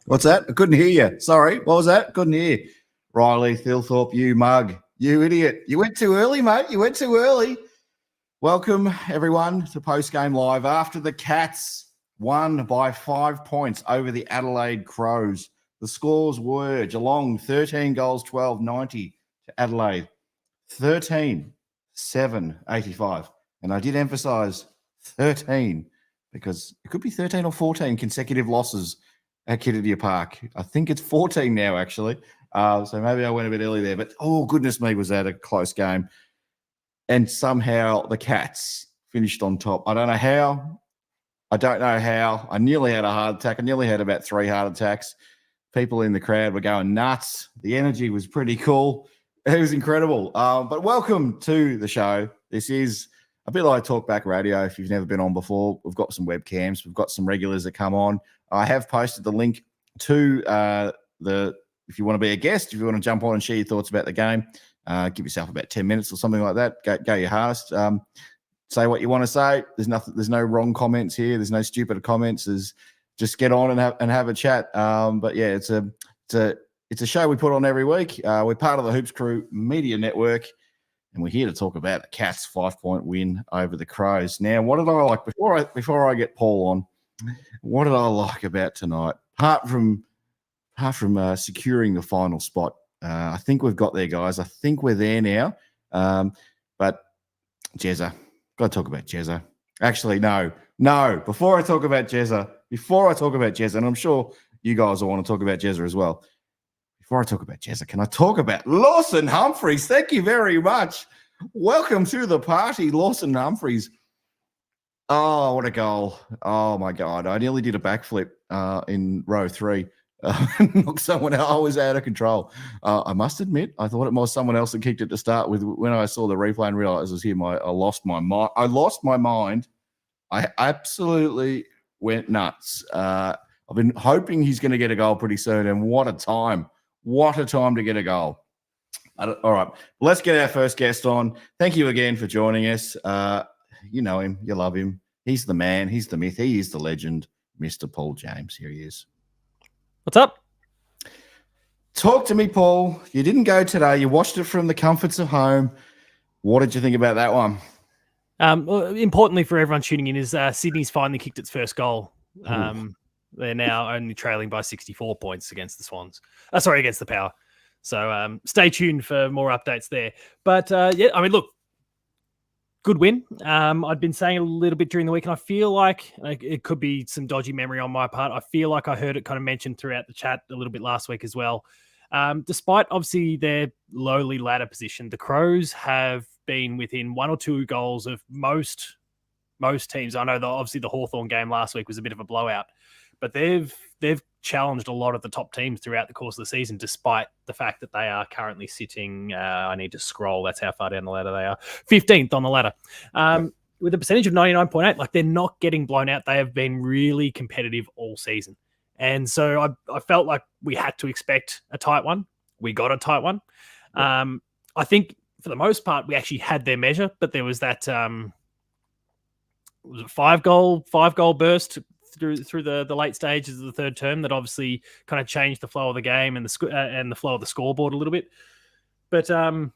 What's that? I couldn't hear you. Sorry. What was that? Couldn't hear. Riley Thilthorpe, you mug. You idiot. You went too early, mate. You went too early. Welcome, everyone, to Post Game Live. After the Cats won by 5 points over the Adelaide Crows, the scores were Geelong 13 goals, 12-90 to Adelaide 13-7-85. And I did emphasise 13 because it could be 13 or 14 consecutive losses at Kidderdia Park. I think it's 14 now, actually. So maybe I went a bit early there. But, oh, goodness me, was that a close game. And somehow the Cats finished on top. I don't know how. I nearly had a heart attack. I nearly had about 3 heart attacks. People in the crowd were going nuts. The energy was pretty cool. It was incredible. But welcome to the show. This is a bit like Talkback Radio if you've never been on before. We've got some webcams. We've got some regulars that come on. I have posted the link to if you want to be a guest, if you want to jump on and share your thoughts about the game, give yourself about 10 minutes or something like that. Go your hardest. Say what you want to say. There's no wrong comments here. There's no stupid comments. There's just get on and have a chat. But yeah, it's a show we put on every week. We're part of the Hoops Crew Media Network, and we're here to talk about the Cats' 5-point win over the Crows. Now, what did I like before I get Paul on? What did I like about tonight? Apart from securing the final spot, I think we've got there, guys. I think we're there now. But Jezza, got to talk about Jezza. Actually, no. Before I talk about Jezza, and I'm sure you guys will want to talk about Jezza as well. Before I talk about Jezza, can I talk about Lawson Humphries? Thank you very much. Welcome to the party, Lawson Humphries. Oh, what a goal. Oh, my God. I nearly did a backflip in row 3. Knocked someone out. I was out of control. I must admit, I thought it was someone else that kicked it to start with. When I saw the replay and realised it was him, I lost my mind. I absolutely went nuts. I've been hoping he's going to get a goal pretty soon, and what a time. What a time to get a goal. All right, let's get our first guest on. Thank you again for joining us. You know him. You love him. He's the man. He's the myth. He is the legend, Mr. Paul James. Here he is. What's up? Talk to me, Paul. You didn't go today. You watched it from the comforts of home. What did you think about that one? Importantly for everyone tuning in is Sydney's finally kicked its first goal. They're now only trailing by 64 points against the Swans. Against the Power. So stay tuned for more updates there. But yeah, I mean, look, good win. I'd been saying a little bit during the week, and I feel like it could be some dodgy memory on my part. I feel like I heard it kind of mentioned throughout the chat a little bit last week as well. Despite obviously their lowly ladder position, the Crows have been within 1 or 2 goals of most teams. I know that obviously the Hawthorn game last week was a bit of a blowout, but they've challenged a lot of the top teams throughout the course of the season, despite the fact that they are currently sitting, I need to scroll, that's how far down the ladder they are, 15th on the ladder. With a percentage of 99.8, like they're not getting blown out. They have been really competitive all season. And so I felt like we had to expect a tight one. We got a tight one. I think for the most part, we actually had their measure, but there was that was it 5-goal burst through the late stages of the third term that obviously kind of changed the flow of the game and the flow of the scoreboard a little bit. But and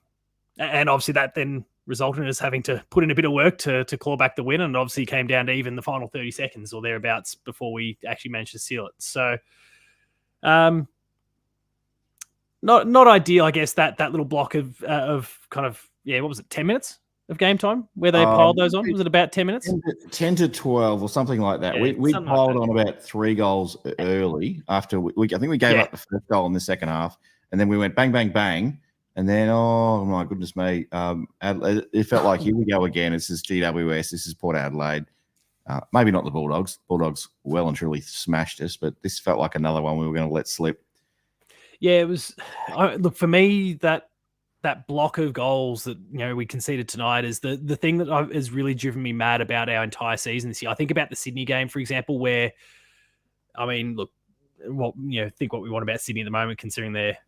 obviously that then resulted in us having to put in a bit of work to claw back the win, and obviously came down to even the final 30 seconds or thereabouts before we actually managed to seal it. So not ideal, I guess, that little block of kind of, what was it, 10 minutes of game time where they piled those on? Was it about 10 minutes? 10 to 12 or something like that. Yeah, we piled on about 3 goals early after I think we gave up the first goal in the second half, and then we went bang, bang, bang. And then, oh, my goodness me, it felt like, here we go again. This is GWS. This is Port Adelaide. Maybe not the Bulldogs. Bulldogs well and truly smashed us, but this felt like another one we were going to let slip. Yeah, it was. Look, for me, that block of goals that we conceded tonight is the thing that has really driven me mad about our entire season this year. I think about the Sydney game, for example, where, I mean, look, think what we want about Sydney at the moment, considering they're.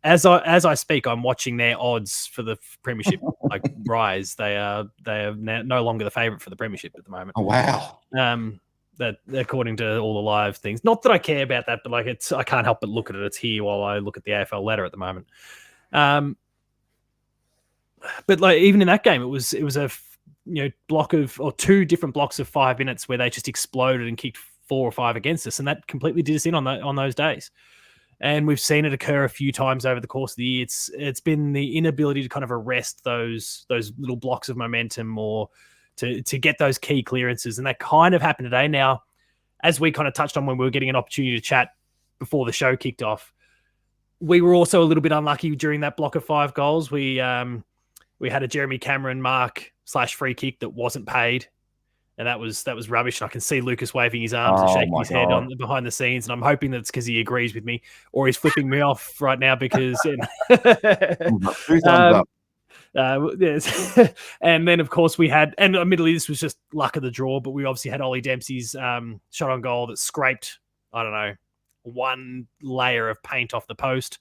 As I speak, I'm watching their odds for the premiership rise. They are no longer the favourite for the premiership at the moment. Oh wow! That according to all the live things. Not that I care about that, but like I can't help but look at it. It's here while I look at the AFL ladder at the moment. But like even in that game, it was a block of or 2 different blocks of 5 minutes where they just exploded and kicked 4 or 5 against us, and that completely did us in on those days. And we've seen it occur a few times over the course of the year. It's been the inability to kind of arrest those little blocks of momentum or to get those key clearances. And that kind of happened today. Now, as we kind of touched on when we were getting an opportunity to chat before the show kicked off, we were also a little bit unlucky during that block of 5 goals. We had a Jeremy Cameron mark / free kick that wasn't paid. And that was rubbish. And I can see Lucas waving his arms and shaking his head behind the scenes. And I'm hoping that's because he agrees with me or he's flipping me off right now because... yes. And then, of course, we had... And admittedly, this was just luck of the draw, but we obviously had Ollie Dempsey's shot on goal that scraped, I don't know, 1 layer of paint off the post.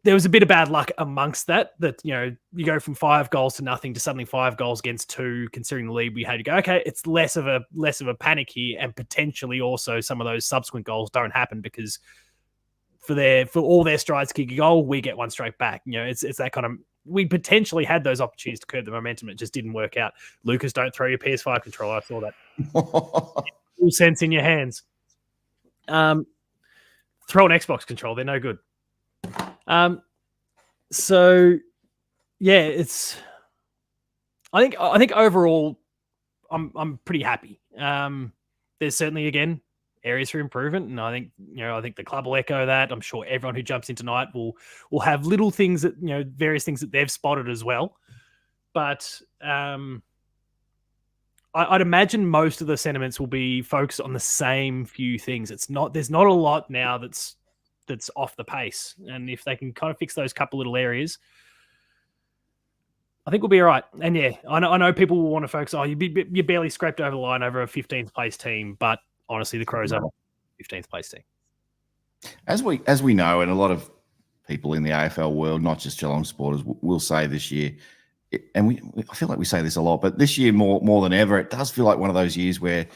There was a bit of bad luck amongst that, you go from 5 goals to nothing to suddenly 5 goals against 2, considering the lead we had. You go, okay, it's less of a panic here, and potentially also some of those subsequent goals don't happen because for all their strides to kick a goal, we get one straight back. It's that kind of, we potentially had those opportunities to curb the momentum. It just didn't work out. Lucas, don't throw your PS5 controller. I saw that. Full sense in your hands. Throw an Xbox controller. They're no good. So yeah, it's, I think overall I'm pretty happy. There's certainly, again, areas for improvement. And I think the club will echo that. I'm sure everyone who jumps in tonight will have little things that, various things that they've spotted as well. But, I'd imagine most of the sentiments will be focused on the same few things. There's not a lot now that's off the pace. And if they can kind of fix those couple little areas, I think we'll be all right. And yeah, I know people will want to focus on, you barely scraped over the line over a 15th place team, but honestly, the Crows are a 15th place team. As we know, and a lot of people in the AFL world, not just Geelong supporters, will say this year, and I feel like we say this a lot, but this year more than ever, it does feel like one of those years where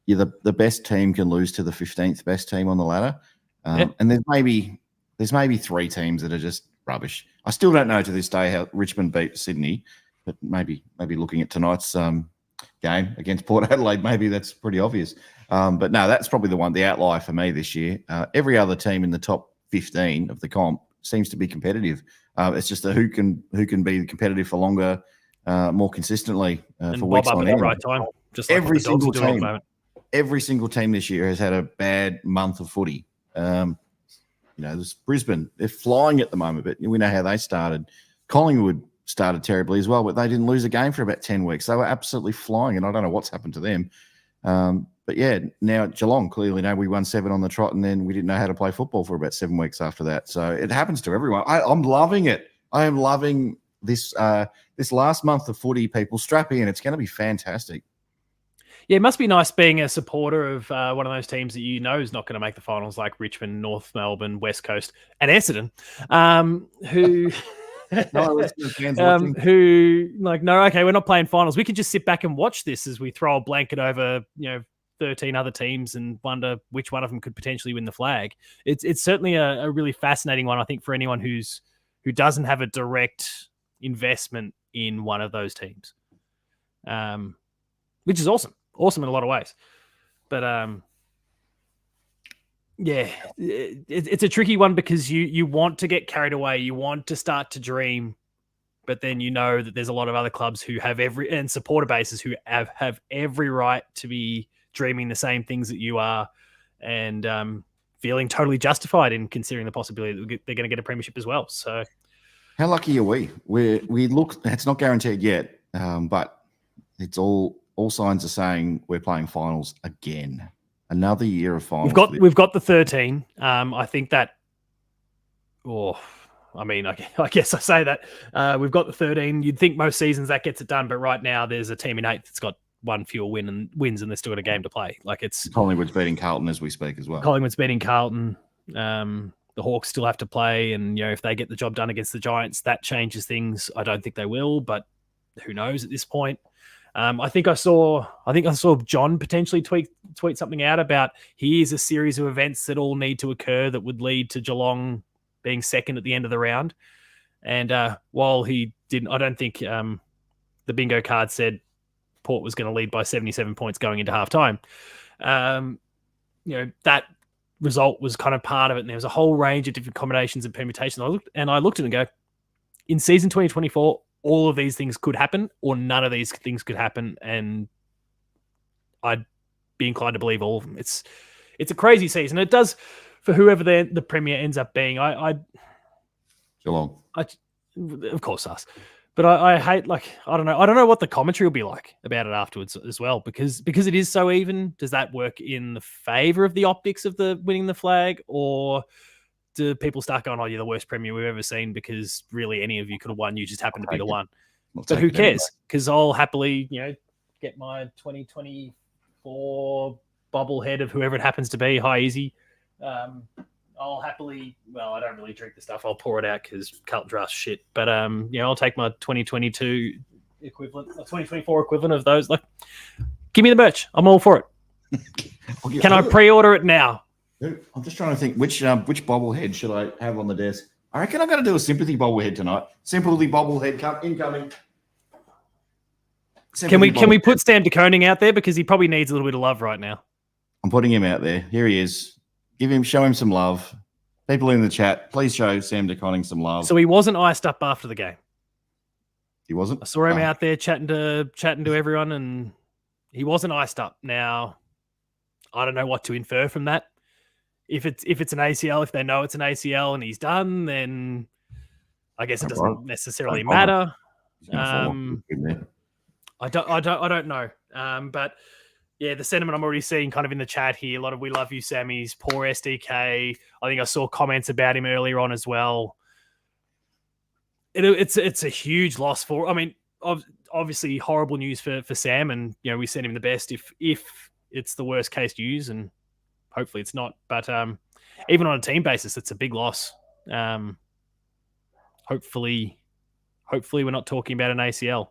you're the best team can lose to the 15th best team on the ladder. And there's maybe 3 teams that are just rubbish. I still don't know to this day how Richmond beat Sydney, but maybe looking at tonight's game against Port Adelaide, maybe that's pretty obvious. But no, that's probably the outlier for me this year. Every other team in the top 15 of the comp seems to be competitive. It's just who can be competitive for longer, more consistently for weeks on end. Right time, just like every single team. Every single team this year has had a bad month of footy. There's Brisbane, they're flying at the moment, but we know how they started. Collingwood started terribly as well, but they didn't lose a game for about 10 weeks. They were absolutely flying, and I don't know what's happened to them. But yeah, now at Geelong, clearly now we won 7 on the trot, and then we didn't know how to play football for about 7 weeks after that. So it happens to everyone. I'm loving it. I am loving this last month of footy, people. Strap in. It's going to be fantastic. Yeah, it must be nice being a supporter of one of those teams that is not going to make the finals, like Richmond, North Melbourne, West Coast, and Essendon, who we're not playing finals. We can just sit back and watch this as we throw a blanket over 13 other teams and wonder which one of them could potentially win the flag. It's certainly a really fascinating one, I think, for anyone who doesn't have a direct investment in one of those teams, which is awesome. Awesome in a lot of ways. But it's a tricky one because you want to get carried away. You want to start to dream, but then that there's a lot of other clubs who have and supporter bases who have every right to be dreaming the same things that you are, and feeling totally justified in considering the possibility that they're going to get a premiership as well. So how lucky are we? We look, it's not guaranteed yet, but it's all signs are saying we're playing finals again. Another year of finals. We've got the 13. I think that. I guess I say that we've got the 13. You'd think most seasons that gets it done, but right now there's a team in 8th that's got one fewer wins, and they're still got a game to play. Like it's Collingwood's beating Carlton as we speak as well. Collingwood's beating Carlton. The Hawks still have to play, and if they get the job done against the Giants, that changes things. I don't think they will, but who knows at this point. I think I saw John potentially tweet something out about here's a series of events that all need to occur that would lead to Geelong being second at the end of the round. And while he didn't, I don't think the bingo card said Port was going to lead by 77 points going into halftime. That result was kind of part of it. And there was a whole range of different combinations and permutations. I looked at it and go, in season 2024, all of these things could happen or none of these things could happen. And I'd be inclined to believe all of them. It's a crazy season. It does for whoever the premier ends up being. Geelong. Of course us. But I hate, I don't know what the commentary will be like about it afterwards as well, because it is so even. Does that work in the favour of the optics of the winning the flag, or do people start going, "Oh, you're the worst premier we've ever seen because really any of you could have won, you just happen to be the one"? But who cares? Because I'll happily, get my 2024 bobblehead of whoever it happens to be, high easy. I'll happily, I don't really drink the stuff. I'll pour it out because Carlton Draft's shit. But, I'll take my 2022 equivalent, 2024 equivalent of those. Give me the merch. I'm all for it. Can I pre-order it now? I'm just trying to think which bobblehead should I have on the desk. I reckon I'm going to do a sympathy bobblehead tonight. Sympathy bobblehead incoming. Can we put Sam de Koning out there, because he probably needs a little bit of love right now? I'm putting him out there. Here he is. Show him some love. People in the chat, please show Sam de Koning some love. So he wasn't iced up after the game. He wasn't? I saw him out there chatting to everyone, and he wasn't iced up. Now, I don't know what to infer from that. If it's an ACL, if they know it's an ACL and he's done, then I guess it doesn't necessarily matter. I don't know. But yeah, the sentiment I'm already seeing kind of in the chat here, a lot of "we love you, Sammys," poor SDK. I think I saw comments about him earlier on as well. It's a huge loss for. I mean, obviously horrible news for Sam, and we send him the best if it's the worst case news, and hopefully it's not. But even on a team basis, it's a big loss. Hopefully we're not talking about an ACL.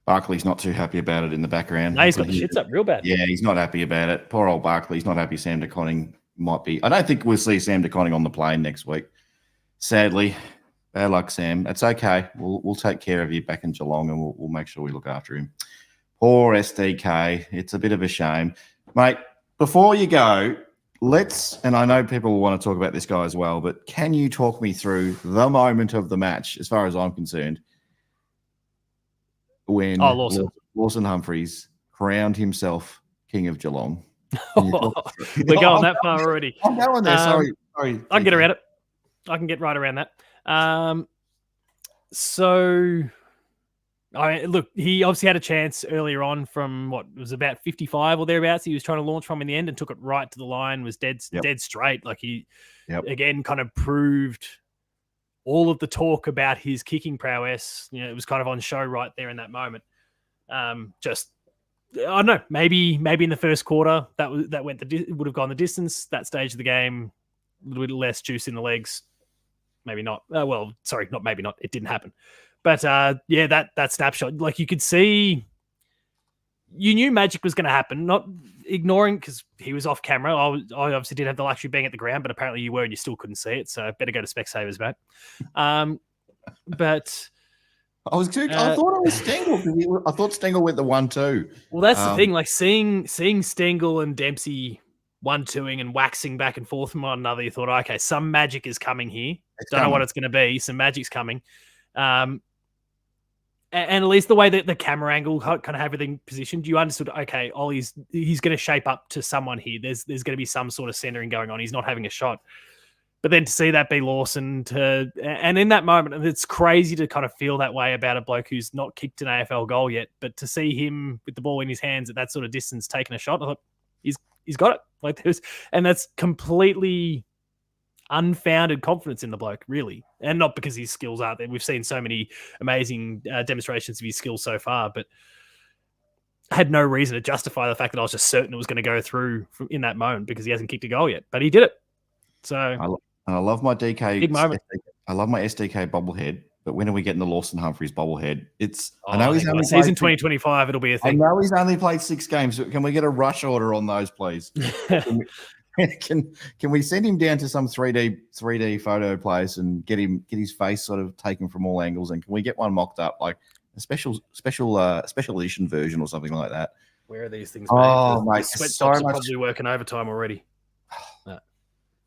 Barkley's not too happy about it in the background. No, he's got the shits up real bad. Yeah, he's not happy about it. Poor old Barkley's not happy. Sam de Koning might be. I don't think we'll see Sam de Koning on the plane next week. Sadly, bad luck, Sam. It's okay. We'll take care of you back in Geelong, and we'll make sure we look after him. Poor SDK. It's a bit of a shame. Mate, before you go, and I know people will want to talk about this guy as well, but can you talk me through the moment of the match, as far as I'm concerned, when Lawson Humphreys crowned himself King of Geelong? We're going that far already. I'm going there. Sorry. I can get around it. I can get right around that. Look, he obviously had a chance earlier on from what was about 55 or thereabouts. He was trying to launch from in the end and took it right to the line, was dead straight. Again, kind of proved all of the talk about his kicking prowess. It was kind of on show right there in that moment. I don't know, maybe in the first quarter that would have gone the distance. That stage of the game, a little bit less juice in the legs. Maybe not. Not maybe not. It didn't happen. But that snapshot, you could see, you knew magic was going to happen. Not ignoring, because he was off camera. I obviously didn't have the luxury of being at the ground, but apparently you were, and you still couldn't see it. So better go to Specsavers, mate. But I thought it was Stengel. I thought Stengel went the 1-2. Well, that's the thing. Seeing Stengel and Dempsey 1-2ing and waxing back and forth from one another, you thought, okay, some magic is coming here. Don't know what it's going to be. Some magic's coming. And at least the way that the camera angle kind of have everything positioned, you understood, okay, Ollie's he's going to shape up to someone here. There's going to be some sort of centering going on. He's not having a shot. But then to see that be Lawson, and in that moment, and it's crazy to kind of feel that way about a bloke who's not kicked an AFL goal yet, but to see him with the ball in his hands at that sort of distance taking a shot, I thought, he's got it. And that's completely unfounded confidence in the bloke, really. And not because his skills aren't there. We've seen so many amazing demonstrations of his skills so far, but I had no reason to justify the fact that I was just certain it was going to go through in that moment because he hasn't kicked a goal yet. But he did it. So I love my DK. Big moment. I love my SDK bobblehead but when are we getting the Lawson Humphries bobblehead? I know he's only season 2025. It'll be a thing. I know he's only played 6 games. Can we get a rush order on those, please? Can we send him down to some 3D photo place and get his face sort of taken from all angles? And can we get one mocked up, like a special edition version or something like that? Where are these things? Oh, mate, the sweatshops are probably working overtime already.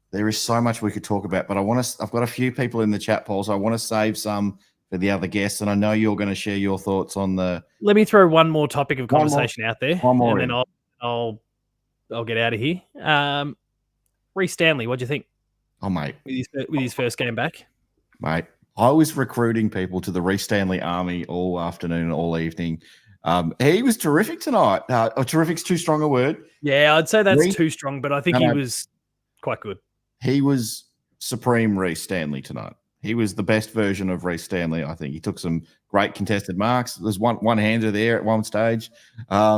There is so much we could talk about, but I've got a few people in the chat polls. I want to save some for the other guests, and I know you're going to share your thoughts on the. Let me throw one more topic of conversation out there, and then I'll get out of here. Reece Stanley, what do you think? Oh, mate, with his first game back, mate. I was recruiting people to the Reece Stanley army all afternoon and all evening. He was terrific tonight. Terrific's too strong a word. Yeah, I'd say that's too strong, but I think he was quite good. He was supreme Reece Stanley tonight. He was the best version of Reece Stanley, I think. He took some great contested marks. There's one-hander there at one stage,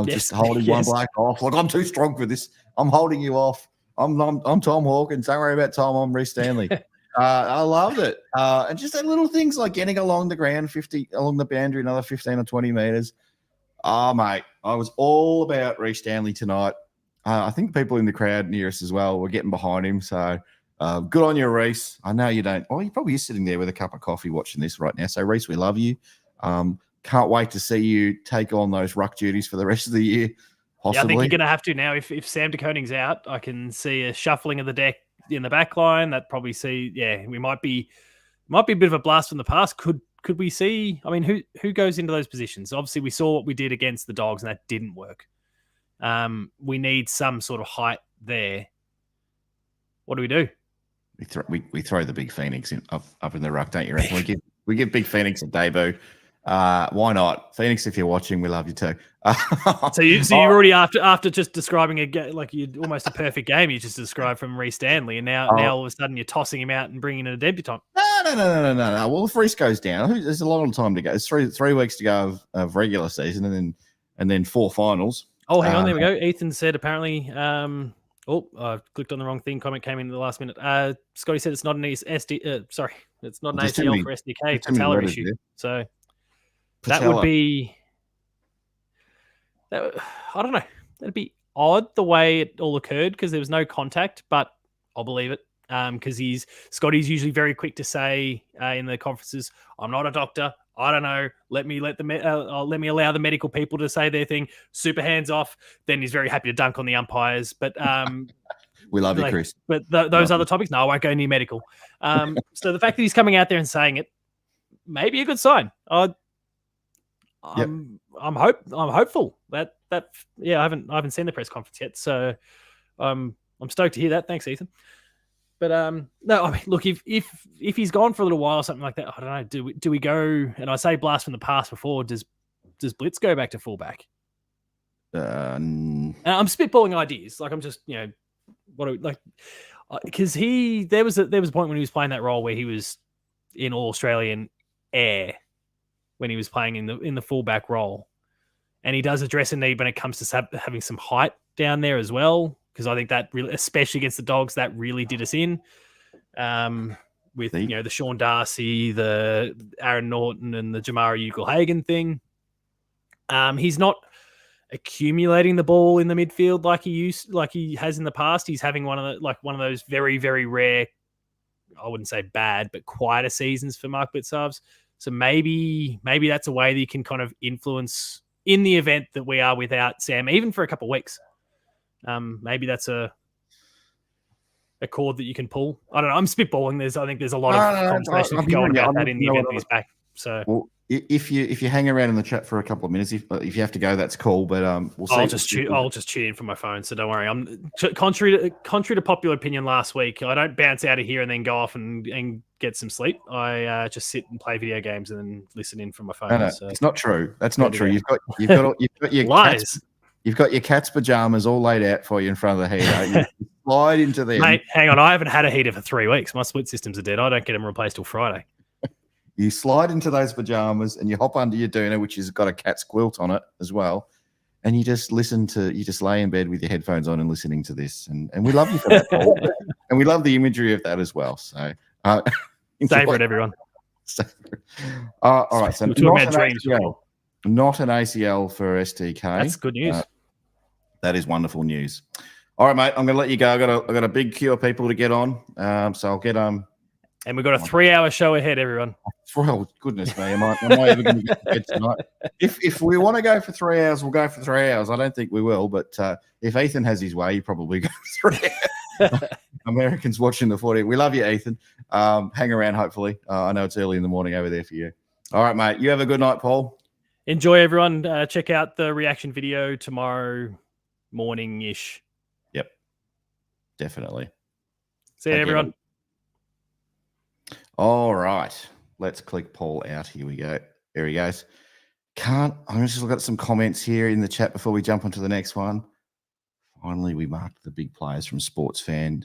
just holding one bloke off. Like, I'm too strong for this. I'm holding you off. I'm Tom Hawkins. Don't worry about Tom. I'm Reece Stanley. I loved it. And just the little things like getting along the ground, 50 along the boundary, another 15 or 20 meters. Oh, mate, I was all about Reece Stanley tonight. I think people in the crowd near us as well were getting behind him. So good on you, Reece. I know you don't. Oh, you probably is sitting there with a cup of coffee watching this right now. So, Reece, we love you. Can't wait to see you take on those ruck duties for the rest of the year. Possibly. Yeah, I think you're going to have to now. If Sam de Koning's out, I can see a shuffling of the deck in the back line. That probably we might be a bit of a blast from the past. Could we see? I mean, who goes into those positions? Obviously, we saw what we did against the Dogs, and that didn't work. We need some sort of height there. What do? We throw the big Phoenix up in the ruck, don't you reckon? We give big Phoenix a debut. Why not, Phoenix? If you're watching, we love you too. So you're already after just describing you almost a perfect game. You just described from Reece Stanley, and now all of a sudden you're tossing him out and bringing in a debutant. No. Well, if Reece goes down, there's a long time to go. It's three weeks to go of regular season, and then 4 finals. Oh, hang on, there we go. Ethan said apparently. I clicked on the wrong thing. Comment came in the last minute. Scotty said it's not an SD. It's not an ACL for SDK. Patella issue. Yeah. So that would be. I don't know. That'd be odd the way it all occurred because there was no contact, but I'll believe it because Scotty's usually very quick to say in the conferences, "I'm not a doctor. I don't know. Let me allow the medical people to say their thing. Super hands off." Then he's very happy to dunk on the umpires. But we love you, Chris. But those other topics, no, I won't go near medical. So the fact that he's coming out there and saying it may be a good sign. I'm hopeful that I haven't seen the press conference yet. So I'm stoked to hear that. Thanks, Ethan. But no, I mean, look, if he's gone for a little while or something like that, I don't know. Do we go? And I say blast from the past before. Does Blitz go back to fullback? And I'm spitballing ideas. Like I'm just because there was a point when he was playing that role where he was in All Australian air when he was playing in the fullback role, and he does address a need when it comes to having some height down there as well. Because I think that really, especially against the Dogs, that really did us in. With the Sean Darcy, the Aaron Norton, and the Jamara Ugle-Hagan thing. He's not accumulating the ball in the midfield like he has in the past. He's having one of those very, very rare, I wouldn't say bad, but quieter seasons for Mark Blicavs. So maybe that's a way that you can kind of influence in the event that we are without Sam, even for a couple of weeks. Maybe that's a cord that you can pull. I don't know. I'm spitballing. I think there's a lot of conversation going about that in the event that he's back. So, well, if you hang around in the chat for a couple of minutes, if you have to go, that's cool. But we'll see. I'll just tune in from my phone. So don't worry. I'm contrary to popular opinion last week. I don't bounce out of here and then go off and get some sleep. I just sit and play video games and then listen in from my phone. No, so. It's not true. That's not true. You've got your lies. You've got your cat's pajamas all laid out for you in front of the heater. You slide into them. Mate, hang on. I haven't had a heater for 3 weeks. My split systems are dead. I don't get them replaced till Friday. You slide into those pajamas and you hop under your doona, which has got a cat's quilt on it as well. And you just lay in bed with your headphones on and listening to this. And we love you for that, Paul. And we love the imagery of that as well. So savor it, everyone. All right. So We're talking not about an dreams ACL. before. Not an ACL for STK. That's good news. That is wonderful news. All right, mate. I'm going to let you go. I got a big queue of people to get on. So I'll get And we've got a 3-hour show ahead, everyone. Well, goodness me, am I ever going to get to bed tonight? If we want to go for 3 hours, we'll go for 3 hours. I don't think we will, but if Ethan has his way, he probably go for 3 hours. Americans watching the 40. We love you, Ethan. Hang around, hopefully. I know it's early in the morning over there for you. All right, mate. You have a good night, Paul. Enjoy, everyone. Check out the reaction video tomorrow morning-ish. Yep. Definitely. See you, everyone. All right. Let's click Paul out. Here we go. There he goes. I'm going to just look at some comments here in the chat before we jump onto the next one. Finally, we marked the big players from Sports Fan.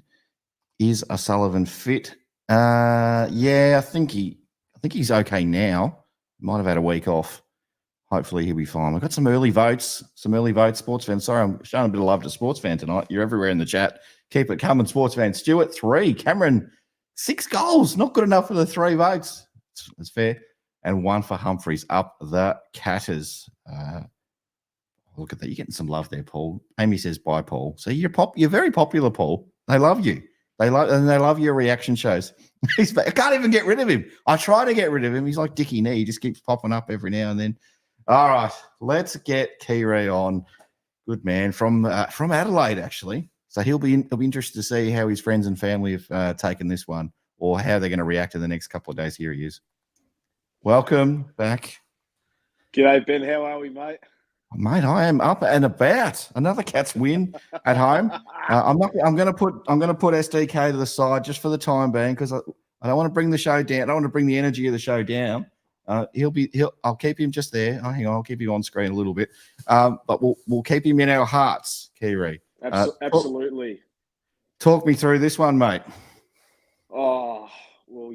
Is O'Sullivan fit? Yeah, I think he's okay now. Might have had a week off. Hopefully he'll be fine. We've got some early votes. Sports Fan. Sorry, I'm showing a bit of love to Sports Fan tonight. You're everywhere in the chat. Keep it coming, Sports Fan. Stuart, 3. Cameron, 6 goals. Not good enough for the 3 votes. It's fair. And 1 for Humphreys up the Catters. Look at that. You're getting some love there, Paul. Amy says, bye, Paul. So you're very popular, Paul. They love you. They love your reaction shows. I can't even get rid of him. I try to get rid of him. He's like Dickie Knee. He just keeps popping up every now and then. All right. Let's get Kiri on. Good man. From Adelaide, actually. So he'll be interested to see how his friends and family have taken this one or how they're going to react in the next couple of days. Here he is. Welcome back. G'day, Ben. How are we, mate? Mate, I am up and about. Another Cats win at home. I'm going to put SDK to the side just for the time being because I don't want to bring the show down. I don't want to bring the energy of the show down. I'll keep him just there. Oh, hang on, I'll keep him on screen a little bit. But we'll keep him in our hearts, Kiri. Absolutely. Talk me through this one, mate. Oh, well,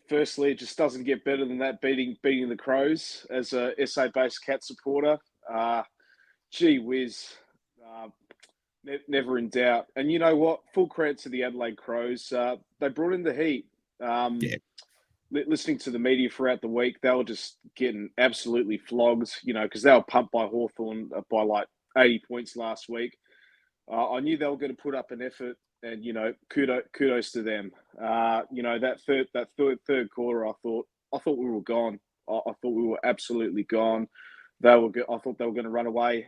firstly, it just doesn't get better than that beating the Crows as a SA-based Cat supporter. Gee whiz. Never in doubt. And you know what? Full credit to the Adelaide Crows. They brought in the heat. Listening to the media throughout the week, they were just getting absolutely flogged, because they were pumped by Hawthorn by like 80 points last week. I knew they were going to put up an effort, and kudos to them. That third quarter, I thought we were gone. I thought we were absolutely gone. I thought they were going to run away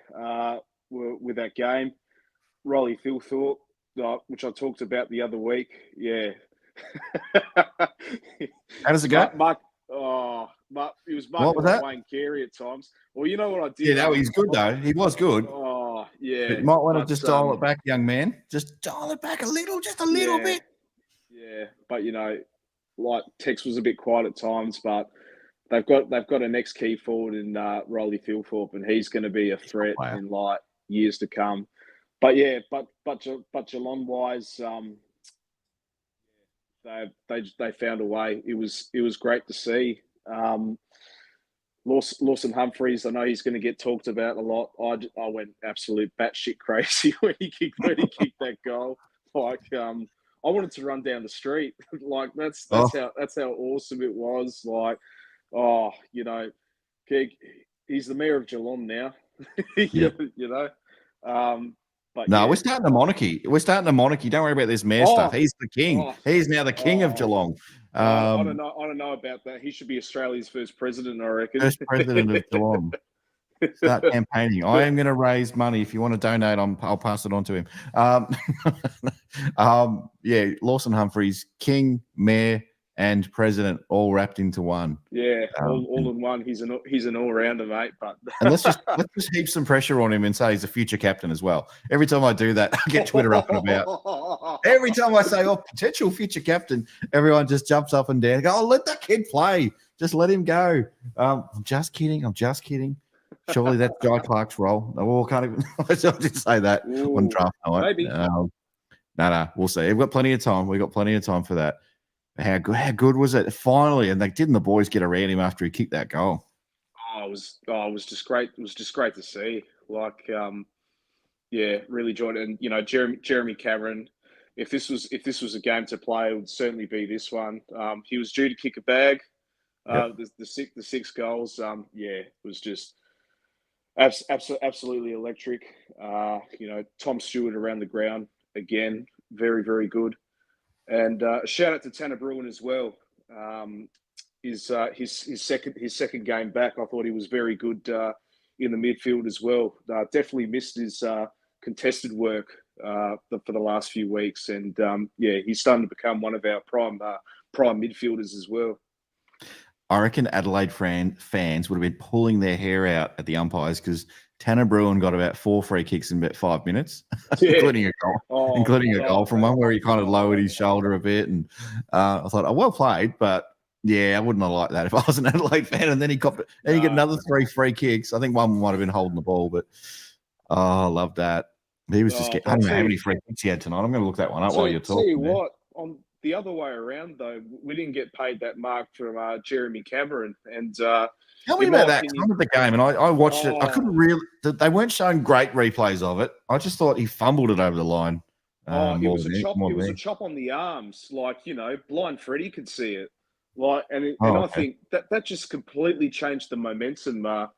with that game. Rolly Thilthorpe, which I talked about the other week. Yeah. How does it go? He was marking Wayne Carey at times. Well, you know what I did? Yeah, no, he's good though. He was good. Oh, yeah. But you might want to just dial it back, young man. Just dial it back just a little bit. Yeah, but like Tex was a bit quiet at times, but they've got a next key forward in Rolly Thilthorpe, and he's going to be a threat in like years to come. But yeah, but Geelong wise, they found a way. It was great to see. Lawson Humphreys, I know he's going to get talked about a lot. I went absolute batshit crazy when he kicked that goal. Like I wanted to run down the street. Like that's how awesome it was. Like he's the mayor of Geelong now. But no, we're starting a monarchy. Don't worry about this mayor stuff. He's the king. He's now the king of Geelong. I don't know about that. He should be Australia's first president, I reckon. First president of Geelong. Start campaigning. I am going to raise money. If you want to donate, I'll pass it on to him. Lawson Humphreys, king, mayor, and president, all wrapped into one. Yeah, all in one. He's an all-rounder, mate. But and let's just heap some pressure on him and say he's a future captain as well. Every time I do that, I get Twitter up and about. Every time I say, potential future captain, everyone just jumps up and down and go, let that kid play. Just let him go. I'm just kidding. Surely that's Guy Clark's role. No, can't even. I didn't say that on draft night. Maybe. No. We'll see. We've got plenty of time. For that. How good was it? Finally, and didn't the boys get around him after he kicked that goal? It was just great. It was just great to see. Like, really enjoyed it. And Jeremy Cameron, if this was a game to play, it would certainly be this one. He was due to kick a bag. The 6 goals, it was just absolutely electric. Tom Stewart around the ground again, very, very good. And a shout out to Tanner Bruin as well. His second game back, I thought he was very good in the midfield as well. Definitely missed his contested work for the last few weeks, and he's starting to become one of our prime midfielders as well. I reckon Adelaide fans would have been pulling their hair out at the umpires because Tanner Bruin got about 4 free kicks in about 5 minutes, including a goal from one where he kind of lowered his shoulder a bit. And I thought, oh, well played, but yeah, I wouldn't have liked that if I was an Adelaide fan. And then he got another 3 free kicks. I think one might have been holding the ball, but I love that. He was just getting, I don't know how many free kicks he had tonight. I'm going to look that one up while you're talking. Tell you what, on the other way around, though, we didn't get paid that mark from Jeremy Cameron. And tell me about that time of the game. And I watched it. I couldn't really. They weren't showing great replays of it. I just thought he fumbled it over the line. It was a chop on the arms. Blind Freddie could see it. I think that just completely changed the momentum of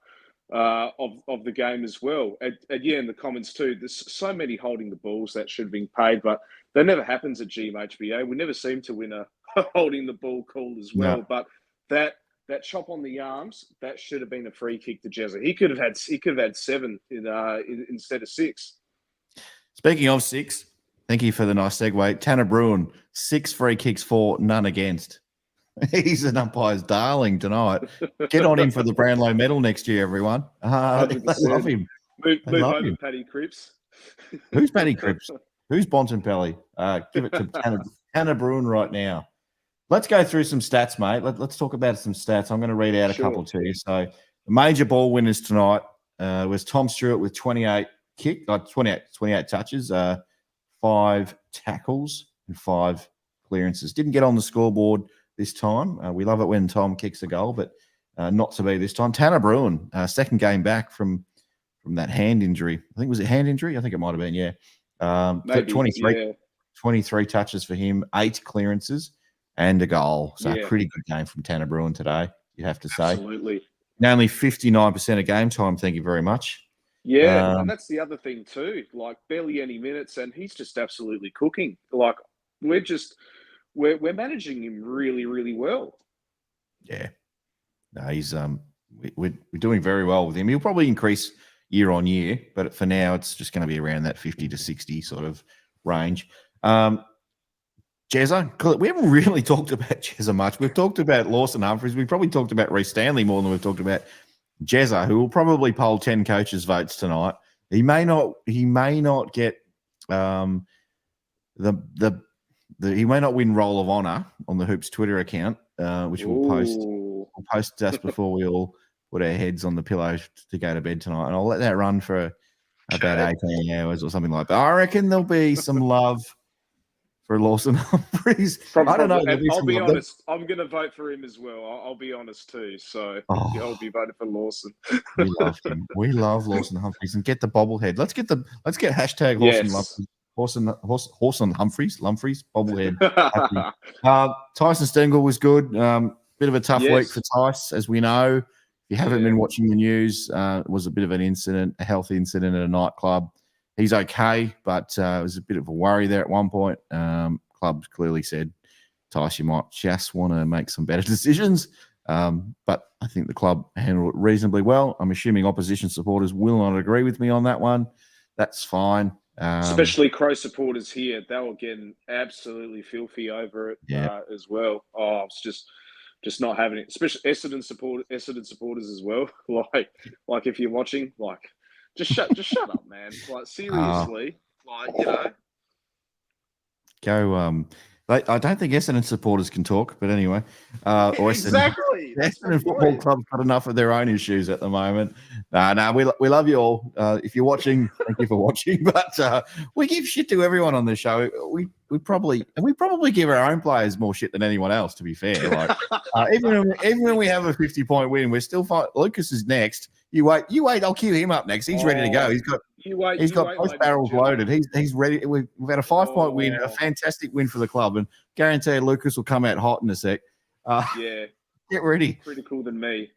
the game as well. And in the comments too, there's so many holding the balls that should have been paid, but that never happens at GMHBA. We never seem to win a holding the ball call as well. No. But that chop on the arms, that should have been a free kick to Jezza. He could have had 7 instead of 6. Speaking of 6, thank you for the nice segue. Tanner Bruin, 6 free kicks for, none against. He's an umpire's darling tonight. Get on him for the Brownlow medal next year, everyone. They love him. Move over, Paddy Cripps. Who's Paddy Cripps? Who's Bontempelli? Give it to Tanner Bruin right now. Let's go through some stats, mate. Let's talk about some stats. I'm going to read out a couple to you. So the major ball winners tonight was Tom Stewart with 28 touches, 5 tackles and 5 clearances. Didn't get on the scoreboard this time. We love it when Tom kicks a goal, but not to be this time. Tanner Bruin, second game back from that hand injury. I think, was it hand injury? I think it might have been, yeah. 23 touches for him, 8 clearances and a goal. So a pretty good game from Tanner Bruin today, you have to say. Absolutely. And only 59% of game time, thank you very much. Yeah, and that's the other thing too. Barely any minutes, and he's just absolutely cooking. We're managing him really, really well. Yeah. No, he's we're doing very well with him. He'll probably increase year on year, but for now it's just going to be around that 50 to 60 sort of range. Jezza, we haven't really talked about Jezza much. We've talked about Lawson Humphries. We've probably talked about Reece Stanley more than we've talked about Jezza, who will probably poll 10 coaches' votes tonight. He may not get he may not win Roll of Honour on the Hoops Twitter account, which we'll post just before we all put our heads on the pillow to go to bed tonight. And I'll let that run for about 18 hours or something like that. I reckon there'll be some love for Lawson Humphries. I don't know. I'll be honest. I'm going to vote for him as well. I'll be honest too. So I'll be voting for Lawson. We love him. We love Lawson Humphries, and get the bobblehead. Let's get hashtag Lawson Humphries. Lawson Humphries bobblehead. Tyson Stengel was good. Bit of a tough week for Tice, as we know. If you haven't been watching the news, it was a bit of an incident, a health incident at a nightclub. He's okay, but it was a bit of a worry there at one point. Club clearly said, Tice, you might just want to make some better decisions. But I think the club handled it reasonably well. I'm assuming opposition supporters will not agree with me on that one. That's fine. Especially Crow supporters here, they were getting absolutely filthy over it as well. It's just not having it. Especially Essendon supporters as well. Like if you're watching, just shut up, man. Seriously, Go. I don't think Essendon supporters can talk, but anyway. Exactly. Essendon Football Club's got enough of their own issues at the moment. We love you all. If you're watching, thank you for watching. But we give shit to everyone on the show. We probably give our own players more shit than anyone else, to be fair. Even when we have a 50-point win, we're still fine. Lucas is next. You wait. I'll cue him up next. He's ready to go. You wait. He's You got wait, both ladies and barrels gentlemen. loaded. He's ready. We've had a 5-point win, a Oh. fantastic win for the club, and guarantee Lucas will come out hot in a sec. Yeah, Get ready. critical than me.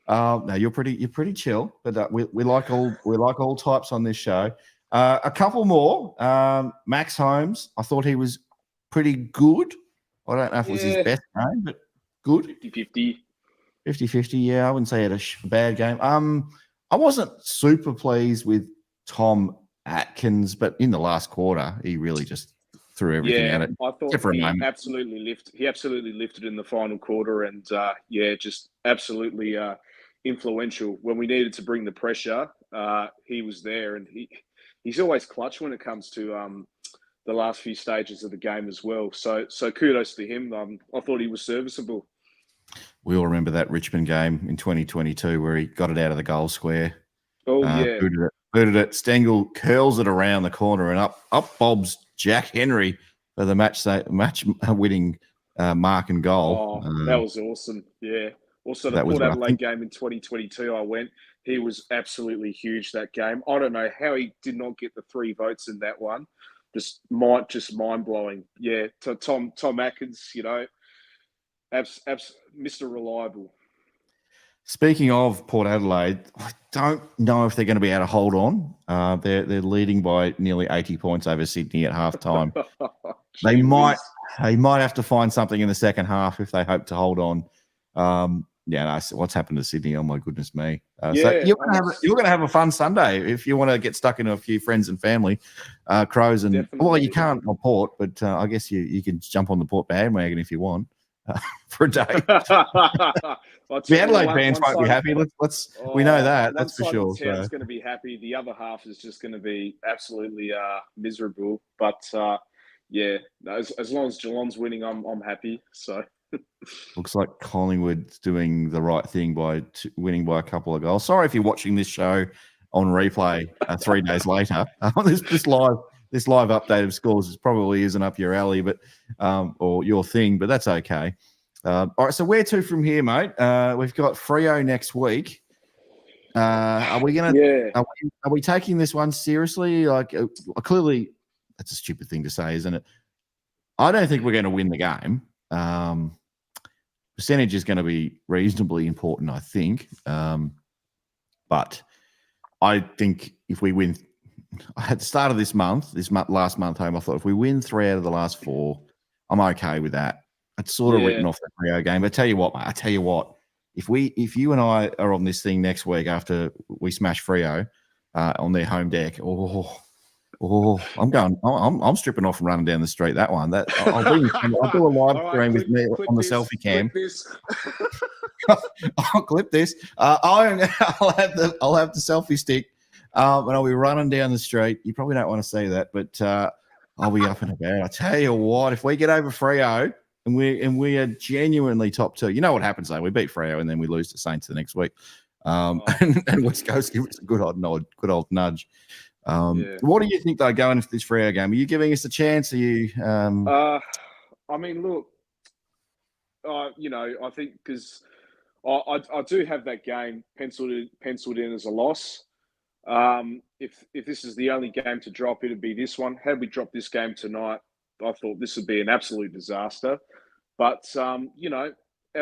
No, you're pretty chill, but we like all types on this show. A couple more. Max Holmes, I thought he was pretty good. I don't know if it was his Yeah. best game, but good. 50-50. 50-50, yeah. I wouldn't say he had a bad game. I wasn't super pleased with Tom Atkins, but in the last quarter, he really just threw everything at it. I thought except for a he moment. absolutely lifted in the final quarter, and just absolutely influential when we needed to bring the pressure. He was there, and he's always clutch when it comes to the last few stages of the game as well. So kudos to him. I thought he was serviceable. We all remember that Richmond game in 2022 where he got it out of the goal square. Oh yeah, booted it. Stengel curls it around the corner, and up bobs Jack Henry for the match winning mark and goal. That was awesome. Yeah. Also, the Port Adelaide game in 2022, I went. He was absolutely huge that game. I don't know how he did not get the 3 votes in that one. Just mind blowing. Yeah, to Tom Atkins, Mr. Reliable. Speaking of Port Adelaide, I don't know if they're going to be able to hold on. They're leading by nearly 80 points over Sydney at halftime. They might have to find something in the second half if they hope to hold on. What's happened to Sydney? Oh my goodness me! So you're going to have a fun Sunday if you want to get stuck into a few friends and family. Crows and you can't on Port, but I guess you can jump on the Port bandwagon if you want. For a day. The Adelaide fans won't be happy. We know that. That's for sure. One side of the town's going to be happy. The other half is just going to be absolutely miserable. But as long as Geelong's winning, I'm happy. So looks like Collingwood's doing the right thing by winning by a couple of goals. Sorry if you're watching this show on replay 3 days later. This live update of scores probably isn't up your alley, but or your thing, but that's okay. All right, so where to from here, mate? We've got Freo next week. Are we gonna? Yeah. Are we taking this one seriously? Like, clearly, that's a stupid thing to say, isn't it? I don't think we're going to win the game. Percentage is going to be reasonably important, I think. But I think if we win. At the start of this last month home, I thought if we win 3 out of the last 4, I'm okay with that. It's sort of written off the Freo game. But I tell you what, if you and I are on this thing next week after we smash Freo on their home deck, I'm stripping off and running down the street. That one, I'll do a live stream with me on the selfie cam. I'll clip this. I'll have the selfie stick. And I'll be running down the street. You probably don't want to see that, but I'll be up and about. I tell you what, if we get over Freo and we are genuinely top 2, you know what happens though? We beat Freo and then we lose to Saints the next week. And West Coast give us a good old nudge. What do you think though going into this Freo game? Are you giving us a chance? Are you? I mean, look, I think because I do have that game penciled in as a loss. If this is the only game to drop, it'd be this one. Had we dropped this game tonight, I thought this would be an absolute disaster. But our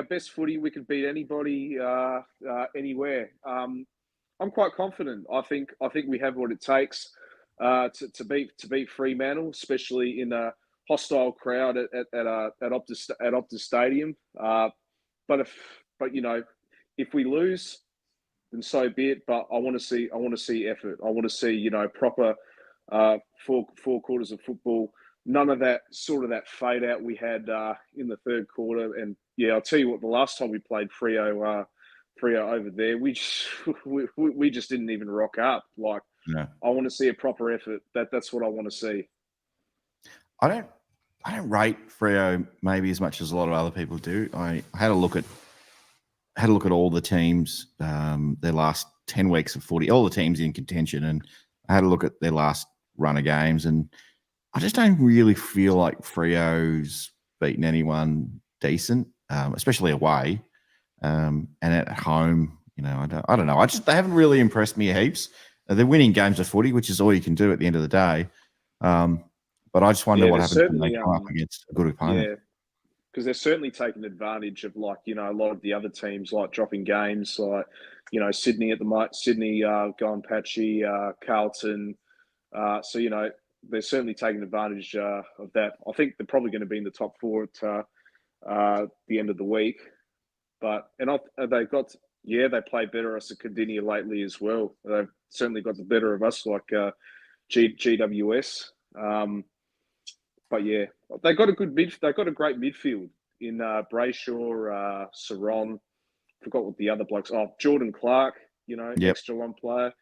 best footy, we could beat anybody anywhere. I'm quite confident. I think we have what it takes to beat Fremantle, especially in a hostile crowd at Optus Stadium. But if we lose, then so be it. But I want to see effort. I want to see proper 4 quarters of football. None of that fade out we had in the third quarter. And I'll tell you what, the last time we played Freo over there, we just didn't even rock up. I want to see a proper effort. That's what I want to see. I don't rate Freo maybe as much as a lot of other people do. I had a look at all the teams, their last 10 weeks of footy, all the teams in contention, and I had a look at their last run of games, and I just don't really feel like Freo's beaten anyone decent, especially away, and at home. I don't know. They haven't really impressed me heaps. They're winning games of footy, which is all you can do at the end of the day. But I just wonder what happens when they come up against a good opponent. Yeah, because they're certainly taking advantage of, like, you know, a lot of the other teams, like dropping games, like, you know, Sydney going patchy, Carlton. So, you know, they're certainly taking advantage of that. I think they're probably going to be in the top 4 at the end of the week. They played better us at Cardinia lately as well. They've certainly got the better of us, like GWS. But yeah, they got a great midfield in Brayshaw, Saron. Forgot what the other blokes. Oh, Jordan Clark, you know, ex-Geelong player.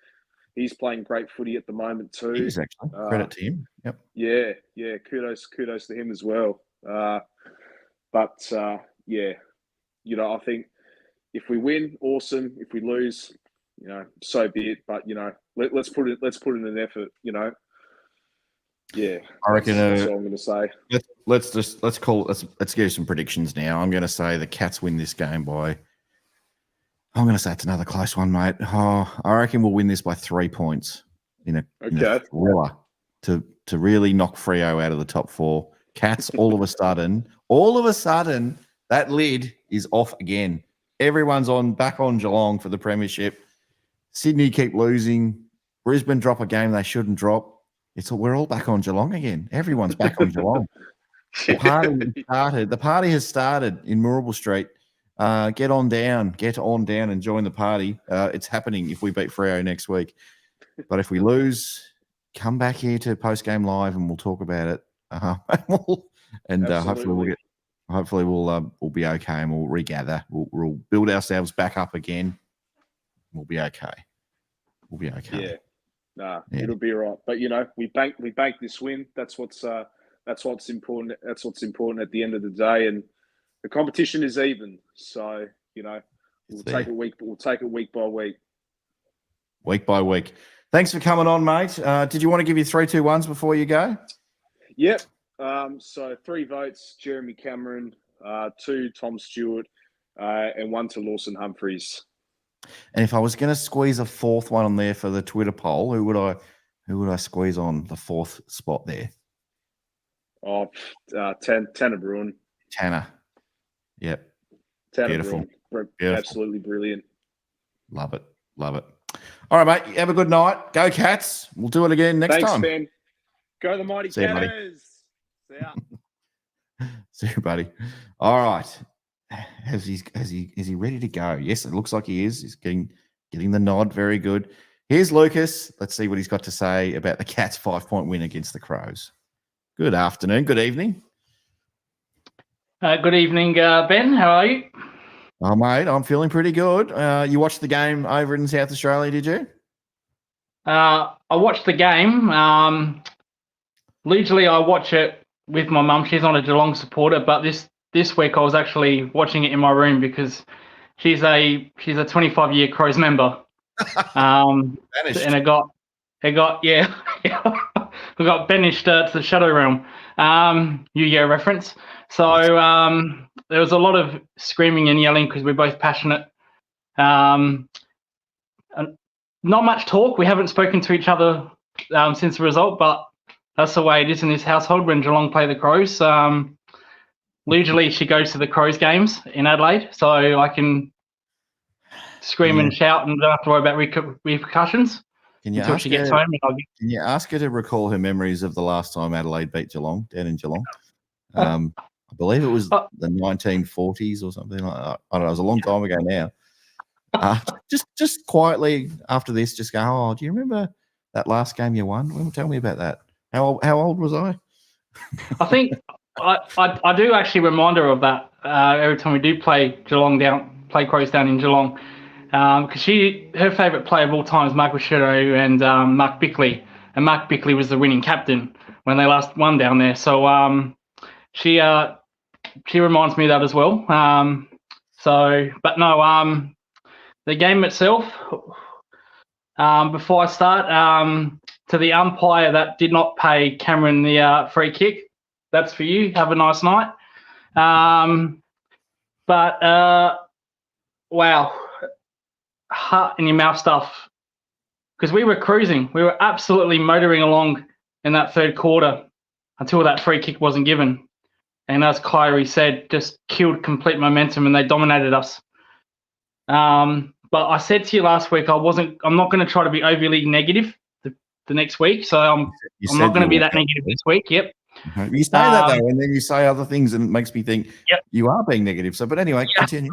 He's playing great footy at the moment too. He is actually. Credit to him. Yep. Yeah. Kudos to him as well. Yeah, you know, I think if we win, awesome. If we lose, you know, so be it. But you know, let's put in an effort. You know. Yeah, I reckon that's all I'm going to say. Let's give some predictions now. I'm going to say the Cats win this game by. I'm going to say it's another close one, mate. Oh, I reckon we'll win this by 3 points in a thriller to really knock Freo out of the top 4. Cats, all of a sudden, that lid is off again. Everyone's back on Geelong for the premiership. Sydney keep losing. Brisbane drop a game they shouldn't drop. We're all back on Geelong again. Everyone's back on Geelong. The party has started in Moorabool Street. Get on down and join the party. It's happening if we beat Freo next week. But if we lose, come back here to Post Game Live and we'll talk about it. Hopefully we'll be okay and we'll regather. We'll build ourselves back up again. We'll be okay. Yeah. It'll be all right. But you know, we bank this win. That's what's important. That's what's important at the end of the day. And the competition is even. So, you know, we'll take it week by week. Week by week. Thanks for coming on, mate. Did you want to give your 3, 2, 1s before you go? Yep. So 3 votes, Jeremy Cameron, 2, Tom Stewart, and 1 to Lawson Humphreys. And if I was going to squeeze a 4th one on there for the Twitter poll, who would I squeeze on the 4th spot there? Oh, Tanner Bruin. Tanner. Yep. Tanner Beautiful. Bruin. Beautiful. Absolutely brilliant. Love it. All right, mate. Have a good night. Go Cats. We'll do it again next time. Thanks, Ben. Go the mighty Catters. See ya. See you, buddy. All right. Is he ready to go? Yes, it looks like he is. He's getting the nod. Very good. Here's Lucas. Let's see what he's got to say about the Cats' 5-point win against the Crows. Good afternoon. Good evening. Good evening, Ben. How are you? Oh, mate, I'm feeling pretty good. You watched the game over in South Australia, did you? I watched the game. Usually I watch it with my mum. She's not a Geelong supporter, but this week I was actually watching it in my room because she's a 25-year Crows member. And it got we got banished to the Shadow Realm. Yu-Gi-Oh reference. So there was a lot of screaming and yelling because we're both passionate. And not much talk. We haven't spoken to each other since the result, but that's the way it is in this household when Geelong play the Crows. Usually she goes to the Crows games in Adelaide, so I can scream and shout and don't have to worry about repercussions until she gets home. Can you ask her to recall her memories of the last time Adelaide beat Geelong down in Geelong? I believe it was the 1940s or something like that. I don't know. It was a long time ago now. Just quietly after this, just go, oh, do you remember that last game you won? Well, tell me about that. How old was I? I think I do actually remind her of that every time we do play Crows down in Geelong. Because her favourite player of all time is Michael Shadow and Mark Bickley. And Mark Bickley was the winning captain when they last won down there. So she reminds me of that as well. The game itself, before I start, to the umpire that did not pay Cameron the free kick, that's for you. Have a nice night. Wow, heart in your mouth stuff. because we were cruising. We were absolutely motoring along in that third quarter until that free kick wasn't given. And as Kyrie said, just killed complete momentum and they dominated us. But I said to you last week, I'm not going to try to be overly negative the next week. So I'm not going to be that negative this week. Yep. You say that though, and then you say other things, and it makes me think you are being negative. So, but anyway, continue.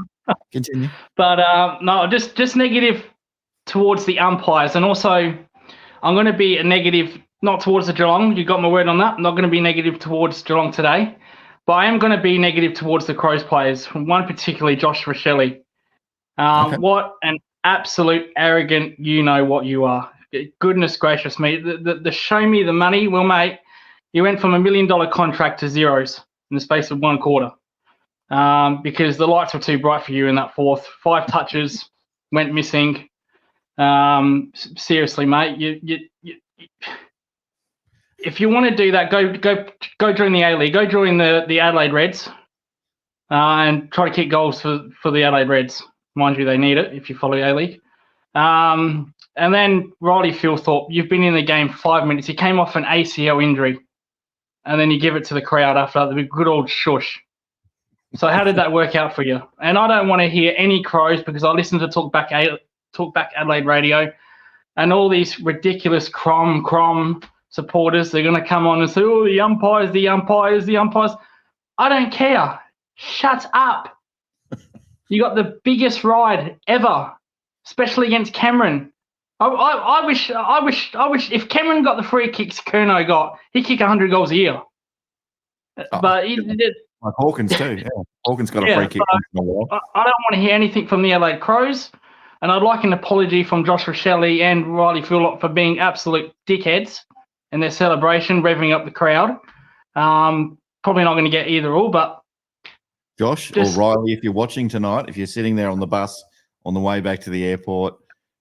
But no, just negative towards the umpires, and also I'm going to be a negative not towards the Geelong. You got my word on that. I'm not going to be negative towards Geelong today, but I am going to be negative towards the Crows players. One particularly, Josh Rochelle. What an absolute arrogant, you know what you are. Goodness gracious me. The show me the money. Well, mate, you went from $1 million contract to zeros in the space of one quarter because the lights were too bright for you in that fourth. 5 touches went missing. Seriously, mate, you if you want to do that, go join the A-League. Go join the Adelaide Reds and try to kick goals for the Adelaide Reds. Mind you, they need it if you follow A-League. And then Riley Philthorpe, you've been in the game 5 minutes. He came off an ACL injury, and then you give it to the crowd after the good old shush. So how did that work out for you? And I don't want to hear any Crows because I listen to Talk Back Adelaide Radio, and all these ridiculous Crom supporters, they're going to come on and say, oh, the umpires. I don't care. Shut up. You got the biggest ride ever, especially against Cameron. I wish if Cameron got the free kicks Curnow got, he'd kick 100 goals a year. But he did. Like Hawkins too. Yeah. Hawkins got a free kick. I don't want to hear anything from the Adelaide Crows, and I'd like an apology from Josh Rochelle and Riley Phillip for being absolute dickheads in their celebration, revving up the crowd. Probably not going to get either or, but Josh or Riley, if you're watching tonight, if you're sitting there on the bus on the way back to the airport,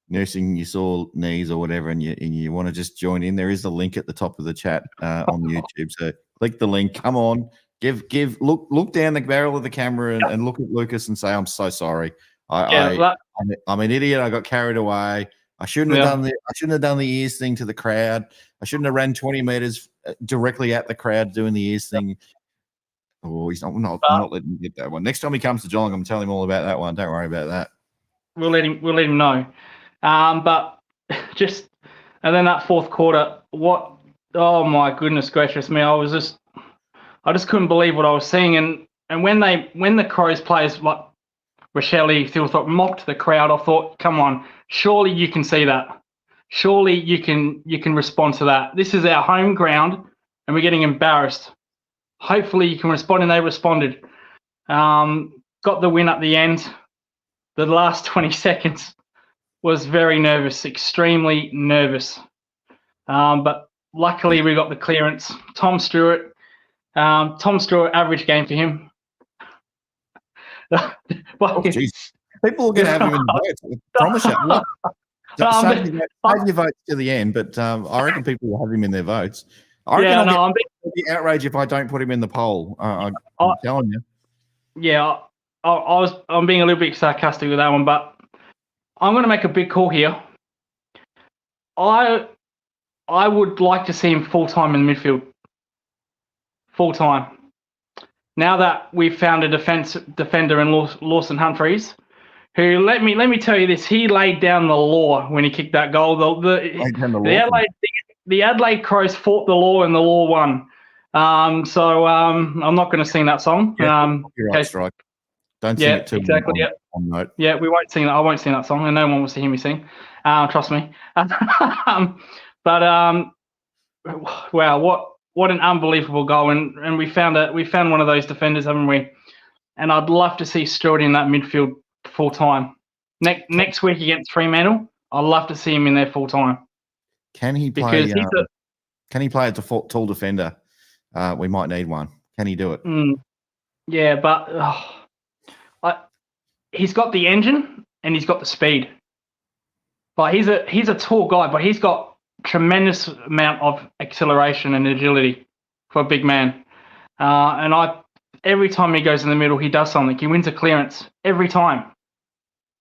nursing your sore knees or whatever, and you want to just join in, there is a link at the top of the chat on YouTube. So click the link. Come on, look down the barrel of the camera and look at Lucas and say, "I'm so sorry. I'm an idiot. I got carried away. I shouldn't have done the ears thing to the crowd. I shouldn't have ran 20 meters directly at the crowd doing the ears thing." Oh, he's not letting me get that one. Next time he comes to Geelong, I'm going to tell him all about that one. Don't worry about that. We'll let him know. But just and then that fourth quarter, oh my goodness gracious me, I just couldn't believe what I was seeing. And when the Crows players like Rochelle, Philthorpe mocked the crowd, I thought, come on, surely you can see that. Surely you can respond to that. This is our home ground and we're getting embarrassed. Hopefully you can respond, and they responded. Got the win at the end. The last 20 seconds was very nervous, extremely nervous. But luckily we got the clearance. Tom Stewart, average game for him. People are going to have him in the votes. I promise you. Save your votes to the end, but I reckon people will have him in their votes. I reckon I'll be outraged if I don't put him in the poll. I'm telling you. Yeah, I'm being a little bit sarcastic with that one, but I'm going to make a big call here. I would like to see him full-time in the midfield. Full-time. Now that we've found a defender in Lawson Humphreys, who, let me tell you this, he laid down the law when he kicked that goal. The Adelaide Crows fought the law and the law won. So I'm not going to sing that song. You're right, Strike. Don't sing it too exactly. on note. Yeah, we won't sing that. I won't sing that song, and no one wants to hear me sing. Trust me. But wow, what an unbelievable goal! And we found one of those defenders, haven't we? And I'd love to see Stewart in that midfield full time. Next week against Fremantle, I'd love to see him in there full time. Can he play? Can he play a tall defender? We might need one. Can he do it? Yeah, but he's got the engine and he's got the speed. But he's a tall guy, but he's got tremendous amount of acceleration and agility for a big man. And every time he goes in the middle, he does something. He wins a clearance every time.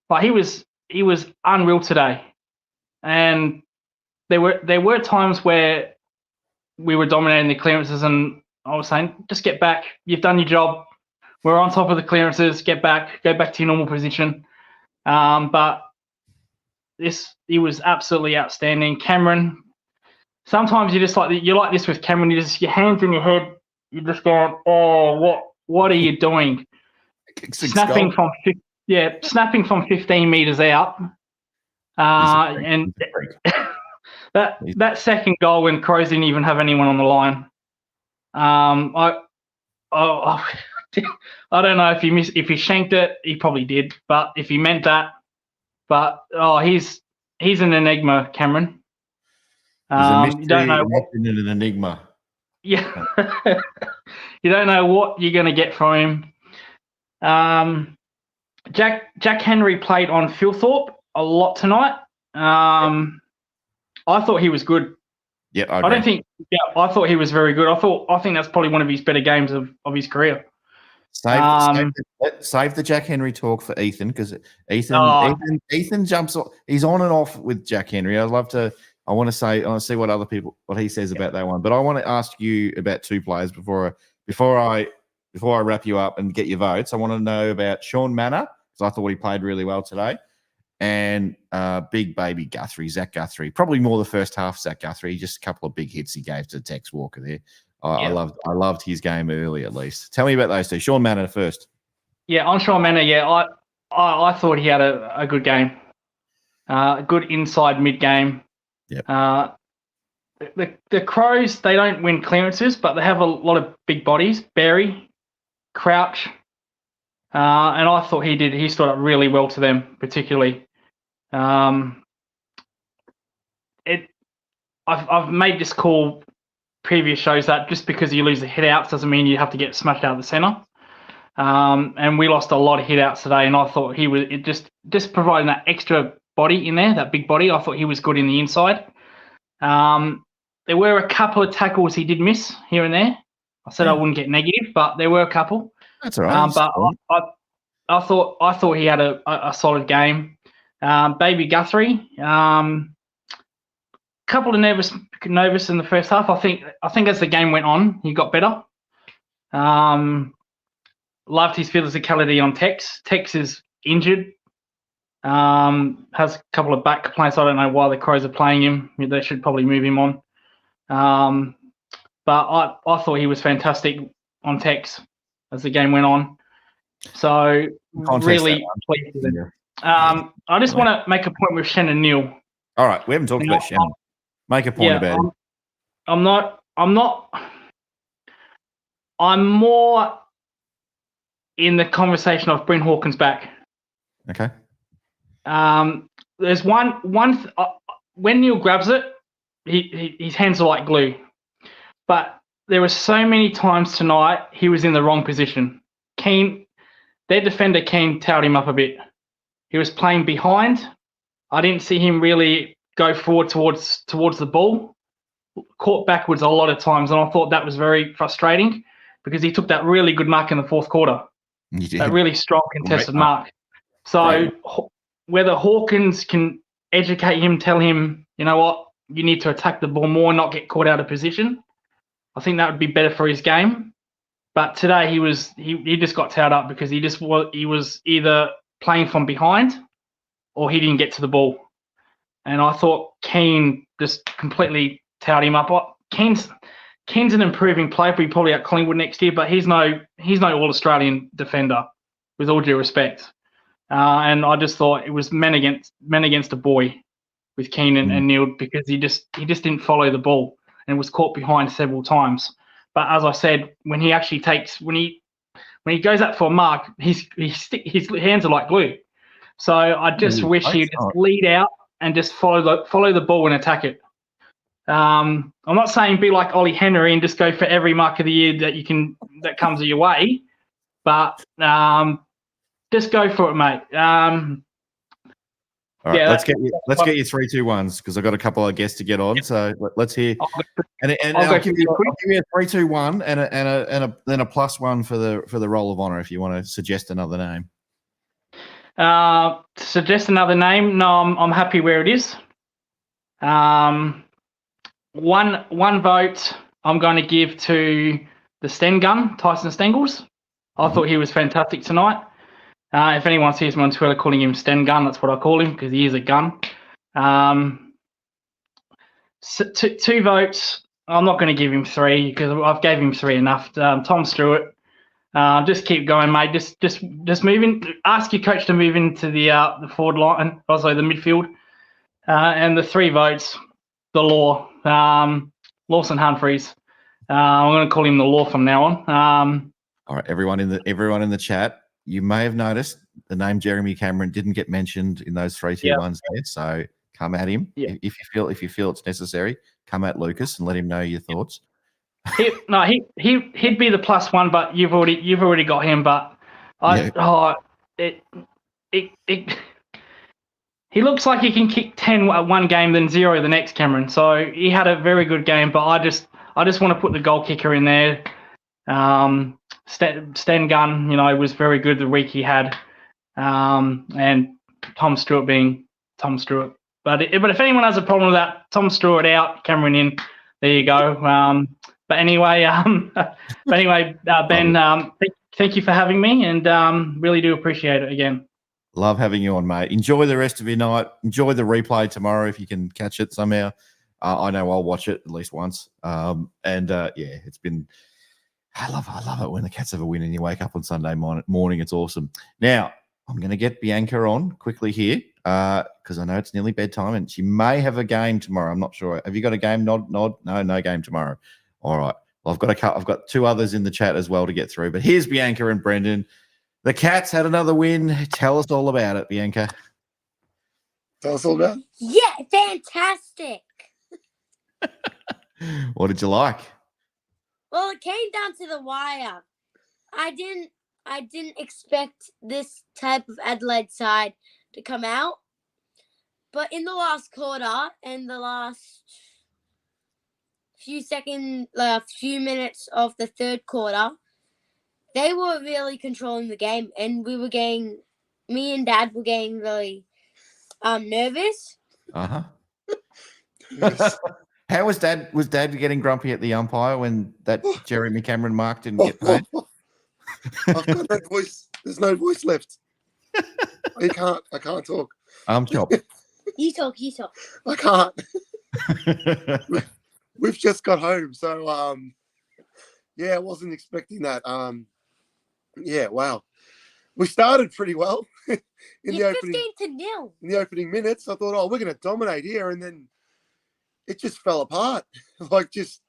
But he was unreal today. And there were times where we were dominating the clearances, and I was saying, just get back. You've done your job. We're on top of the clearances. Get back. Go back to your normal position. But he was absolutely outstanding. Cameron, sometimes you're like this with Cameron. You just your hands in your head. You're just going, oh, what are you doing? Snapping from 15 meters out. And that second goal when Crows didn't even have anyone on the line. I don't know if he shanked it. He probably did, but if he meant that, he's an enigma, Cameron. He's a mystery, you don't know and an enigma. Yeah, you don't know what you're going to get from him. Jack Henry played on Philthorpe a lot tonight. I thought he was good. Yeah, I thought he was very good. I think that's probably one of his better games of his career. Save the Jack Henry talk for Ethan, because Ethan jumps. He's on and off with Jack Henry. I want to see what he says about that one. But I want to ask you about two players before I wrap you up and get your votes. I want to know about Sean Manor, because I thought he played really well today, and big baby Guthrie, Zach Guthrie. Probably more the first half, Zach Guthrie. Just a couple of big hits he gave to Tex Walker there. I loved his game early, at least. Tell me about those two. Sean Manor first. Yeah, on Sean Manor, I thought he had a good game. Good inside mid game. Yep. The Crows, they don't win clearances, but they have a lot of big bodies. Berry, Crouch, and I thought he stood up really well to them, particularly. I've made this call previous shows that just because you lose the hit outs doesn't mean you have to get smashed out of the centre. And we lost a lot of hit outs today, and I thought he was just providing that extra body in there, that big body. I thought he was good in the inside. There were a couple of tackles he did miss here and there. I said I wouldn't get negative, but there were a couple. That's all right. But I thought he had a solid game. Baby Guthrie, couple of nervous in the first half. I think as the game went on, he got better. Loved his physicality on Tex. Tex is injured. Has a couple of back complaints. I don't know why the Crows are playing him. They should probably move him on. But I thought he was fantastic on Tex as the game went on. So really pleased with him. I just want to make a point with Shannon Neal. All right, we haven't talked about Shannon. Make a point about it. I'm more in the conversation of Bryn Hawkins back. Okay. There's one when Neil grabs it, his hands are like glue. But there were so many times tonight he was in the wrong position. Their defender Keane tailed him up a bit. He was playing behind. I didn't see him really go forward towards the ball. Caught backwards a lot of times, and I thought that was very frustrating because he took that really good mark in the fourth quarter. That really strong contested mark. So whether Hawkins can educate him, tell him, you know what, you need to attack the ball more, not get caught out of position, I think that would be better for his game. But today he just got tailed up because he was either playing from behind or he didn't get to the ball. And I thought Keane just completely tailed him up. Keane's an improving player, but probably at Collingwood next year, but he's no All-Australian defender, with all due respect. And I just thought it was men against a boy with Keane and Neil because he just didn't follow the ball and was caught behind several times. But as I said, when he goes up for a mark, his hands are like glue. So I just wish he'd just lead out and just follow the ball and attack it. I'm not saying be like Ollie Henry and just go for every mark of the year that comes your way, but just go for it, mate. All right, let's get your 3, 2, 1s because I've got a couple of guests to get on. Yep. So let's hear. I'll give you a 3, 2, 1 and then a +1 for the roll of honour if you want to suggest another name. Suggest another name? No, I'm happy where it is. One vote I'm going to give to the Sten gun, Tyson Stengels. I thought he was fantastic tonight. If anyone sees me on Twitter calling him Sten gun, that's what I call him because he is a gun. So two votes. I'm not going to give him 3 because I've gave him 3 enough. Tom Stewart. Just keep going, mate. Just move in. Ask your coach to move into the forward line, also the midfield. And the 3 votes, the Law, Lawson Humphreys. I'm going to call him the Law from now on. All right, everyone in the chat, you may have noticed the name Jeremy Cameron didn't get mentioned in those 3-2-1s there. So come at him if you feel it's necessary. Come at Lucas and let him know your thoughts. He'd be the +1, but you've already got him. But he looks like he can kick 10 one game, then 0 the next, Cameron. So he had a very good game, but I just want to put the goal kicker in there. Sten Gunn, was very good the week he had, and Tom Stewart being Tom Stewart. But if anyone has a problem with that, Tom Stewart out, Cameron in. There you go. But anyway, Ben, thank you for having me, and really do appreciate it again. Love having you on, mate. Enjoy the rest of your night. Enjoy the replay tomorrow if you can catch it somehow. I know I'll watch it at least once. It's been. I love it when the Cats have a win and you wake up on Sunday morning. It's awesome. Now I'm going to get Bianca on quickly here because I know it's nearly bedtime and she may have a game tomorrow. I'm not sure. Have you got a game? Nod. No game tomorrow. All right. Well, I've got 2 others in the chat as well to get through. But here's Bianca and Brendan. The Cats had another win. Tell us all about it, Bianca. Tell us all about it. Yeah, fantastic. What did you like? Well, it came down to the wire. I didn't expect this type of Adelaide side to come out. But in the last quarter and the last few minutes of the third quarter, they were really controlling the game, and me and Dad were getting really nervous. Uh-huh. How was Dad? Was Dad getting grumpy at the umpire when that Jeremy Cameron mark didn't get paid? I've got no voice. There's no voice left. I can't talk. Chop. You talk. I can't. We've just got home, so I wasn't expecting that. Wow. We started pretty well in the opening. 15-0. In the opening minutes, I thought, we're going to dominate here, and then it just fell apart. Like just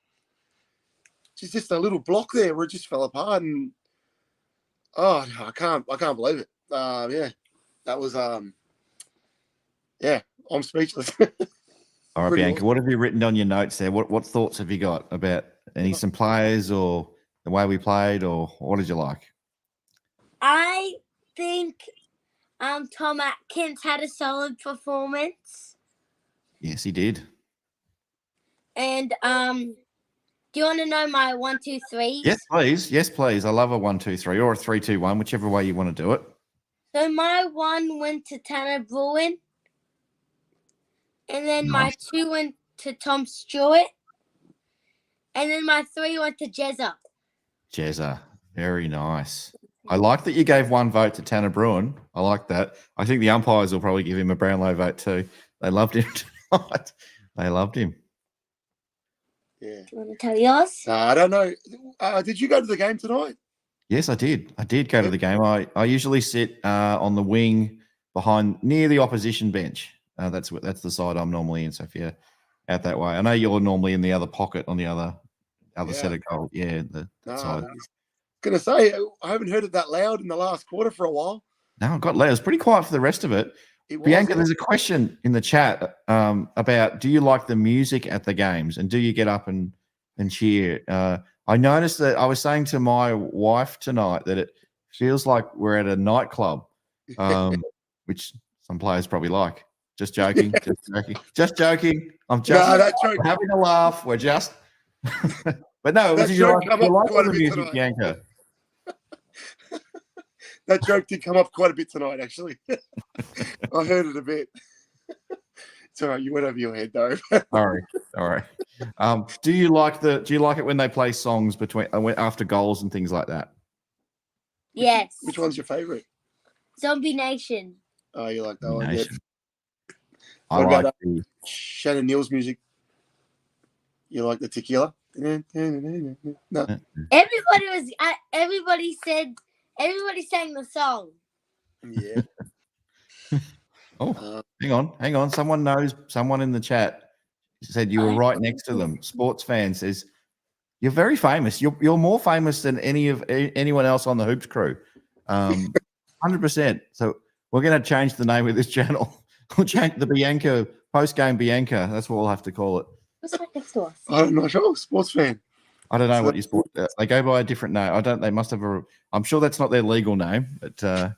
a little block there where it just fell apart, and I can't believe it. That was I'm speechless. All right, Bianca, what have you written on your notes there? What thoughts have you got about some players or the way we played, or what did you like? I think Tom Atkins had a solid performance. Yes, he did. And do you want to know my 1, 2, 3? Yes, please. Yes, please. I love a 1, 2, 3 or a 3, 2, 1, whichever way you want to do it. So my 1 went to Tanner Bruin. And then my 2 went to Tom Stewart. And then my 3 went to Jezza. Jezza. Very nice. I like that you gave 1 vote to Tanner Bruin. I like that. I think the umpires will probably give him a Brownlow vote too. They loved him tonight. They loved him. Yeah. Do you want to tell yours? I don't know. Did you go to the game tonight? Yes, I did. I did go to the game. I usually sit on the wing near the opposition bench. That's the side I'm normally in. So if you're out that way, I know you're normally in the other pocket on the other set of goal. Yeah, the side. I was gonna say I haven't heard it that loud in the last quarter for a while. No, it got loud. It was pretty quiet for the rest of it. Bianca, there's a question in the chat about do you like the music at the games and do you get up and cheer? I noticed that I was saying to my wife tonight that it feels like we're at a nightclub, which some players probably like. Just joking. Just joking. I'm just having a laugh. We're just but no, you like the music, Bianca. That joke did come up quite a bit tonight, actually. I heard it a bit. It's all right. You went over your head though. Sorry. Do you like it when they play songs between after goals and things like that? Yes. Which one's your favourite? Zombie Nation. Oh, you like that one? Yeah. Nation. I What like about the Shannon Neal's music? You like the tequila? No. Everybody sang the song. Yeah. Hang on. Someone knows. Someone in the chat said you were right next to them. Sports fan says you're very famous. You're more famous than anyone else on the Hoops crew. 100%. So we're going to change the name of this channel. We'll change the Bianca post-game Bianca. That's what we'll have to call it. What's right next to us? I'm not sure. Sports fan. I don't know what your sport. They go by a different name. They must have a. I'm sure that's not their legal name. But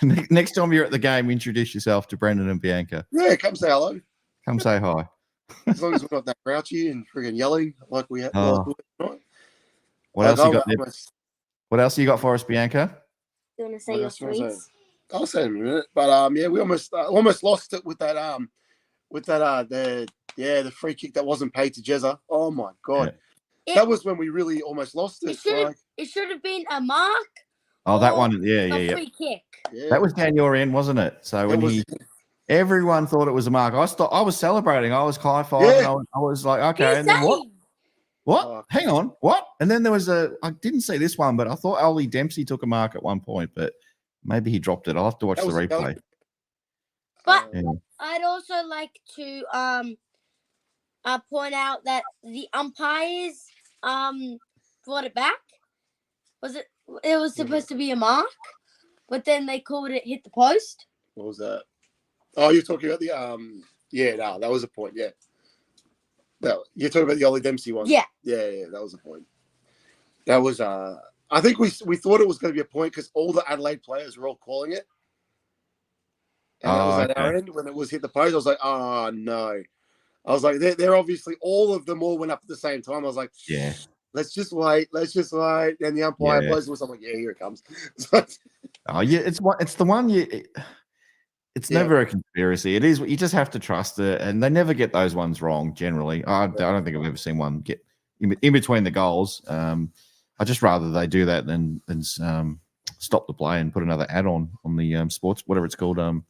next time you're at the game, introduce yourself to Brendan and Bianca. Yeah, come say hello. Come say hi. As long as we're not that grouchy and friggin' yelling like we have. What else you got there? What else you got for us, Bianca? You want to say your threes? I'll say it in a minute. But yeah, we almost lost it with that the free kick that wasn't paid to Jezza. Oh my god. Yeah. That was when we really almost lost it. It should have been a mark. Oh, that one. Yeah. Free kick. Yeah. That was down your end, wasn't it? So everyone thought it was a mark. I was celebrating. I was high-fiving. Yeah. I was like, okay. And then what? What? Oh, hang on. What? And then there was I didn't see this one, but I thought Ollie Dempsey took a mark at one point, but maybe he dropped it. I'll have to watch the replay. But I'd also like to point out that the umpires brought it back. It was supposed to be a mark, but then they called it hit the post. What was that? Oh, you're talking about the that was a point. Yeah. No, you're talking about the Ollie Dempsey one. Yeah. Yeah, that was a point. That was I think we thought it was going to be a point because all the Adelaide players were all calling it. And that was at our end when it was hit the post. I was like, oh no. I was like, they're obviously all of them all went up at the same time. I was like, yeah. Let's just wait. And the umpire blows the whistle. I'm like, yeah, here it comes. It's the one it's never a conspiracy. It is. You just have to trust it, and they never get those ones wrong. Generally, I don't think I've ever seen one get in between the goals. I just rather they do that than stop the play and put another ad on the sports, whatever it's called. I'm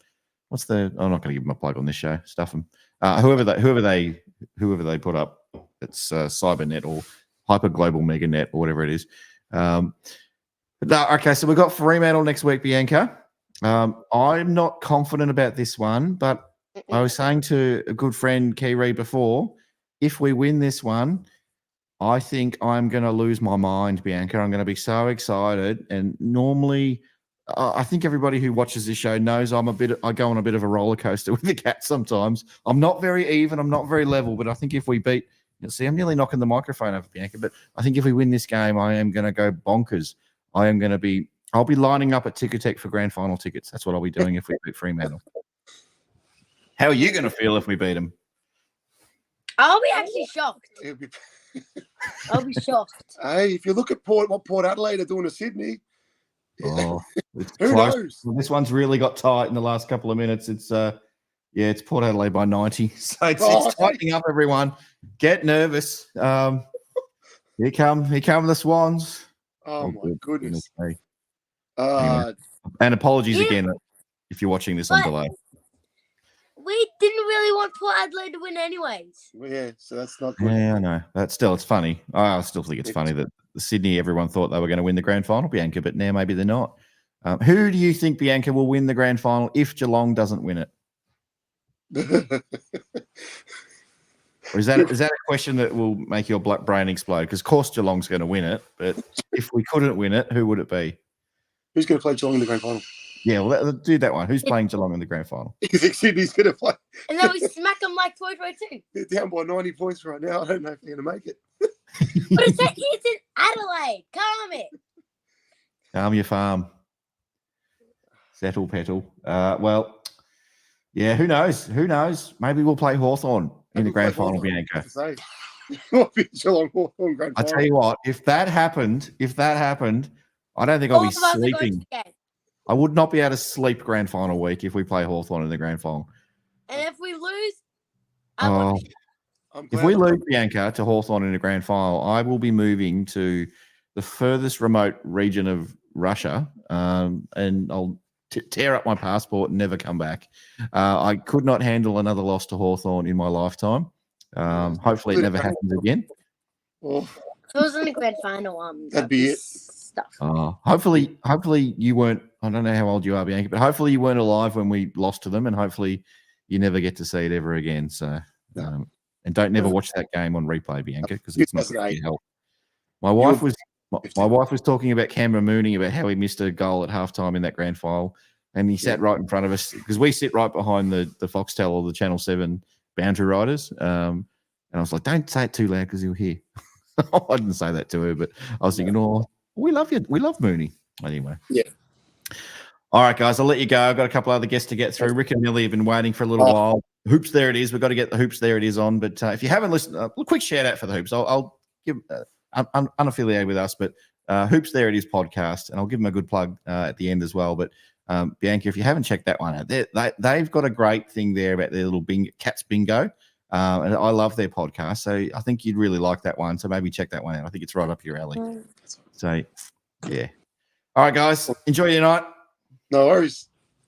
not going to give them a plug on this show. Stuff them. Whoever they put up, it's CyberNet or Hyper Global Mega Net or whatever it is. Okay, so we've got Fremantle next week, Bianca. I'm not confident about this one, but I was saying to a good friend, Kiwi, before, if we win this one, I think I'm going to lose my mind, Bianca. I'm going to be so excited. And normally, I think everybody who watches this show knows I go on a bit of a roller coaster with the Cats sometimes. I'm not very even. I'm not very level, but I think if we beat, you'll see, I'm nearly knocking the microphone over, Bianca, but I think if we win this game, I am going to go bonkers. I'll be lining up at Ticketek for grand final tickets. That's what I'll be doing if we beat Fremantle. How are you going to feel if we beat them? I'll be actually shocked. I'll be shocked. Hey, if you look at what Port Adelaide are doing to Sydney, who knows? Well, this one's really got tight in the last couple of minutes. It's it's Port Adelaide by 90. So it's tightening up, everyone. Get nervous. Here come the Swans. Oh my goodness. Anyway. And apologies again if you're watching this on delay. We didn't really want Port Adelaide to win anyways. Well, yeah, so that's not good. Yeah, I know. But still, it's funny. I still think it's funny that Sydney, everyone thought they were going to win the grand final, Bianca, but now maybe they're not. Who do you think, Bianca, will win the grand final if Geelong doesn't win it? Or is that a question that will make your black brain explode? Because, of course, Geelong's going to win it, but if we couldn't win it, who would it be? Who's going to play Geelong in the grand final? Yeah, well, do that one. Who's playing Geelong in the grand final? You think Sydney's going to play? And then we smack them like 2022. They're down by 90 points right now. I don't know if they're going to make it. But it's in Adelaide. Calm it. Calm your farm. Settle, petal. Well, yeah, who knows? Who knows? Maybe we'll play Hawthorn in the grand final, Bianca. Geelong Hawthorn grand final. I tell you what, if that happened, I don't think I'll be sleeping. I would not be able to sleep grand final week if we play Hawthorn in the grand final. And if we lose, Oh, I'm if glad we I'm- lose Bianca to Hawthorn in a grand final, I will be moving to the furthest remote region of Russia, and I'll tear up my passport and never come back. I could not handle another loss to Hawthorn in my lifetime. Hopefully, it never happens again. Oh, if it was in the grand final, That'd be it. stuff. Hopefully you weren't. I don't know how old you are, Bianca, but hopefully you weren't alive when we lost to them, and hopefully you never get to see it ever again. So, No. and don't never watch that game on replay, Bianca, because it's not going to 2008. help. My wife was 15. my wife was talking about Cameron Mooney, about how he missed a goal at halftime in that grand final, and he sat right in front of us because we sit right behind the Foxtel or the Channel 7 boundary riders. And I was like, don't say it too loud because he'll hear. I didn't say that to her, but I was thinking, oh, we love you. We love Mooney. Anyway. Yeah. All right, guys, I'll let you go. I've got a couple other guests to get through. Rick and Millie have been waiting for a little while. Hoops, there it is. We've got to get the Hoops, there it is on. But if you haven't listened, a quick shout out for the Hoops. I'll give unaffiliated with us, but Hoops, there it is podcast, and I'll give them a good plug at the end as well. But Bianca, if you haven't checked that one out, they've got a great thing there about their little Cats Bingo. And I love their podcast, so I think you'd really like that one. So maybe check that one out. I think it's right up your alley. So, yeah. All right, guys, enjoy your night. No worries.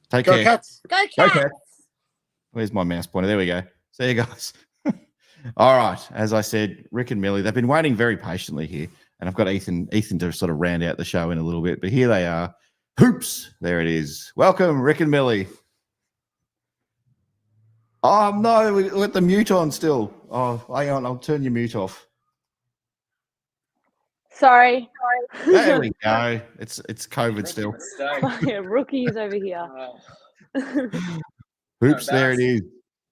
Take Go care. Cats. Go Go Cats! Cats. Where's my mouse pointer? There we go. See you guys. All right. As I said, Rick and Millie, they've been waiting very patiently here, and I've got Ethan to sort of round out the show in a little bit. But here they are. Hoops. There it is. Welcome, Rick and Millie. Oh, no, we've got the mute on still. Oh, hang on. I'll turn your mute off. Sorry. There we go. It's COVID still. Rookies over here. Hoops, there it is.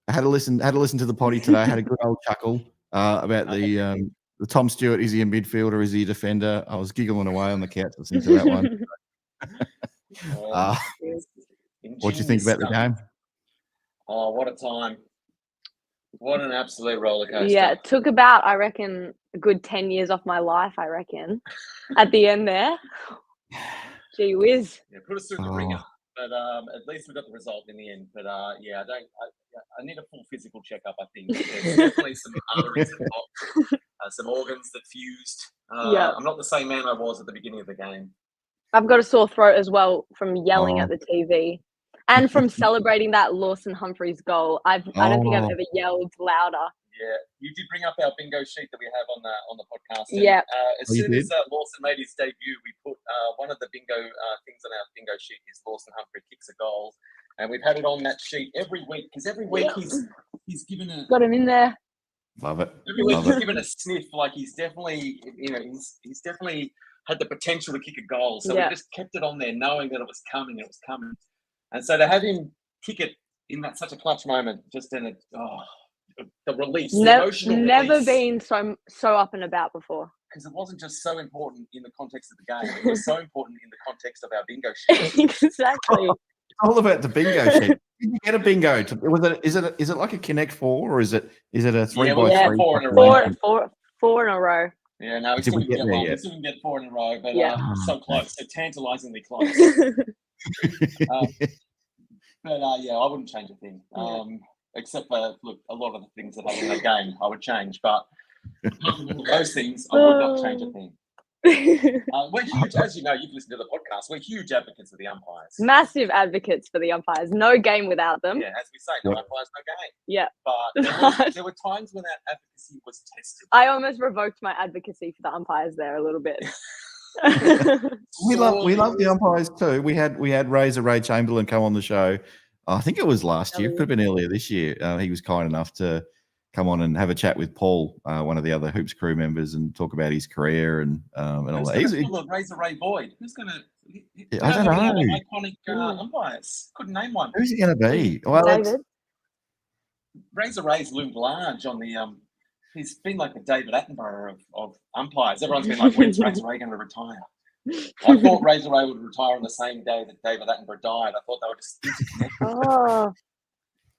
I had to listen to the potty today. I had a good old chuckle about the Tom Stewart. Is he a midfielder? Is he a defender? I was giggling away on the couch listening to that one. What do you think about the game? Oh, what a time. What an absolute roller coaster. Yeah, it took about, I reckon, a good 10 years off my life, I reckon, at the end there. Gee whiz. Yeah, put us through the ringer. But at least we got the result in the end. But yeah, I need a full physical checkup, I think. There's definitely some arteries that popped, some organs that fused. I'm not the same man I was at the beginning of the game. I've got a sore throat as well from yelling at the TV. And from celebrating that Lawson Humphreys goal. I don't think I've ever yelled louder. Yeah, you did bring up our bingo sheet that we have on the podcast. And, yeah. As soon as Lawson made his debut, we put one of the bingo things on our bingo sheet is Lawson Humphrey kicks a goal, and we've had it on that sheet every week because every week he's given a got him in there. Love it. Every week he's given a sniff, like he's definitely he's definitely had the potential to kick a goal. So we just kept it on there, knowing that it was coming. And so to have him kick it in that such a clutch moment, just in the release, the emotional never release. Been so up and about before. Because it wasn't just so important in the context of the game; it was so important in the context of our bingo sheet. Exactly. It's all about the bingo sheet. Did you get a bingo? Is it like a Connect 4 or is it a 3x3? 4 in a row. Four in a row. Yeah, no, we still didn't get one. We still didn't get 4 in a row, but so close, so tantalisingly close. But yeah, I wouldn't change a thing. Except for a lot of the things that happened in the game, I would change. But apart from all those things, I would not change a thing. We're huge, as you know, you've listened to the podcast. We're huge advocates of the umpires. Massive advocates for the umpires. No game without them. Yeah, as we say, no umpires, no game. Yeah. But there were times when that advocacy was tested. I almost revoked my advocacy for the umpires there a little bit. We love the umpires too. We had Razor Ray Chamberlain come on the show. I think it was last year. It could have been earlier this year. He was kind enough to come on and have a chat with Paul, one of the other Hoops crew members, and talk about his career and all that. He's Razor Ray Boyd. Who's going to? I don't know. Iconic umpires. Couldn't name one. Who's he going to be? Well, David. Razor Ray's loomed large on the. He's been like the David Attenborough of umpires. Everyone's been like, when's Razor Ray going to retire? I thought Razor Ray would retire on the same day that David Attenborough died. I thought they were just interconnected. Oh.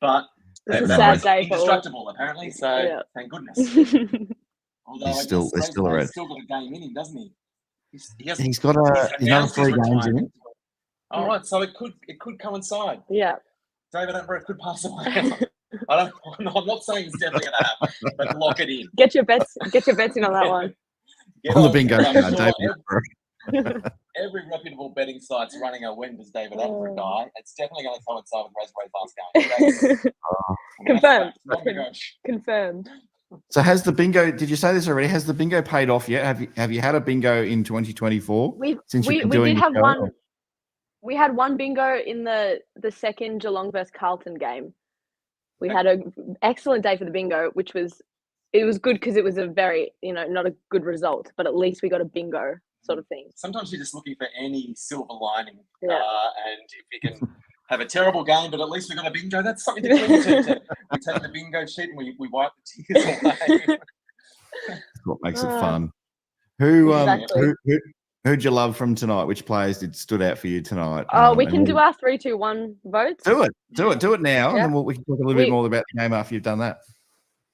But it's a sad day for indestructible, apparently. So thank goodness. Although he's still around. He's still got a game in him, doesn't he? He's got another 3 games in him. All right, so it could coincide. Yeah. David Attenborough could pass away. I'm not saying it's definitely going to happen, but lock it in. Get your bets in on that one. Get On the on bingo it. I'm card, sure David. every reputable betting site's running a when does David Attenborough die? It's definitely going to coincide with Race last game. Confirmed. Not negotiable. Confirmed. So has the bingo? Did you say this already? Has the bingo paid off yet? Have you had a bingo in 2024? We you've been did doing have the show? one. We had one bingo in the second Geelong versus Carlton game. We had an excellent day for the bingo, which was good because it was a very, not a good result, but at least we got a bingo sort of thing. Sometimes you're just looking for any silver lining. Yeah. And if you can have a terrible game, but at least we got a bingo, that's something to cling to. We take the bingo sheet and we wipe the tears away. That's what makes it fun. Who'd Exactly. you love from tonight? Which players stood out for you tonight? Oh, we can do our 3, 2, 1 votes. Do it now, Yeah. and then we can talk a little bit more about the game after you've done that.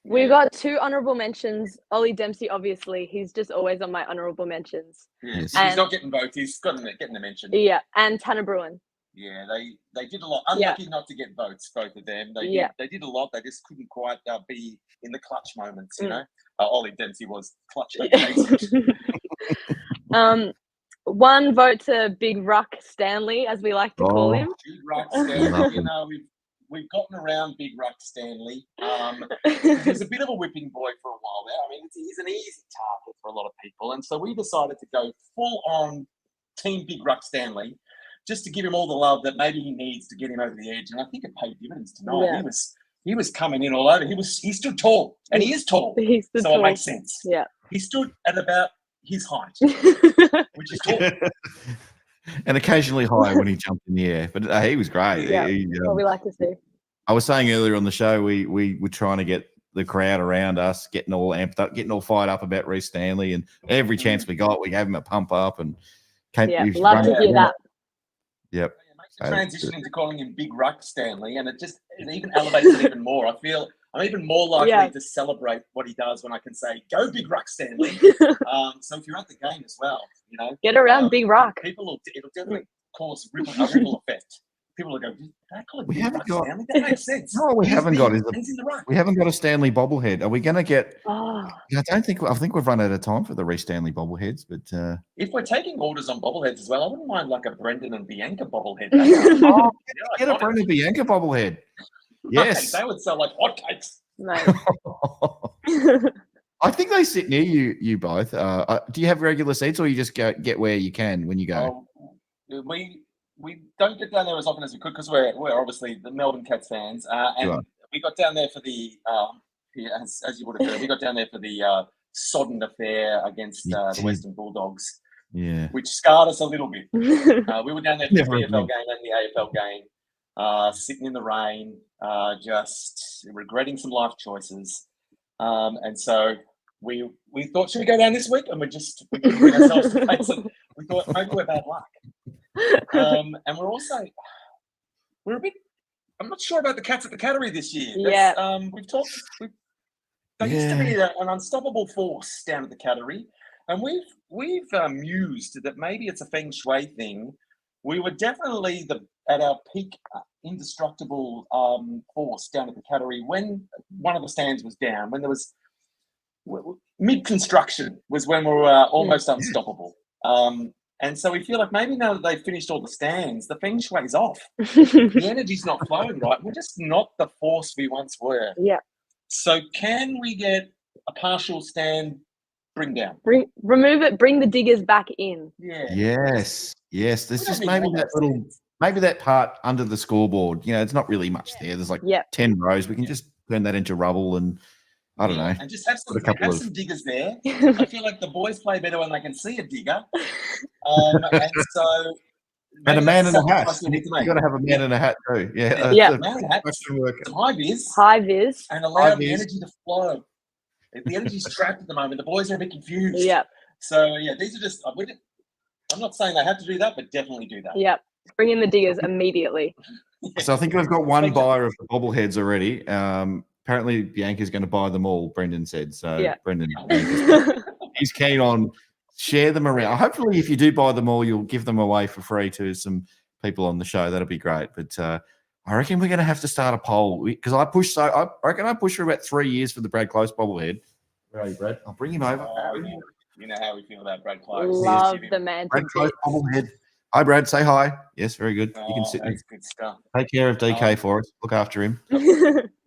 We've got 2 honourable mentions. Ollie Dempsey, obviously, he's just always on my honourable mentions. Yes. He's not getting votes. He's getting the mention. Yeah, and Tanner Bruin. Yeah, they did a lot. Unlucky not to get votes, both of them. They did a lot. They just couldn't quite be in the clutch moments, you know. Ollie Dempsey was clutch. One vote to Big Ruck Stanley, as we like to call him. Big Ruck Stanley, we've gotten around Big Ruck Stanley. He was a bit of a whipping boy for a while there. I mean, he's an easy target for a lot of people. And so we decided to go full on Team Big Ruck Stanley just to give him all the love that maybe he needs to get him over the edge. And I think it paid dividends tonight. Yeah. He was coming in all over. He stood tall, and he is tall. It makes sense. Yeah. He stood at about his height, which is tall. And occasionally high when he jumped in the air. But he was great. Yeah, what we like to see. I was saying earlier on the show, we were trying to get the crowd around us, getting all amped up, getting all fired up about Reece Stanley. And every chance we got, we gave him a pump up. And love to hear that. Yep. It makes the transition into calling him Big Ruck Stanley, and it even elevates it even more. I feel I'm even more likely to celebrate what he does when I can say, "Go Big Ruck Stanley." So if you're at the game as well, get around Big Ruck. It'll definitely cause a ripple effect. People will go, "That call we haven't got Stanley? That makes sense." No, we haven't got is we haven't got a Stanley bobblehead. Are we going to get? Oh. I think we've run out of time for the Reece Stanley bobbleheads. But if we're taking orders on bobbleheads as well, I wouldn't mind like a Brendan and Bianca bobblehead. Get a Brendan Bianca bobblehead. Yes, they would sell like hotcakes. Nice. I think they sit near you both. Do you have regular seats, or you just get where you can when you go? We don't get down there as often as we could because we're obviously the Melbourne Cats fans, and we got down there for the as you would have heard, we got down there for the sodden affair against the Western Bulldogs, which scarred us a little bit. We were down there for the AFL game and the AFL game, sitting in the rain, just regretting some life choices, and so we thought, should we go down this week? And we couldn't bring ourselves to face it. We thought maybe we're bad luck. And we're a bit. I'm not sure about the Cats at the Cattery this year. They used to be an unstoppable force down at the Cattery, and we've mused that maybe it's a feng shui thing. We were definitely at our peak indestructible force down at the Cattery when one of the stands was down. When there was mid-construction was when we were almost unstoppable. And so we feel like maybe now that they've finished all the stands, the feng shui's off. The energy's not flowing right. We're just not the force we once were. Yeah. So can we get a partial stand bring down? Remove it, bring the diggers back in. Yeah. Yes. There's just maybe that part under the scoreboard. It's not really much there. There's like 10 rows. We can just turn that into rubble and I don't know. And just have some diggers there. I feel like the boys play better when they can see a digger. And so... And a man in a hat. You've got to have a man in a hat too. Man in a hat. Some high vis. And allow the energy to flow. The energy's trapped at the moment. The boys are a bit confused. Yeah. So, these are just... I'm not saying they have to do that, but definitely do that. Yeah. Bring in the diggers immediately. So I think we've got one buyer of the bobbleheads already. Apparently, Bianca's going to buy them all, Brendan said. So, Brendan, he's keen on share them around. Hopefully, if you do buy them all, you'll give them away for free to some people on the show. That'll be great. But I reckon we're going to have to start a poll because I reckon I pushed for about 3 years for the Brad Close bobblehead. Where are you, Brad? I'll bring him over. You know how we feel about Brad Close. Love the man Brad to Close bits. bobblehead. Hi, Brad. Say hi. Yes, very good. You can Oh, sit. that's good stuff. Take care of DK for us. Look after him.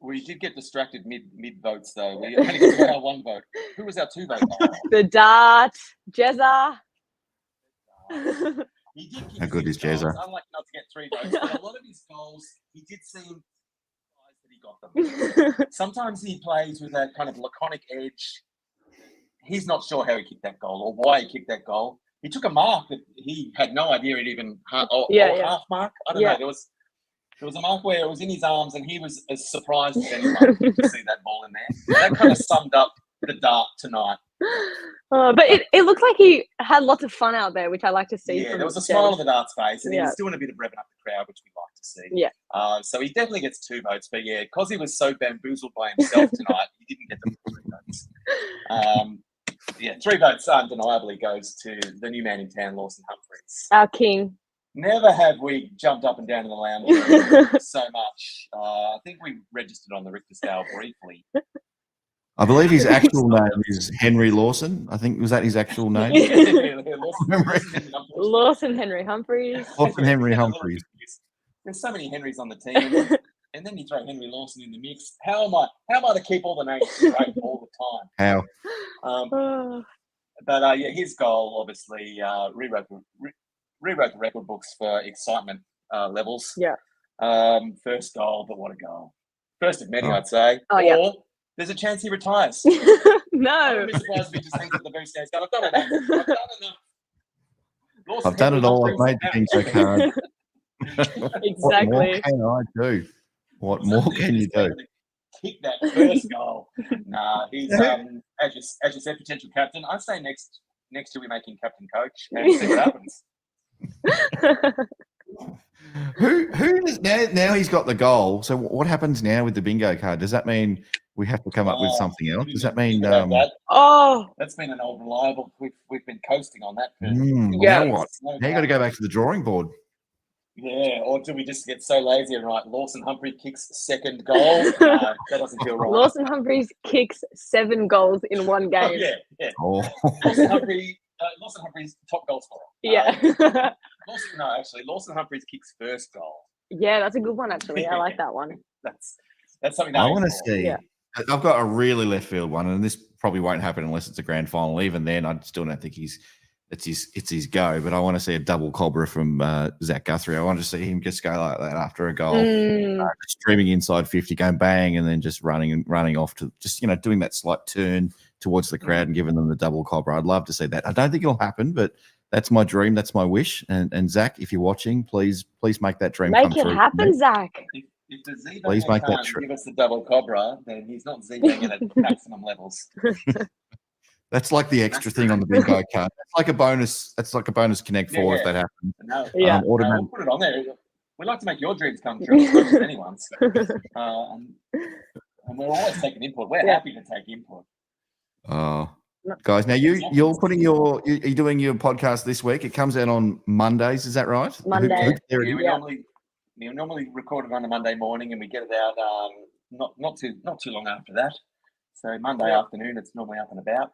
We did get distracted mid votes though. We only got to our one vote. Who was our two vote? The dart, Jezza. He did kick How good his is goals. Jezza? Unlucky not to get 3 votes, but a lot of his goals, he did seem surprised that he got them. Sometimes he plays with that kind of laconic edge. He's not sure how he kicked that goal or why he kicked that goal. He took a mark that he had no idea it even half mark. I don't know. There was a mark where it was in his arms and he was as surprised as anyone to see that ball in there. That kind of summed up the dart tonight. But it looked like he had lots of fun out there, which I like to see. Yeah, there was a smile on the dart's face, and he Yeah. was doing a bit of revving up the crowd, which we like to see. Yeah. So he definitely gets 2 votes, but yeah, because he was so bamboozled by himself tonight, he didn't get the 3 votes. Yeah, 3 votes undeniably goes to the new man in town, Lawson Humphries. Our king. Never have we jumped up and down in the lounge room so much. I think we registered on the Richter scale briefly. I believe his actual name is Henry Lawson. I think was that his actual name? Lawson Henry Humphries. Lawson Henry Humphries. There's so many Henrys on the team, and then you throw Henry Lawson in the mix. How am I to keep all the names straight all the time? How? But yeah, his goal obviously rewrote the record books for excitement levels. Yeah. First goal, but what a goal! First of many, I'd say. Oh, yeah. Or there's a chance he retires. No. I wouldn't be surprised if he just hangs at the very stage. I've done enough. I've done it all. I've made the bingo card. Exactly. What more can I do? What more can you do? Kick that first goal. Nah, he's as you said, potential captain. I say next year we make him captain coach and see what happens. Who does now he's got the goal. So what happens now with the bingo card? Does that mean we have to come up with something else? Does that mean that's been an old reliable. We've been coasting on that. Now what? Now you got to go back to the drawing board. Yeah, or do we just get so lazy and write Lawson Humphrey kicks second goal? No, that doesn't feel right. Lawson Humphries kicks 7 goals in one game. Yeah. Oh. Lawson Humphrey's top goal scorer. Yeah. Lawson Humphries kicks first goal. Yeah, that's a good one actually. I like that one. That's something I want to see. Yeah. I've got a really left field one, and this probably won't happen unless it's a grand final. Even then, I still don't think it's his go. But I want to see a double cobra from Zach Guthrie. I want to see him just go like that after a goal, streaming inside 50, going bang, and then just running off to just doing that slight turn towards the crowd and giving them the double cobra. I'd love to see that. I don't think it'll happen, but that's my dream. That's my wish. And Zach, if you're watching, please make that dream come true. Make it happen, Zach. If the Z Please make that can't give us the double cobra, then he's not Z-banging at maximum levels. That's like the extra thing on the bingo card. That's like a bonus. That's like a bonus Connect 4 if that happens. No, we'll put it on there. We like to make your dreams come true as much as anyone's. And we're always taking input. We're happy to take input. Guys, now you're putting you're doing your podcast this week. It comes out on Mondays. Is that right? Monday. We normally record it on a Monday morning, and we get it out not too long after that. So Monday afternoon, it's normally up and about.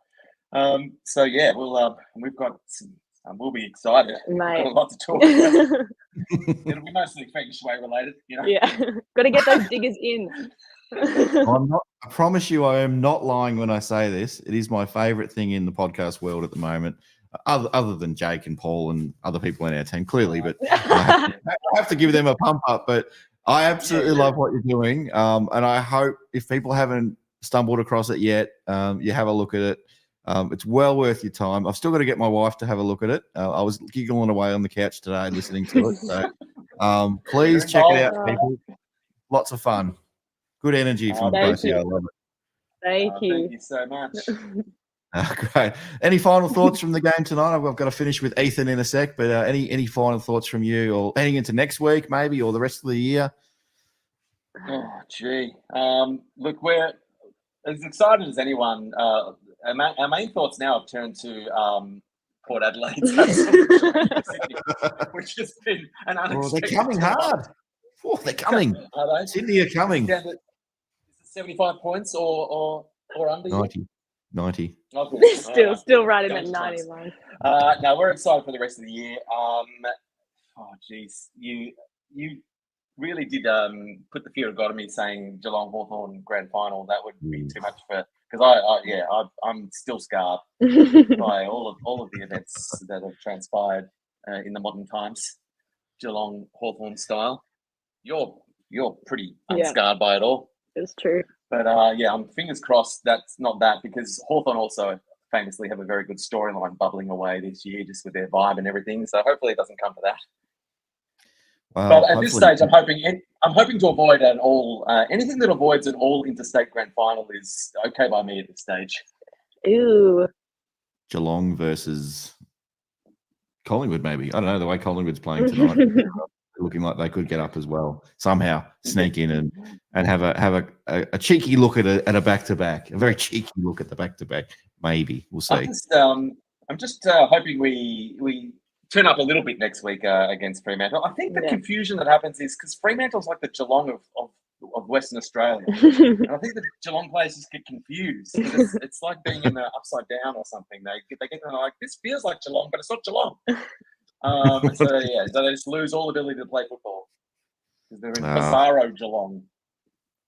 So yeah, we've got some. We'll be excited. We've got a lot to talk about. It'll be mostly Feng Shui related, Yeah, got to get those diggers in. I promise you, I am not lying when I say this. It is my favorite thing in the podcast world at the moment, other than Jake and Paul and other people in our team, clearly. But I have to give them a pump up. But I absolutely love what you're doing, and I hope if people haven't stumbled across it yet, you have a look at it. It's well worth your time. I've still got to get my wife to have a look at it. I was giggling away on the couch today listening to it. So please check it out, people. Lots of fun. Good energy from both of you. I love it. Thank you. Thank you so much. Great. Any final thoughts from the game tonight? I've got to finish with Ethan in a sec, but any final thoughts from you, or heading into next week maybe, or the rest of the year? Oh, gee. Look, we're as excited as anyone. Our main thoughts now have turned to Port Adelaide, which has been an unexpected. They're coming hard. Oh, they're coming. Are they? Sydney are coming. Is it 75 points or under? 90. Okay. Still right in that Don't 90 trust. line. No, we're excited for the rest of the year. Oh, geez, you really did put the fear of God in me saying Geelong Hawthorn grand final. That would be too much because I'm still scarred by all of the events that have transpired in the modern times, Geelong Hawthorn style. You're pretty unscarred by it all. It's true. But I'm fingers crossed that's not that, because Hawthorn also famously have a very good storyline bubbling away this year, just with their vibe and everything. So hopefully it doesn't come to that. Well, but at this stage, I'm hoping to avoid anything that avoids an all interstate grand final is okay by me at this stage. Ew. Geelong versus Collingwood, maybe. I don't know, the way Collingwood's playing tonight. Looking like they could get up as well. Somehow sneak in and have a cheeky look at a back-to-back. A very cheeky look at the back-to-back. Maybe. We'll see. I'm just hoping we turn up a little bit next week against Fremantle. I think the confusion that happens is because Fremantle's like the Geelong of Western Australia. And I think the Geelong players just get confused. It's like being in the upside down or something. They get like, this feels like Geelong, but it's not Geelong. So they just lose all ability to play football because they're in Bizarro Geelong.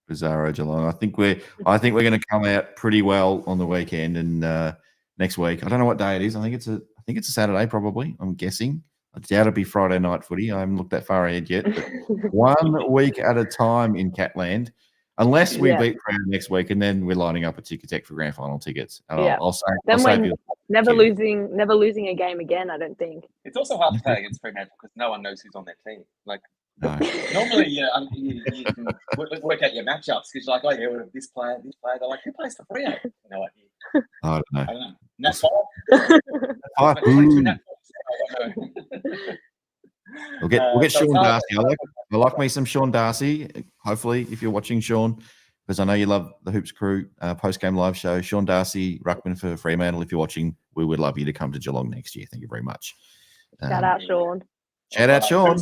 Bizarro Geelong. I think we're going to come out pretty well on the weekend and next week. I don't know what day it is. I think it's a Saturday, probably. I'm guessing. I doubt it'll be Friday night footy. I haven't looked that far ahead yet. But 1 week at a time in Catland, unless we beat Crown next week, and then we're lining up a Ticketek for grand final tickets. And I'll say never losing a game again. I don't think it's also hard to play against Fremantle because no one knows who's on their team. Like no. Normally, you can work out your matchups because you're like, oh yeah, we have this player. They're like, who plays for Freo? No idea. I don't know. Nat Five. We'll get Sean Darcy. I like me some Sean Darcy. Hopefully, if you're watching, Sean, because I know you love the Hoops Crew post-game live show. Sean Darcy, ruckman for Fremantle. If you're watching, we would love you to come to Geelong next year. Thank you very much. Shout out, Sean. Shout out, Sean.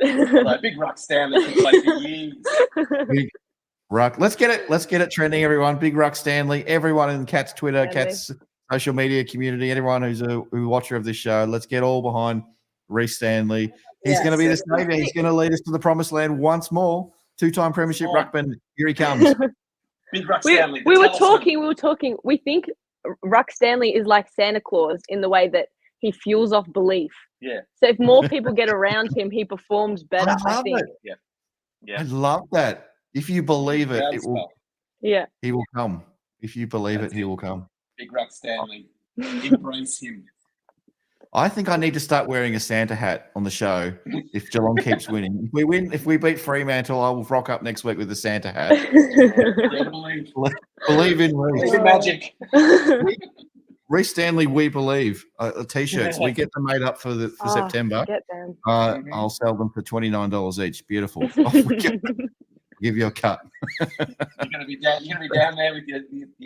Big Ruck Stanley can play for years. Big Ruck. Let's get it trending, everyone. Big Ruck Stanley. Everyone in Cat's Twitter, Cat's social media community, everyone who's a watcher of this show. Let's get all behind Reece Stanley. He's going to be the saviour. He's going to lead us to the promised land once more. Two-time premiership ruckman. Here he comes. Big Ruck Stanley. We were talking. We think Ruck Stanley is like Santa Claus in the way that he fuels off belief. Yeah. So if more people get around him, he performs better. I think. Yeah. I love that. If you believe it, it will. Yeah. He will come. If you believe it, he will come. Big Ruck Stanley. Embrace him. I think I need to start wearing a Santa hat on the show if Geelong keeps winning. If we beat Fremantle, I will rock up next week with a Santa hat. Believe in Reece. Magic. Reece Stanley, we believe. T-shirts. We get them made up for September. Get them. I'll sell them for $29 each. Beautiful. Give you a cut. You're gonna be down there with your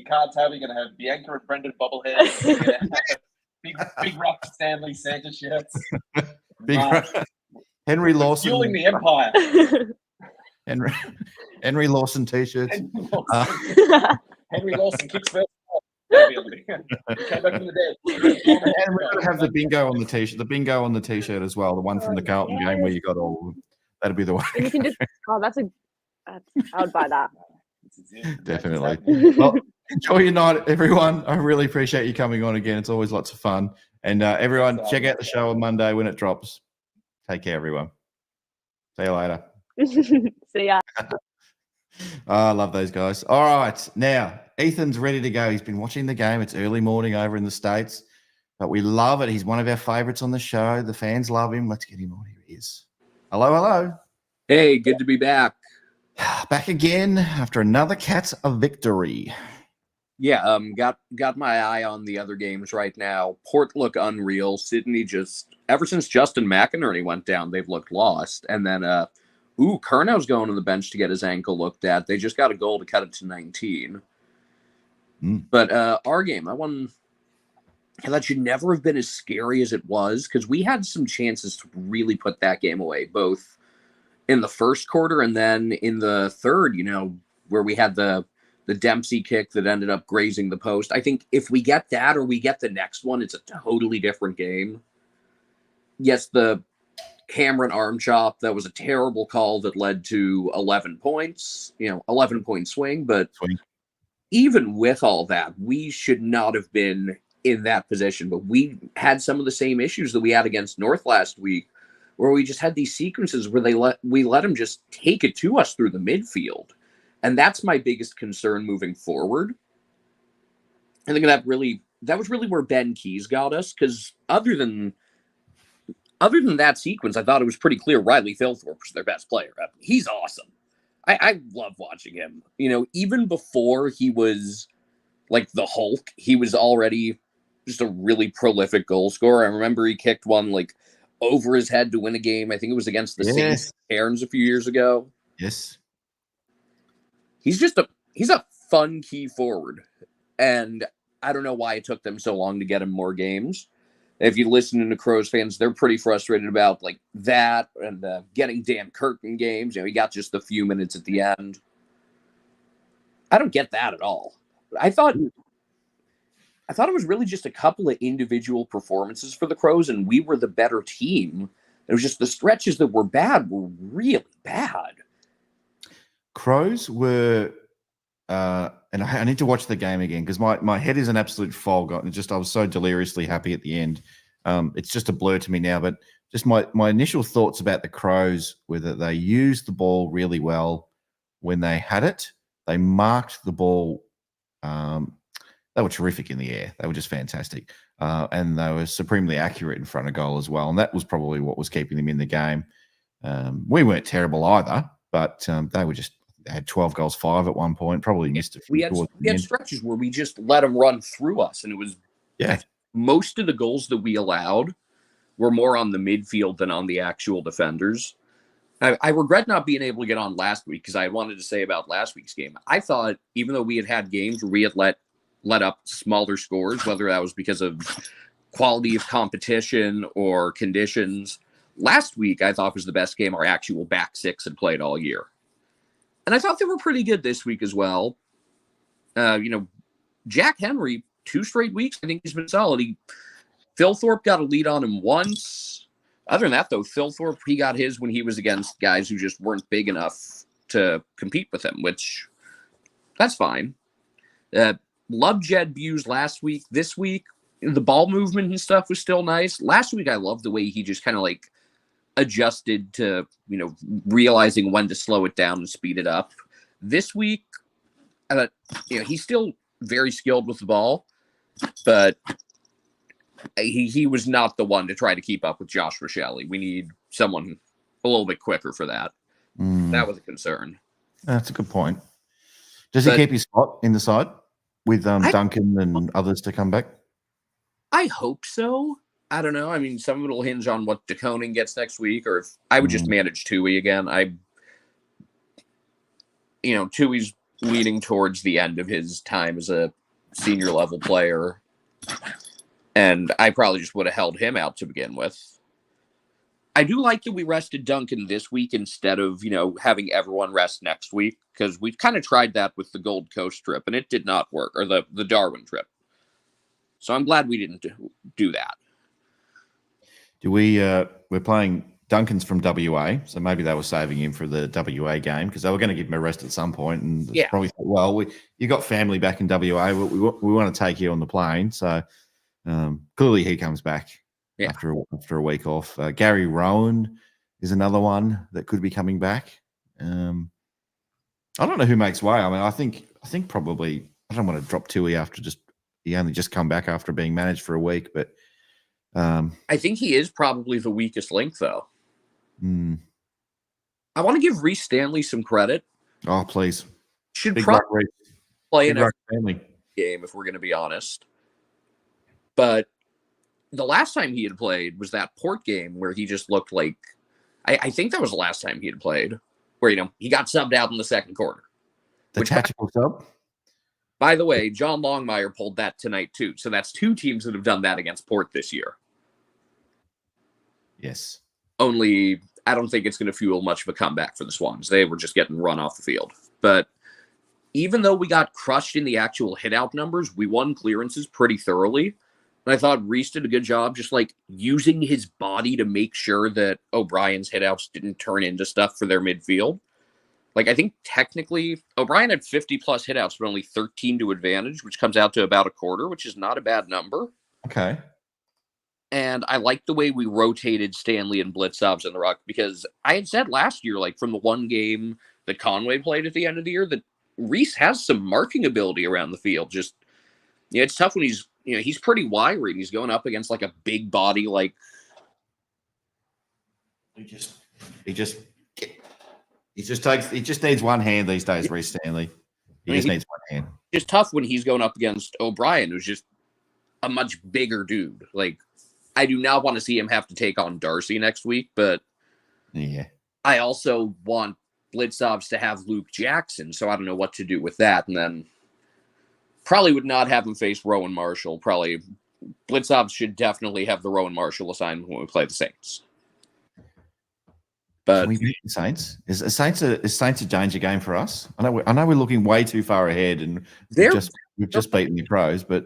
card table. You're gonna have Bianca and Brendan bobbleheads. Big Ruck Stanley Santa shirts. Henry Lawson. Fueling the empire. Henry Lawson T-shirts. Henry Lawson kicks first. Came back from the dead. And we're going to have the bingo on the T-shirt. The bingo on the T-shirt as well. The one from the Carlton game where you got all of them. That'd be the way. And you can just. I would buy that. Definitely. Well, enjoy your night, everyone. I really appreciate you coming on again. It's always lots of fun. And everyone, check out the show on Monday when it drops. Take care, everyone. See you later. See ya. I love those guys. All right. Now, Ethan's ready to go. He's been watching the game. It's early morning over in the States, but we love it. He's one of our favorites on the show. The fans love him. Let's get him on. Here he is. Hello. Hey, good to be back. Back again after another Cats of victory. Yeah, got my eye on the other games right now. Port look unreal. Sydney ever since Justin McInerney went down, they've looked lost. And then Curnow's going to the bench to get his ankle looked at. They just got a goal to cut it to 19. But our game, that should never have been as scary as it was because we had some chances to really put that game away, both in the first quarter, and then in the third, where we had the Dempsey kick that ended up grazing the post. I think if we get that or we get the next one, it's a totally different game. Yes, the Cameron arm chop, that was a terrible call that led to 11 points, 11-point swing. But even with all that, we should not have been in that position. But we had some of the same issues that we had against North last week, where we just had these sequences where we let them just take it to us through the midfield. And that's my biggest concern moving forward. I think that was really where Ben Keys got us, because other than that sequence, I thought it was pretty clear Riley Philthorpe was their best player. He's awesome. I love watching him. Even before he was like the Hulk, he was already just a really prolific goal scorer. I remember he kicked one like over his head to win a game. I think it was against the Saints Cairns a few years ago. Yes. He's a fun key forward. And I don't know why it took them so long to get him more games. If you listen to Crows fans, they're pretty frustrated about like that and getting Dan Curtin games. He got just a few minutes at the end. I don't get that at all. I thought it was really just a couple of individual performances for the Crows, and we were the better team. It was just the stretches that were bad were really bad. Crows were, and I need to watch the game again because my head is an absolute fog. I was so deliriously happy at the end. It's just a blur to me now, but just my initial thoughts about the Crows were that they used the ball really well when they had it. They marked the ball. They were terrific in the air. They were just fantastic. And they were supremely accurate in front of goal as well. And that was probably what was keeping them in the game. We weren't terrible either, but they had 12 goals, 5 at one point, probably missed a few. We had stretches where we just let them run through us. And it was, most of the goals that we allowed were more on the midfield than on the actual defenders. I regret not being able to get on last week because I wanted to say about last week's game. I thought even though we had games where we had let up smaller scores, whether that was because of quality of competition or conditions, last week I thought was the best game our actual back six had played all year. And I thought they were pretty good this week as well. Jack Henry, 2 straight weeks, I think he's been solid. Philthorpe got a lead on him once. Other than that, though, Philthorpe, he got his when he was against guys who just weren't big enough to compete with him, which that's fine. Loved Jed Buse last week. This week, the ball movement and stuff was still nice. Last week, I loved the way he just kind of like adjusted to, realizing when to slow it down and speed it up. This week, he's still very skilled with the ball, but he was not the one to try to keep up with Josh Rochelle. We need someone a little bit quicker for that. That was a concern. That's a good point. Does he keep his spot in the side with Duncan and others to come back? I hope so. I don't know. I mean, some of it will hinge on what DeConing gets next week, or if I would just manage Tui again. Tui's leading towards the end of his time as a senior level player, and I probably just would have held him out to begin with. I do like that we rested Duncan this week instead of, having everyone rest next week, because we've kind of tried that with the Gold Coast trip, and it did not work, or the Darwin trip. So I'm glad we didn't do that. We're playing Duncan's from WA, so maybe they were saving him for the WA game because they were going to give him a rest at some point, and probably thought, well, you got family back in WA, we want to take you on the plane, so clearly he comes back after a week off. Gary Rowan is another one that could be coming back. I don't know who makes way. I mean, I think probably I don't want to drop Tui after he only just come back after being managed for a week, but. I think he is probably the weakest link, though. I want to give Reece Stanley some credit. Oh, please. Should probably play in every game, if we're going to be honest. But the last time he had played was that Port game where he just looked like... I think that was the last time he had played, where, he got subbed out in the second quarter. The tactical sub? By the way, John Longmire pulled that tonight, too. So that's 2 teams that have done that against Port this year. Yes. Only I don't think it's going to fuel much of a comeback for the Swans. They were just getting run off the field. But even though we got crushed in the actual hit-out numbers, we won clearances pretty thoroughly. And I thought Reese did a good job just, like, using his body to make sure that O'Brien's hit-outs didn't turn into stuff for their midfield. Like, I think technically O'Brien had 50-plus hit-outs, but only 13 to advantage, which comes out to about a quarter, which is not a bad number. Okay. And I like the way we rotated Stanley and Blitzovs in the ruck, because I had said last year, like, from the one game that Conway played at the end of the year, that Reese has some marking ability around the field. Just, yeah, it's tough when he's pretty wiry and he's going up against like a big body. Like, he just needs one hand these days, Reece Stanley. He just needs one hand. It's tough when he's going up against O'Brien, who's just a much bigger dude. Like, I do not want to see him have to take on Darcy next week, but yeah, I also want Blitzovs to have Luke Jackson, so I don't know what to do with that. And then probably would not have him face Rowan Marshall. Probably Blitzovs should definitely have the Rowan Marshall assignment when we play the Saints. But can we beat the Saints? Is Saints a danger game for us? I know we're looking way too far ahead, and we've just beaten the Crows, but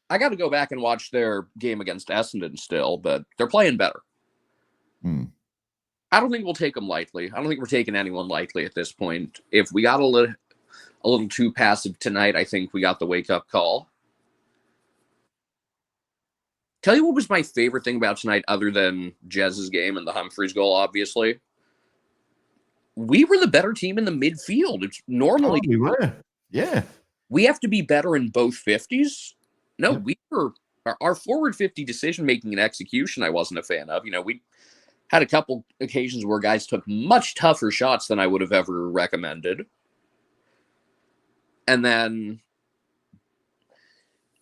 I got to go back and watch their game against Essendon still, but they're playing better. I don't think we'll take them lightly. I don't think we're taking anyone lightly at this point. If we got a little too passive tonight, I think we got the wake-up call. Tell you what was my favorite thing about tonight, other than Jez's game and the Humphreys goal, obviously. We were the better team in the midfield. It's normally we were. Yeah. We have to be better in both 50s. No, we were our forward 50 decision-making and execution I wasn't a fan of. We had a couple occasions where guys took much tougher shots than I would have ever recommended. And then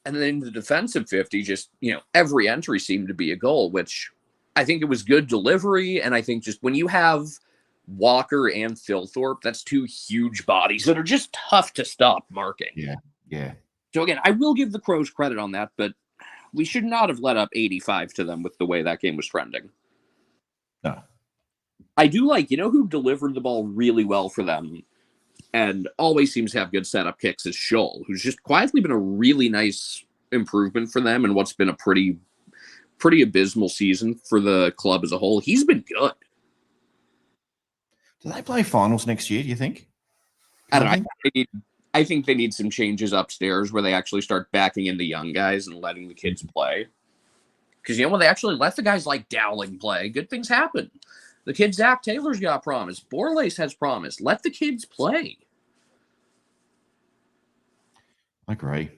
in the defensive 50, just, every entry seemed to be a goal, which I think it was good delivery. And I think just when you have Walker and Thilthorpe, that's two huge bodies that are just tough to stop marking. Yeah. So again, I will give the Crows credit on that, but we should not have let up 85 to them with the way that game was trending. No. I do like, who delivered the ball really well for them and always seems to have good setup kicks is Scholl, who's just quietly been a really nice improvement for them and what's been a pretty abysmal season for the club as a whole. He's been good. Do they play finals next year, do you think? I think they need some changes upstairs where they actually start backing in the young guys and letting the kids play. Because, when they actually let the guys like Dowling play, good things happen. The kid Zach Taylor's got promise. Borlace has promise. Let the kids play. I agree.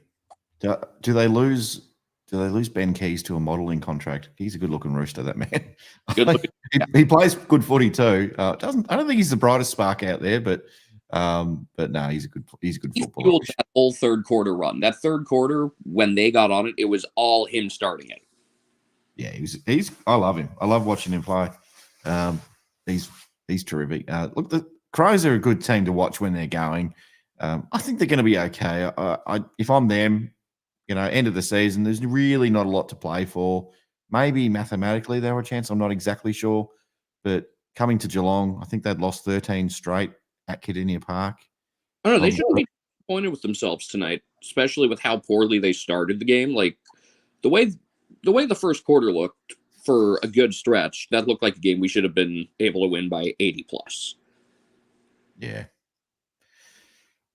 Do they lose Ben Keys to a modelling contract? He's a good-looking rooster, that man. Good looking. He plays good footy too. I don't think he's the brightest spark out there, but no, he's a good footballer. Fueled that whole third quarter run. That third quarter, when they got on it, it was all him starting it. Yeah, I love him. I love watching him play. He's terrific. Look, the Crows are a good team to watch when they're going. I think they're going to be okay. If I'm them, end of the season, there's really not a lot to play for. Maybe mathematically they were a chance. I'm not exactly sure. But coming to Geelong, I think they'd lost 13 straight at Kidinia Park. I don't know. They shouldn't be disappointed with themselves tonight, especially with how poorly they started the game. Like, the way the first quarter looked for a good stretch, that looked like a game we should have been able to win by 80 plus. Yeah.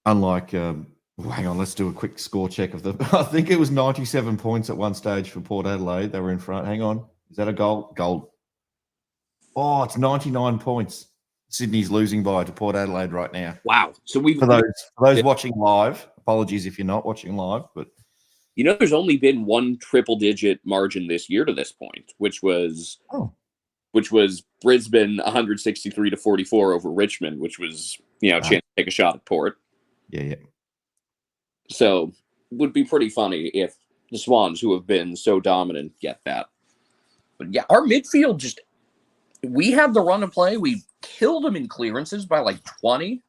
Unlike, hang on, let's do a quick score check of I think it was 97 points at one stage for Port Adelaide. They were in front. Hang on. Is that a goal? Goal. Oh, it's 99 points. Sydney's losing by to Port Adelaide right now. Wow. So for those watching live, apologies if you're not watching live, but there's only been one triple-digit margin this year to this point, which was Brisbane 163-44 over Richmond, which was chance to take a shot at Port. Yeah. So would be pretty funny if the Swans, who have been so dominant, get that. But yeah, our midfield we have the run of play. We killed them in clearances by like 20.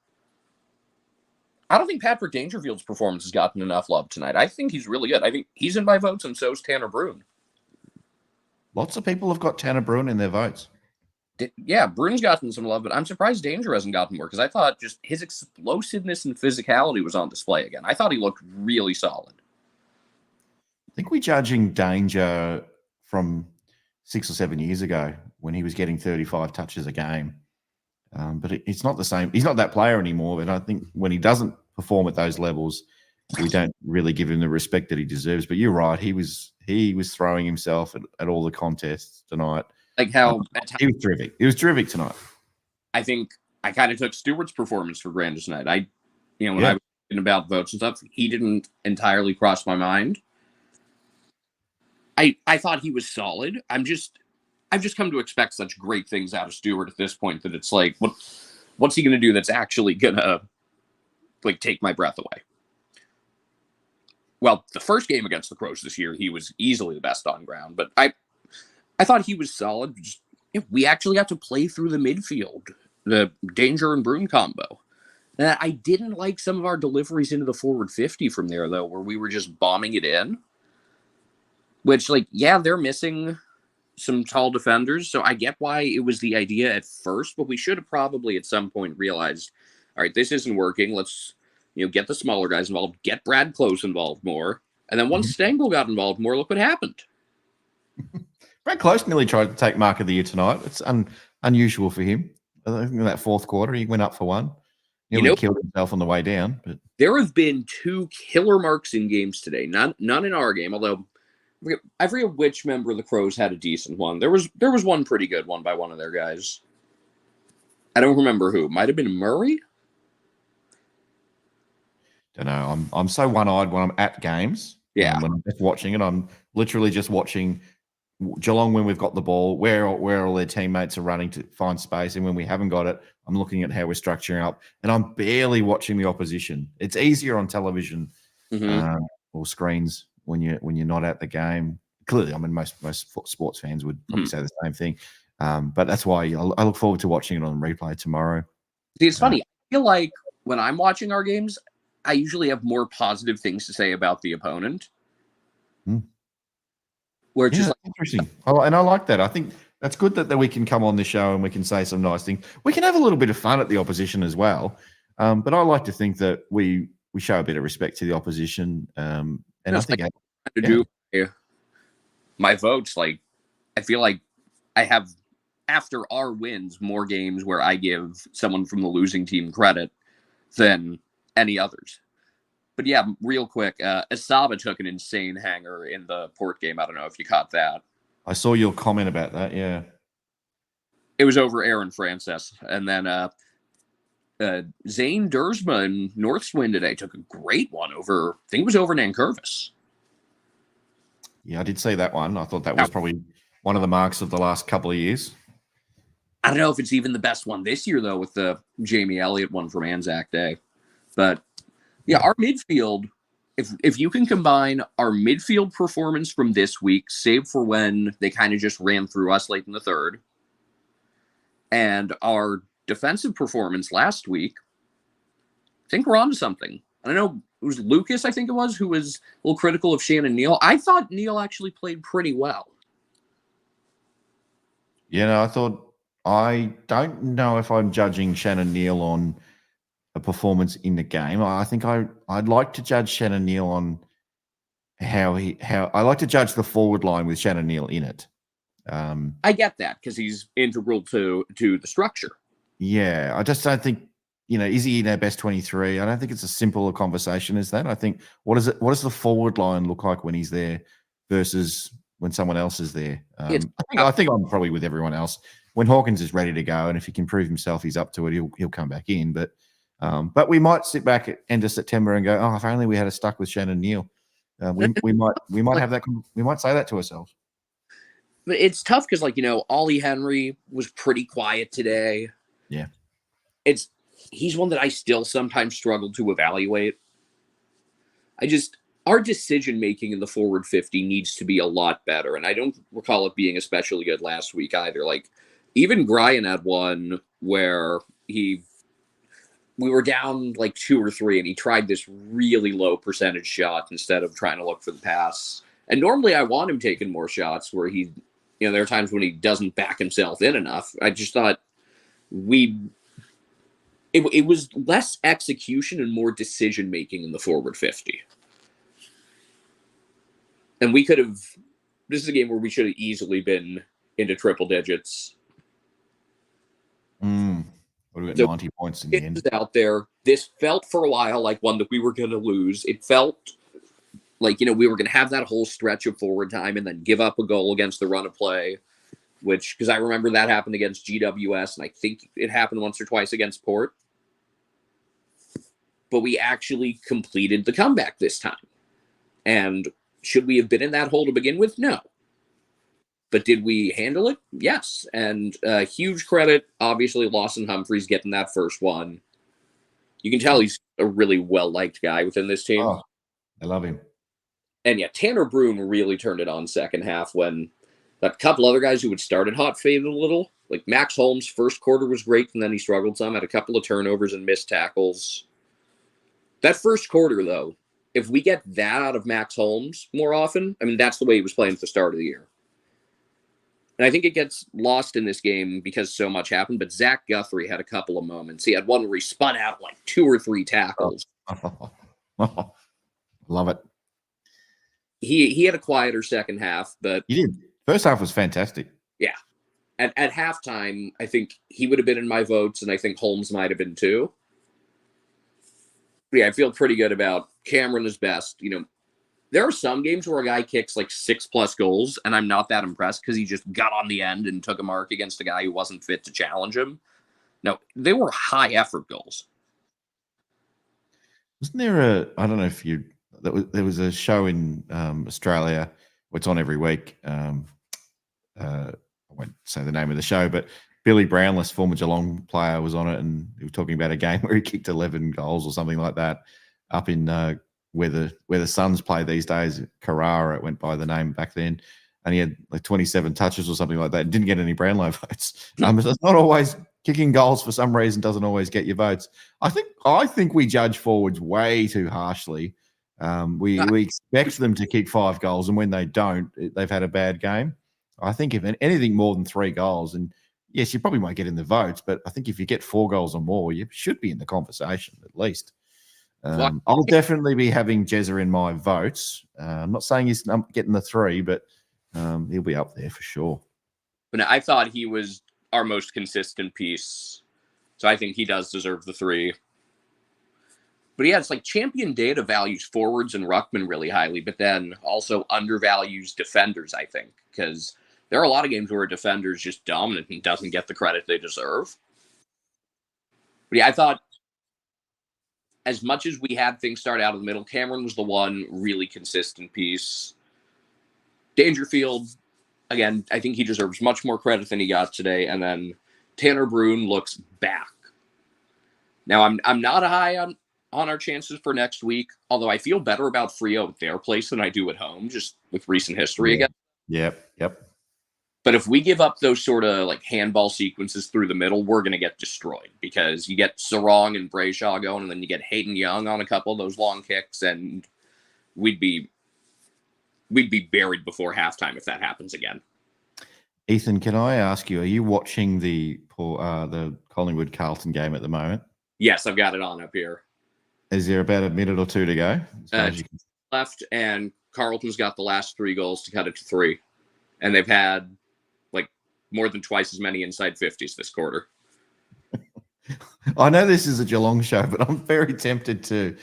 I don't think Patrick Dangerfield's performance has gotten enough love tonight. I think he's really good. I think he's in my votes, and so is Tanner Bruhn. Lots of people have got Tanner Bruhn in their votes. Yeah, Brune's gotten some love, but I'm surprised Danger hasn't gotten more because I thought just his explosiveness and physicality was on display again. I thought he looked really solid. I think we're judging Danger from 6 or 7 years ago when he was getting 35 touches a game. But it's not the same. He's not that player anymore. And I think when he doesn't perform at those levels, we don't really give him the respect that he deserves. But you're right. He was throwing himself at all the contests tonight. Like how he was terrific. He was terrific tonight. I think I kind of took Stewart's performance for granted tonight. When I was thinking about votes and stuff, he didn't entirely cross my mind. I thought he was solid. I've just come to expect such great things out of Stewart at this point that it's like, what's he going to do that's actually going to like take my breath away? Well, the first game against the Crows this year, he was easily the best on ground, but I thought he was solid. We actually got to play through the midfield, the Danger and Brune combo. I didn't like some of our deliveries into the forward 50 from there, though, where we were just bombing it in. Which, they're missing some tall defenders, so I get why it was the idea at first, but we should have probably at some point realized, all right, this isn't working. Let's, get the smaller guys involved, get Brad Close involved more. And then once Stengel got involved more, look what happened. Brad Close nearly tried to take Mark of the Year tonight. It's unusual for him. I think in that fourth quarter, he went up for one. Nearly killed himself on the way down. But there have been 2 killer marks in games today. None in our game, although I forget which member of the Crows had a decent one. There was one pretty good one by one of their guys. I don't remember who. Might have been Murray. Don't know. I'm so one-eyed when I'm at games. Yeah. When I'm just watching it, I'm literally just watching Geelong when we've got the ball, where all their teammates are running to find space, and when we haven't got it, I'm looking at how we're structuring up, and I'm barely watching the opposition. It's easier on television or screens when you're not at the game. Clearly, I mean most sports fans would probably say the same thing, but that's why I look forward to watching it on replay tomorrow. See, it's funny. I feel like when I'm watching our games, I usually have more positive things to say about the opponent. Where it's just interesting. And I like that. I think that's good that we can come on the show and we can say some nice things. We can have a little bit of fun at the opposition as well. But I like to think that we show a bit of respect to the opposition. And I think to do my votes, I feel like I have, after our wins, more games where I give someone from the losing team credit than any others. But yeah, real quick, Asaba took an insane hanger in the Port game. I don't know if you caught that. I saw your comment about that, yeah. It was over Aaron Francis. And then Zane Dersma in Northswind today took a great one over, I think it was over Nankervis. Yeah, I did see that one. I thought that was probably one of the marks of the last couple of years. I don't know if it's even the best one this year, though, with the Jamie Elliott one from Anzac Day. But yeah, our midfield, if you can combine our midfield performance from this week, save for when they kind of just ran through us late in the third, and our defensive performance last week, I think we're on to something. I don't know, it was Lucas, I think it was, who was a little critical of Shannon Neal. I thought Neal actually played pretty well. Yeah, I don't know if I'm judging Shannon Neal on a performance in the game. I think I'd like to judge Shannon Neal on how I like to judge the forward line with Shannon Neal in it. I get that because he's integral to the structure. Yeah, I just don't think, is he in our best 23? I don't think it's as simple a conversation as that. I think what does the forward line look like when he's there versus when someone else is there? I think I'm probably with everyone else. When Hawkins is ready to go, and if he can prove himself, he's up to it. He'll come back in, but we might sit back at end of September and go, if only we had a stuck with Shannon Neal. We might have that. We might say that to ourselves. But it's tough because, Ollie Henry was pretty quiet today. Yeah, he's one that I still sometimes struggle to evaluate. Our decision making in the forward 50 needs to be a lot better, and I don't recall it being especially good last week either. Even Brian had one where we were down 2 or 3, and he tried this really low percentage shot instead of trying to look for the pass. And normally I want him taking more shots where he there are times when he doesn't back himself in enough. I just thought it was less execution and more decision making in the forward 50. And we could have. This is a game where we should have easily been into triple digits. What do we got? 90 points in the end. Out there, this felt for a while like one that we were going to lose. It felt like we were going to have that whole stretch of forward time and then give up a goal against the run of play, because I remember that happened against GWS, and I think it happened once or twice against Port. But we actually completed the comeback this time. And should we have been in that hole to begin with? No. But did we handle it? Yes. And huge credit, obviously, Lawson Humphreys getting that first one. You can tell he's a really well-liked guy within this team. Oh, I love him. And yeah, Tanner Bruin really turned it on second half when a couple other guys who had started hot faded a little. Like Max Holmes, first quarter was great, and then he struggled some, had a couple of turnovers and missed tackles. That first quarter, though, if we get that out of Max Holmes more often, I mean, that's the way he was playing at the start of the year. And I think it gets lost in this game because so much happened, but Zach Guthrie had a couple of moments. He had one where he spun out like 2 or 3 tackles. Love it. He had a quieter second half, but... He did. First half was fantastic. Yeah. At halftime, I think he would have been in my votes, and I think Holmes might have been too. But yeah, I feel pretty good about Cameron is best. There are some games where a guy kicks like 6+ goals, and I'm not that impressed because he just got on the end and took a mark against a guy who wasn't fit to challenge him. No, they were high effort goals. Wasn't there I don't know if there was a show in Australia, it's on every week. I won't say the name of the show, but Billy Brownless, former Geelong player, was on it, and he was talking about a game where he kicked 11 goals or something like that up in where the Suns play these days. Carrara, it went by the name back then, and he had like 27 touches or something like that. Didn't get any Brownlow votes. It's not always kicking goals for some reason doesn't always get your votes. I think we judge forwards way too harshly. We expect them to kick 5 goals, and when they don't, they've had a bad game. I think if anything more than 3 goals, and yes, you probably might get in the votes, but I think if you get 4 goals or more, you should be in the conversation at least. I'll definitely be having Jezza in my votes. I'm not saying he's getting the 3, but he'll be up there for sure. But I thought he was our most consistent piece, so I think he does deserve the 3. But yeah, it's like Champion Data values forwards and ruckman really highly, but then also undervalues defenders, I think, because there are a lot of games where a defender is just dominant and doesn't get the credit they deserve. But yeah, I thought as much as we had things start out in the middle, Cameron was the one really consistent piece. Dangerfield, again, I think he deserves much more credit than he got today. And then Tanner Bruin looks back. Now, I'm not high on our chances for next week, although I feel better about Freo at their place than I do at home, just with recent history again. Yep. But if we give up those sort of like handball sequences through the middle, we're going to get destroyed because you get Sarong and Brayshaw going, and then you get Hayden Young on a couple of those long kicks, and we'd be buried before halftime if that happens again. Ethan, can I ask you, are you watching the Collingwood-Carlton game at the moment? Yes, I've got it on up here. Is there about a minute or 2 to go? Left, and Carlton's got the last 3 goals to cut it to 3. And they've had like more than twice as many inside 50s this quarter. I know this is a Geelong show, but I'm very tempted to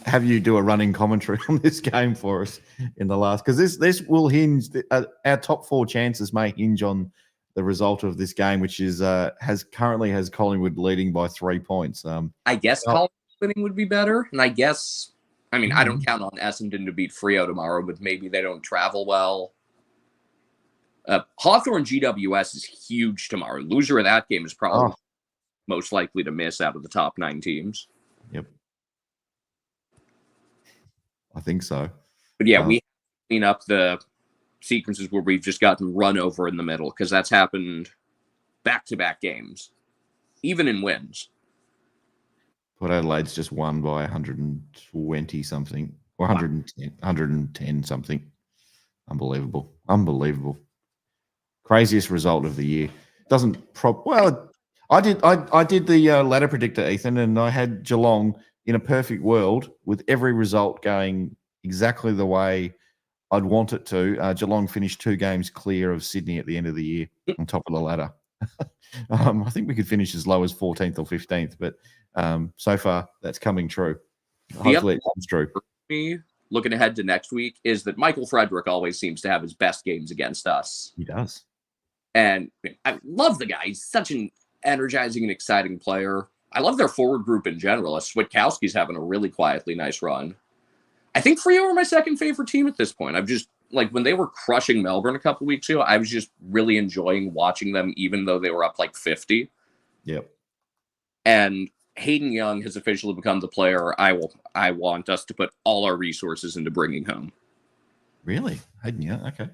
have you do a running commentary on this game for us in the last, because this will hinge. Our top 4 chances may hinge on the result of this game, which is has Collingwood leading by 3 points. I guess Collingwood winning would be better, and I guess I don't count on Essendon to beat Freo tomorrow, but maybe they don't travel well. Hawthorn GWS is huge tomorrow. Loser of that game is probably most likely to miss out of the top 9 teams. Yep. I think so. But yeah, we clean up the sequences where we've just gotten run over in the middle, because that's happened back-to-back games, even in wins. Port Adelaide's just won by 120 something, or 110 something. Unbelievable. craziest result of the year. Doesn't well. I did the ladder predictor, Ethan, and I had Geelong in a perfect world with every result going exactly the way I'd want it to. Geelong finished 2 games clear of Sydney at the end of the year on top of the ladder. I think we could finish as low as 14th or 15th, but so far that's coming true. Hopefully it comes true. Me, looking ahead to next week, is that Michael Frederick always seems to have his best games against us. He does. And I love the guy. He's such an energizing and exciting player. I love their forward group in general. Switkowski's having a really quietly nice run. I think Freo are my second favorite team at this point. I've just, like, when they were crushing Melbourne a couple weeks ago, I was just really enjoying watching them, even though they were up like 50. Yep. And Hayden Young has officially become the player I want us to put all our resources into bringing home. Really? Hayden Young? Okay.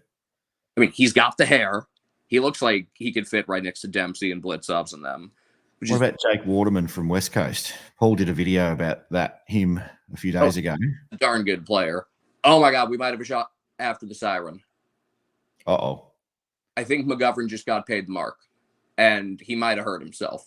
I mean, he's got the hair. He looks like he could fit right next to Dempsey and Blitzovs and them. What about Jake Waterman from West Coast? Paul did a video about him a few days ago. A darn good player. Oh my God, we might have a shot after the siren. Uh-oh. I think McGovern just got paid the mark, and he might have hurt himself.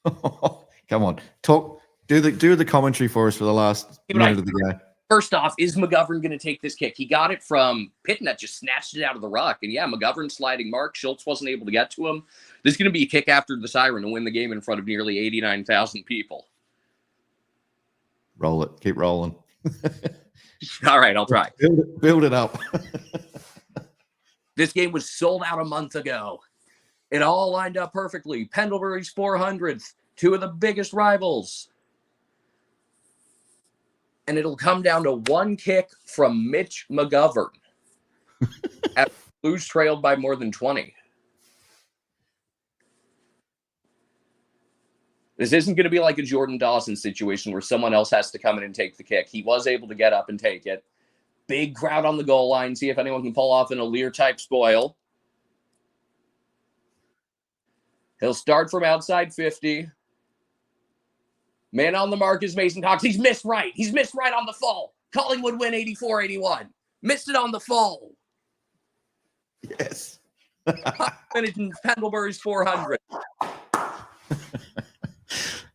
Come on, talk. Do the commentary for us for the last minute of the game. First off, is McGovern going to take this kick? He got it from Pitton that just snatched it out of the ruck. And yeah, McGovern sliding mark. Schultz wasn't able to get to him. This is going to be a kick after the siren to win the game in front of nearly 89,000 people. Roll it. Keep rolling. All right, I'll try. Build it up. This game was sold out a month ago. It all lined up perfectly. Pendlebury's 400th, 2 of the biggest rivals. And it'll come down to 1 kick from Mitch McGovern. After Blues trailed by more than 20. This isn't going to be like a Jordan Dawson situation where someone else has to come in and take the kick. He was able to get up and take it. Big crowd on the goal line. See if anyone can pull off an Aleer-type spoil. He'll start from outside 50. Man on the mark is Mason Cox. He's missed right. He's missed right on the fall. Collingwood win 84-81. Missed it on the fall. Yes. Finished in Pendlebury's 400.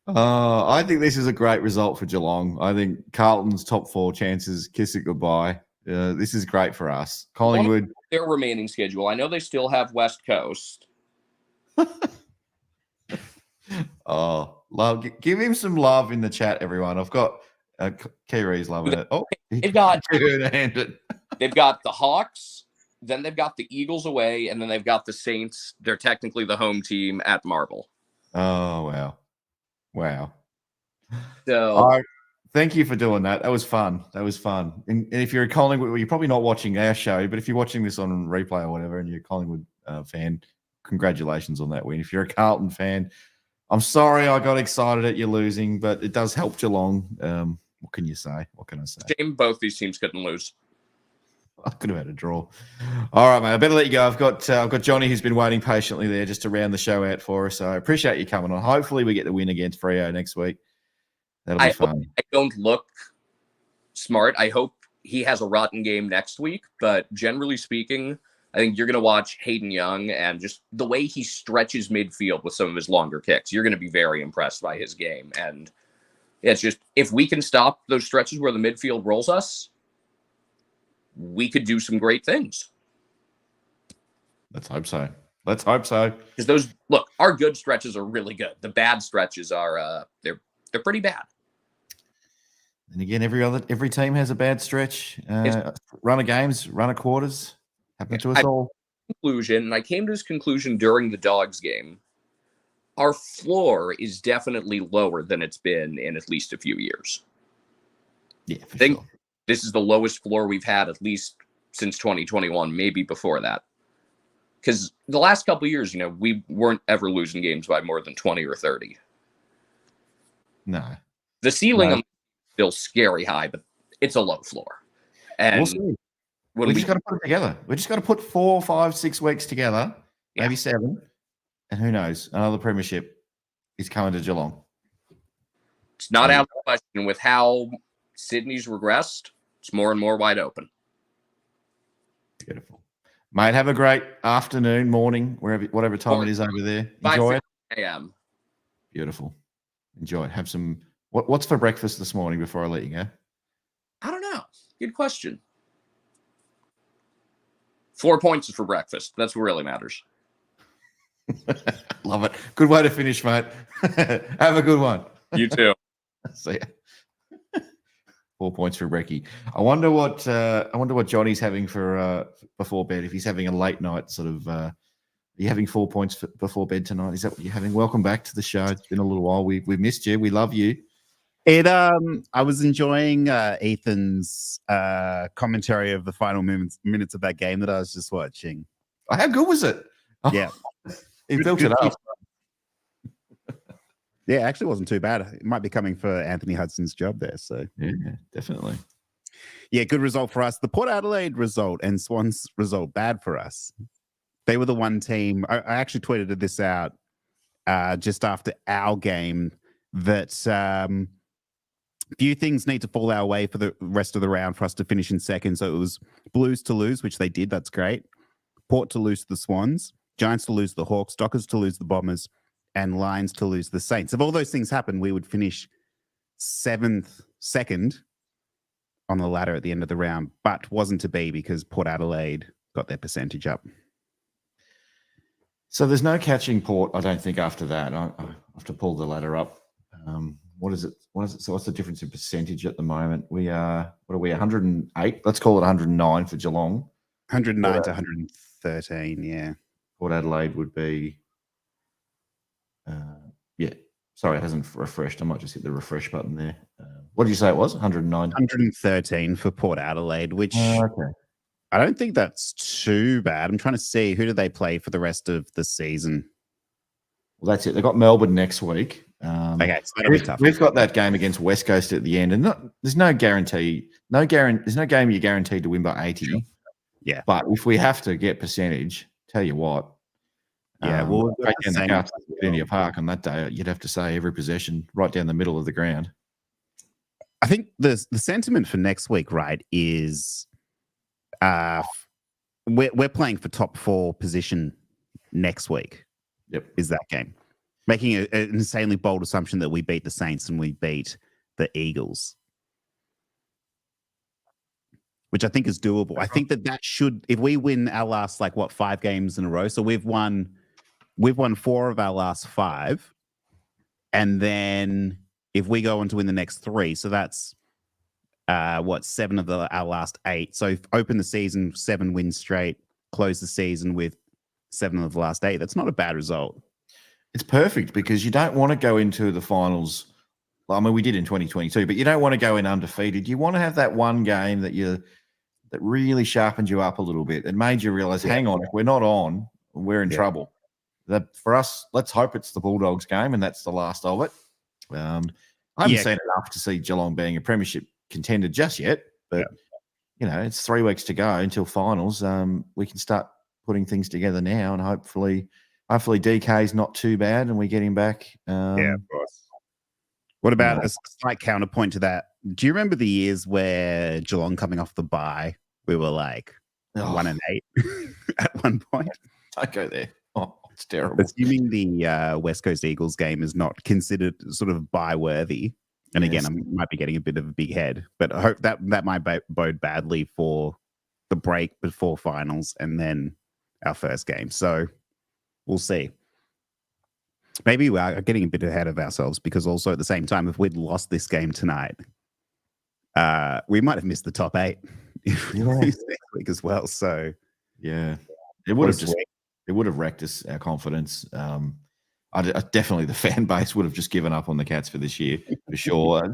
I think this is a great result for Geelong. I think Carlton's top 4 chances kiss it goodbye. This is great for us. Collingwood. Their remaining schedule. I know they still have West Coast. Oh, love! Give him some love in the chat, everyone. I've got Kiwi's loving it. Oh, they've got the Hawks, then they've got the Eagles away, and then they've got the Saints. They're technically the home team at Marble. Oh wow! So thank you for doing that. That was fun. And if you're a Collingwood, well, you're probably not watching our show, but if you're watching this on replay or whatever, and you're a Collingwood fan, congratulations on that win. If you're a Carlton fan, I'm sorry I got excited at you losing, but it does help Geelong. What can you say? What can I say? Shame both these teams couldn't lose. I could have had a draw. All right, mate. I better let you go. I've got Johnny who's been waiting patiently there just to round the show out for us. So I appreciate you coming on. Hopefully we get the win against Freo next week. That'll be fun. I don't look smart. I hope he has a rotten game next week. But generally speaking, I think you're going to watch Hayden Young and just the way he stretches midfield with some of his longer kicks. You're going to be very impressed by his game. And it's just, if we can stop those stretches where the midfield rolls us, we could do some great things. Let's hope so. Because our good stretches are really good. The bad stretches are, they're pretty bad. And again, every team has a bad stretch. Run of games, run of quarters. Happened to us all. Conclusion, and I came to this conclusion during the Dogs game. Our floor is definitely lower than it's been in at least a few years. Yeah, I think this is the lowest floor we've had at least since 2021, maybe before that. Because the last couple of years, we weren't ever losing games by more than 20 or 30. No. The ceiling is still scary high, but it's a low floor. And we'll see. We just got to put it together. We just got to put 4, 5, 6 weeks together, maybe 7, and who knows? Another premiership is coming to Geelong. It's not out of the question. With how Sydney's regressed, it's more and more wide open. Beautiful. Mate, have a great afternoon, morning, whatever time it is over there. Enjoy it. 5 a.m. Beautiful. Enjoy it. Have some. What's for breakfast this morning before I let you go? I don't know. Good question. 4 points for breakfast. That's what really matters. Love it. Good way to finish, mate. Have a good one. You too. See ya. 4 points for Brecky. I wonder what Johnny's having for before bed. If he's having a late night sort of. Are you having 4 points before bed tonight? Is that what you're having? Welcome back to the show. It's been a little while. We missed you. We love you. I was enjoying Ethan's commentary of the final minutes of that game that I was just watching. Oh, how good was it? Yeah. He built it up. Yeah, actually wasn't too bad. It might be coming for Anthony Hudson's job there. So yeah, definitely. Yeah, good result for us. The Port Adelaide result and Swans result bad for us. They were the one team. I actually tweeted this out just after our game that few things need to fall our way for the rest of the round for us to finish in second. So it was Blues to lose, which they did. That's great. Port to lose to the Swans. Giants to lose the Hawks. Dockers to lose the Bombers. And Lions to lose the Saints. If all those things happen, we would finish second on the ladder at the end of the round. But wasn't to be because Port Adelaide got their percentage up. So there's no catching Port, I don't think, after that. I have to pull the ladder up. What is it? So what's the difference in percentage at the moment? We are, what are we, 108? Let's call it 109 for Geelong. 109 to 113, yeah. Port Adelaide would be, sorry, it hasn't refreshed. I might just hit the refresh button there. What did you say it was? 109? 113 for Port Adelaide, which okay. I don't think that's too bad. I'm trying to see, who do they play for the rest of the season? Well, that's it. They've got Melbourne next week. Okay, so that'll be tough. We've got that game against West Coast at the end, and there's no guarantee. There's no game you're guaranteed to win by 80. Yeah, but if we have to get percentage, tell you what. Yeah, well, right down the Carlton Virginia Park on that day, you'd have to say every possession right down the middle of the ground. I think the sentiment for next week, right, is we're playing for top 4 position next week. Yep, is that game. Making an insanely bold assumption that we beat the Saints and we beat the Eagles, which I think is doable. I think that should, if we win our last 5 games in a row. So we've won 4 of our last 5, and then if we go on to win the next 3, so that's 7 of our last 8. So open the season 7 wins straight, close the season with 7 of the last 8. That's not a bad result. It's perfect because you don't want to go into the finals. I mean, we did in 2022, but you don't want to go in undefeated. You want to have that one game that really sharpened you up a little bit and made you realize, hang on, if we're not on, we're in trouble. For us, let's hope it's the Bulldogs game and that's the last of it. I haven't seen enough to see Geelong being a premiership contender just yet, but it's 3 weeks to go until finals. We can start putting things together now, and hopefully DK's not too bad and we get him back. Yeah, of course. What about a slight counterpoint to that? Do you remember the years where Geelong coming off the bye, we were 1-8 at one point? Don't go there. Oh, it's terrible. Assuming the West Coast Eagles game is not considered sort of bye worthy, and again, I might be getting a bit of a big head, but I hope that might bode badly for the break before finals and then our first game. So we'll see. Maybe we are getting a bit ahead of ourselves because also at the same time, if we'd lost this game tonight, we might have missed the top 8 next week as well. So yeah, it would have wrecked us, our confidence. Definitely the fan base would have just given up on the Cats for this year for sure.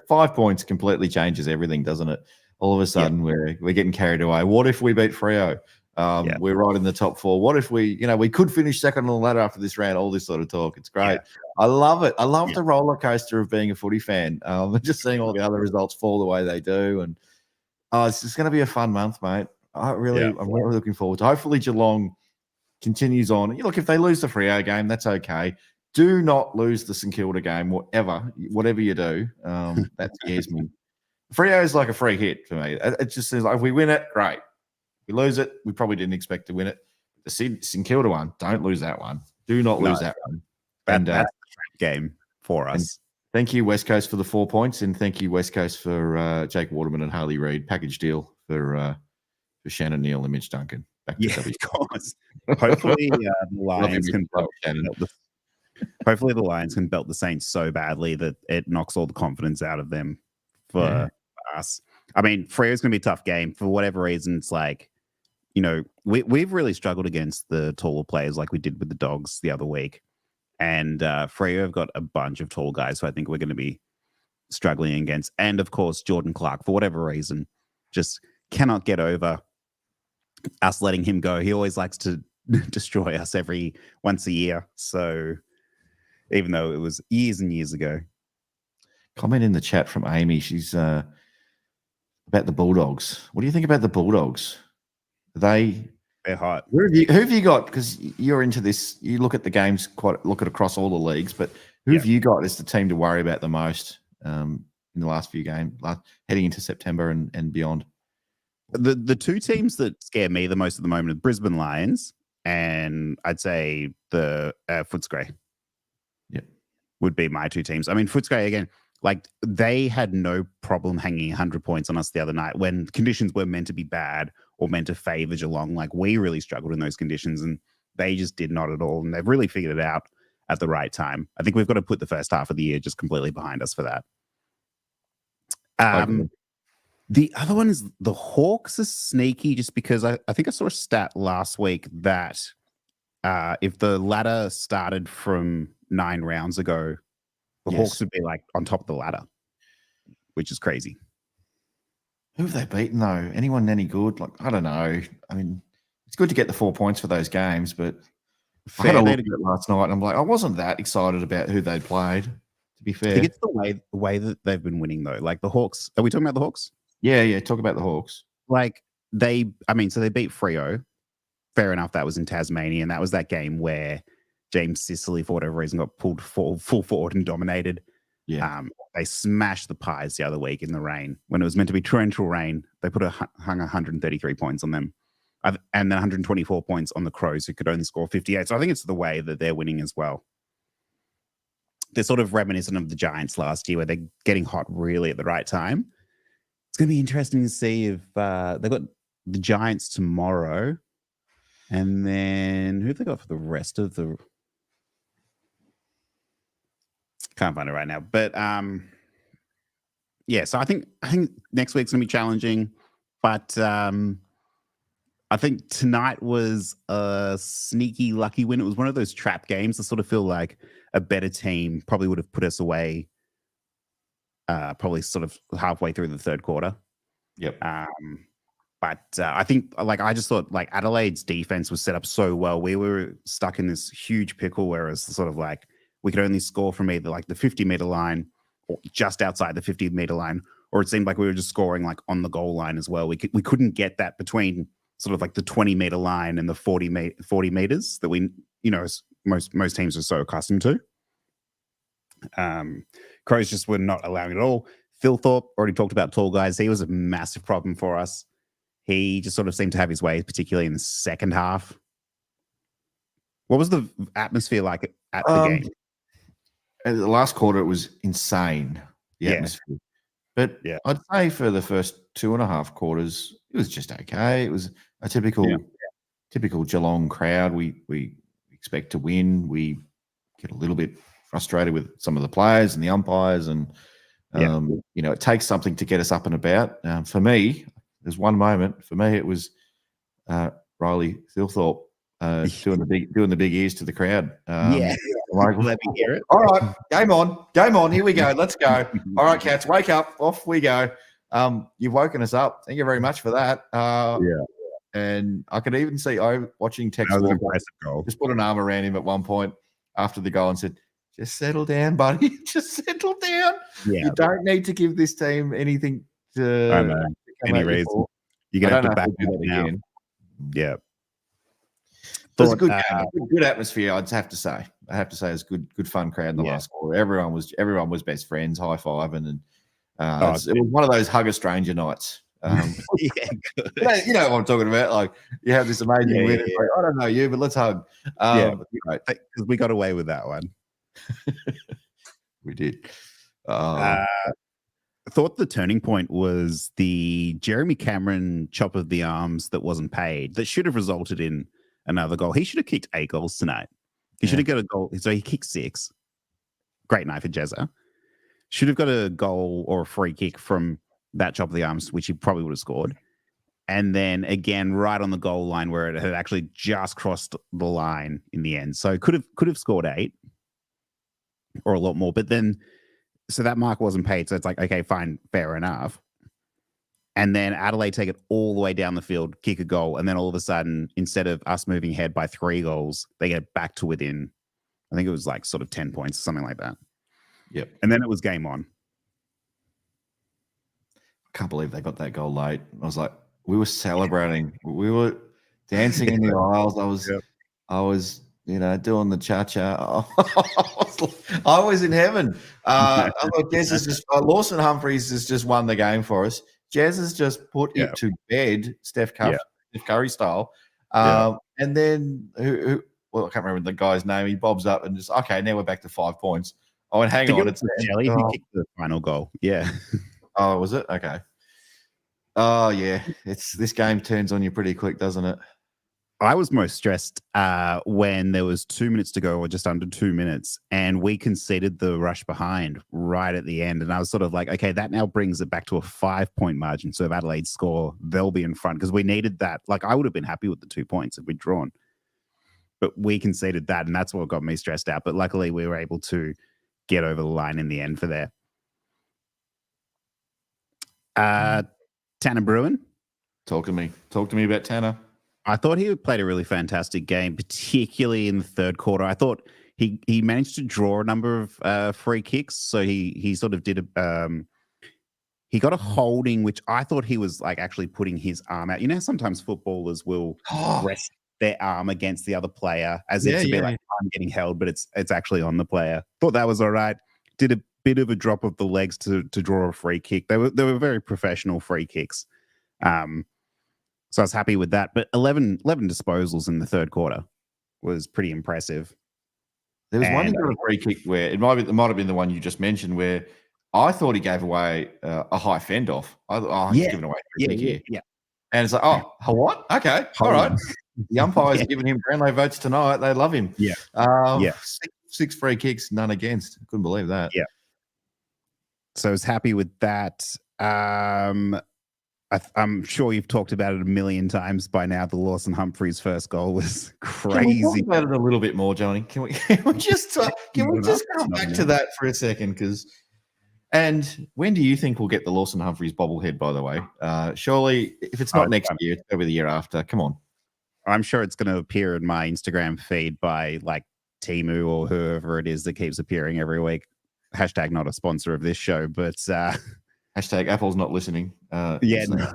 5 points completely changes everything, doesn't it? All of a sudden we're getting carried away. What if we beat Freo? We're right in the top 4. What if we could finish second on the ladder after this round? All this sort of talk. It's great. I love it. I love the roller coaster of being a footy fan. Just seeing all the other results fall the way they do. And it's just going to be a fun month, mate. I'm really looking forward to. Hopefully Geelong continues on. Look, if they lose the Freo game, that's okay. Do not lose the St Kilda game, whatever you do. That scares me. Freo is like a free hit for me. It just seems like if we win it, great. We lose it. We probably didn't expect to win it. The St Kilda one, don't lose that one. Do not lose that one. That's the game for us. Thank you, West Coast, for the 4 points, and thank you, West Coast, for Jake Waterman and Harley Reid. Package deal for Shannon Neal and Mitch Duncan. Back to of course. Hopefully, the Lions can belt hopefully the Lions can belt the Saints so badly that it knocks all the confidence out of them for us. I mean, Freo's going to be a tough game for whatever reason. It's like, we've really struggled against the taller players like we did with the Dogs the other week. And Freo have got a bunch of tall guys who I think we're going to be struggling against. And, of course, Jordan Clark, for whatever reason, just cannot get over us letting him go. He always likes to destroy us once a year. So even though it was years and years ago. Comment in the chat from Amy. She's about the Bulldogs. What do you think about the Bulldogs? They're hot. Who have you got? Because you're into this. You look at the games, look at across all the leagues. But who have you got as the team to worry about the most in the last few games, heading into September and beyond? The two teams that scare me the most at the moment are Brisbane Lions and I'd say the Footscray. Yep, would be my two teams. I mean, Footscray again. Like, they had no problem hanging 100 points on us the other night when conditions were meant to be bad or meant to favour Geelong. Like, we really struggled in those conditions and they just did not at all. And they've really figured it out at the right time. I think we've got to put the first half of the year just completely behind us for that. The other one is the Hawks are sneaky just because I think I saw a stat last week that if the ladder started from 9 rounds ago, the Hawks would be like on top of the ladder, which is crazy. Who have they beaten though? Anyone any good? Like, I don't know. I mean, it's good to get the 4 points for those games, but I had a look at it last night and I'm like, I wasn't that excited about who they'd played, to be fair. I think it's the way that they've been winning though. Like the Hawks. Are we talking about the Hawks? Yeah. Talk about the Hawks. Like so they beat Freo. Fair enough. That was in Tasmania. And that was that game where James Sicily, for whatever reason, got pulled full forward and dominated. Yeah. They smashed the Pies the other week in the rain. When it was meant to be torrential rain, they hung 133 points on them. And then 124 points on the Crows, who could only score 58. So I think it's the way that they're winning as well. They're sort of reminiscent of the Giants last year, where they're getting hot really at the right time. It's going to be interesting to see if they've got the Giants tomorrow. And then who have they got for the rest of the... Can't find it right now. But so I think next week's going to be challenging. But I think tonight was a sneaky lucky win. It was one of those trap games. I sort of feel like a better team probably would have put us away probably sort of halfway through the third quarter. Yep. But I think, I just thought, Adelaide's defense was set up so well. We were stuck in this huge pickle, whereas sort of we could only score from either the 50-meter line or just outside the 50-meter line, or it seemed like we were just scoring on the goal line as well. We couldn't get that between sort of the 20-meter line and the 40 meters that we, most teams are so accustomed to. Crows just were not allowing it at all. Phil Thorpe, already talked about tall guys. He was a massive problem for us. He just sort of seemed to have his way, particularly in the second half. What was the atmosphere like at the game? At the last quarter, it was insane, the atmosphere. But I'd say for the first 2.5 quarters, it was just okay. It was a typical Geelong crowd. We expect to win. We get a little bit frustrated with some of the players and the umpires, and it takes something to get us up and about. For me, there's one moment. For me, it was Riley Thilthorpe doing the big ears to the crowd. Let me hear it. All right, game on. Here we go. Let's go. All right, cats, wake up. Off we go. You've woken us up. Thank you very much for that. And I could even see watching Tex just put an arm around him at one point after the goal and said, "Just settle down, buddy. Just settle down. You don't need to give this team anything to any reason. You're gonna have to back it now." Yeah. It was a good atmosphere, I'd have to say. I have to say, it's good fun crowd in the last quarter. Everyone was best friends, high fiving, and it was one of those hug a stranger nights. Yeah, good. You know what I'm talking about. Like you have this amazing Yeah, win. yeah, It's like, I don't know you, but let's hug. Yeah, Right. because we got away with that one. We did. I thought the turning point was the Jeremy Cameron chop of the arms that wasn't paid that should have resulted in another goal. He should have kicked 8 goals tonight. He should have got a goal. So he kicked 6. Great night for Jezza. Should have got a goal or a free kick from that chop of the arms, which he probably would have scored. And then again, right on the goal line where it had actually just crossed the line in the end. So could have scored 8 or a lot more. But then, so that mark wasn't paid. So it's like, okay, fine, fair enough. And then Adelaide take it all the way down the field, kick a goal. And then all of a sudden, instead of us moving ahead by 3 goals, they get back to within, I think it was like sort of 10 points, something like that. Yep. And then it was game on. I can't believe they got that goal late. I was like, we were celebrating. We were dancing in the aisles. I was, doing the cha-cha. I was in heaven. I thought Jez is just Lawson Humphries has just won the game for us. Jez has just put it to bed, Steph Curry style. And then I can't remember the guy's name. He bobs up and just, okay, now we're back to 5 points. I went, hang on. It's Jelly who kicked the final goal. Yeah. Oh, was it? Okay. Oh, yeah. This game turns on you pretty quick, doesn't it? I was most stressed when there was 2 minutes to go, or just under 2 minutes, and we conceded the rush behind right at the end. And I was sort of like, okay, that now brings it back to a 5-point margin. So if Adelaide score, they'll be in front because we needed that. Like, I would have been happy with the 2 points if we'd drawn. But we conceded that, and that's what got me stressed out. But luckily, we were able to get over the line in the end for there. Tanner Bruin. Talk to me about Tanner. I thought he played a really fantastic game, particularly in the third quarter. I thought he managed to draw a number of free kicks. So he sort of did he got a holding, which I thought he was like actually putting his arm out. You know, sometimes footballers will rest their arm against the other player as if to be like, I'm getting held, but it's actually on the player. Thought that was all right. Did a bit of a drop of the legs to draw a free kick. They were very professional free kicks. So I was happy with that. But 11 disposals in the third quarter was pretty impressive. There was one free kick where it might have been the one you just mentioned where I thought he gave away a high fend off. He's giving away a free kick here. And it's like, what? Okay, all right. The umpires are giving him Brownlow votes tonight. They love him. Yeah. 6 free kicks, none against. I couldn't believe that. Yeah. So I was happy with that. I'm sure you've talked about it a million times by now. The Lawson Humphries first goal was crazy. Can we talk about it a little bit more, Johnny? Can we just come back to that for a second? And when do you think we'll get the Lawson Humphries bobblehead, by the way? Surely, if it's not next year, it's going to be the year after. Come on. I'm sure it's going to appear in my Instagram feed by like Temu or whoever it is that keeps appearing every week. Hashtag not a sponsor of this show, but... Hashtag Apple's not listening. 100%.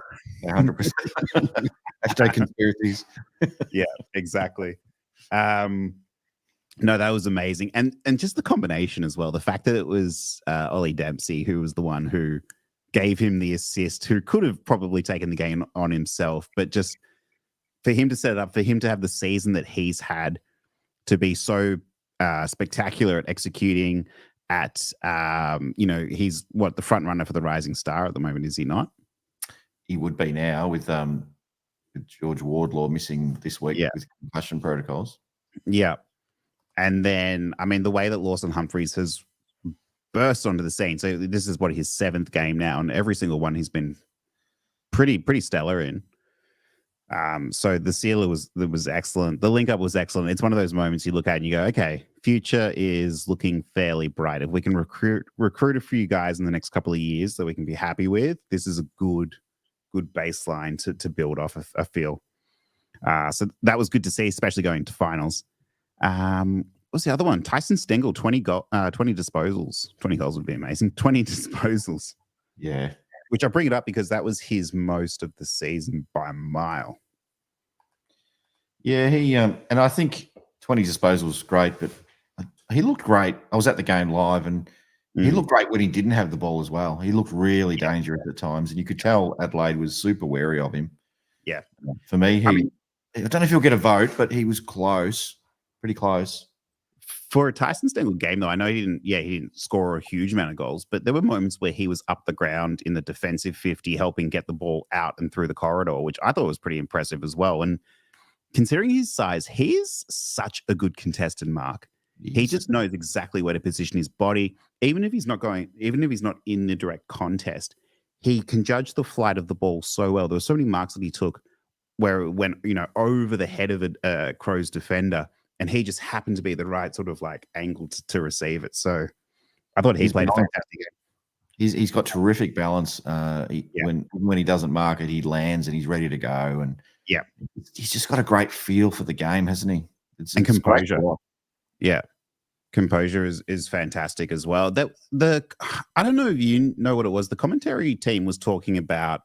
Hashtag conspiracies. Yeah, exactly. No, that was amazing. And just the combination as well. The fact that it was Ollie Dempsey who was the one who gave him the assist, who could have probably taken the game on himself, but just for him to set it up, for him to have the season that he's had, to be so spectacular at executing at, he's the front runner for the Rising Star at the moment, is he not? He would be now with George Wardlaw missing this week with concussion protocols. Yeah. And then, I mean, the way that Lawson Humphries has burst onto the scene. So this is his 7th game now, and every single one he's been pretty stellar in. So the sealer was excellent. The link up was excellent. It's one of those moments you look at and you go, okay, future is looking fairly bright. If we can recruit a few guys in the next couple of years that we can be happy with, this is a good baseline to build off, I feel. So that was good to see, especially going to finals. What's the other one? Tyson Stengel, 20 disposals. 20 goals would be amazing. 20 disposals. Yeah. Which I bring it up because that was his most of the season by a mile. Yeah, he and I think 20 disposals great, but he looked great. I was at the game live, and He looked great when he didn't have the ball as well. He looked really dangerous at times, and you could tell Adelaide was super wary of him. Yeah. For me, I don't know if he'll get a vote, but he was close, pretty close. For a Tyson Stengel game, though, I know he didn't score a huge amount of goals, but there were moments where he was up the ground in the defensive 50, helping get the ball out and through the corridor, which I thought was pretty impressive as well. And considering his size, he's such a good contested mark. He just knows exactly where to position his body. Even if he's not in the direct contest, he can judge the flight of the ball so well. There were so many marks that he took where it went, over the head of a Crows defender, and he just happened to be the right sort of like angle to receive it. So I thought he played a fantastic game. He's got terrific balance. When he doesn't mark it, he lands and he's ready to go. And he's just got a great feel for the game, hasn't he? It's composure. Yeah, composure is fantastic as well. I don't know if you know what it was. The commentary team was talking about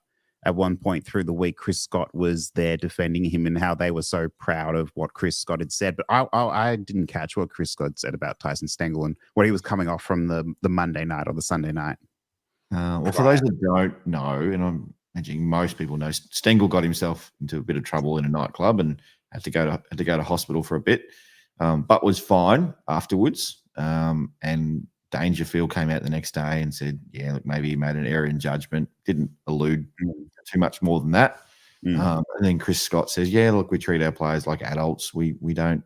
at one point through the week, Chris Scott was there defending him and how they were so proud of what Chris Scott had said. But I didn't catch what Chris Scott said about Tyson Stengel and what he was coming off from the Monday night or the Sunday night. Well, for those that don't know, and I'm imagining most people know, Stengel got himself into a bit of trouble in a nightclub and had to go to hospital for a bit. But was fine afterwards. And Dangerfield came out the next day and said, look, maybe he made an error in judgment. Didn't allude too much more than that. And then Chris Scott says, look, we treat our players like adults. We don't,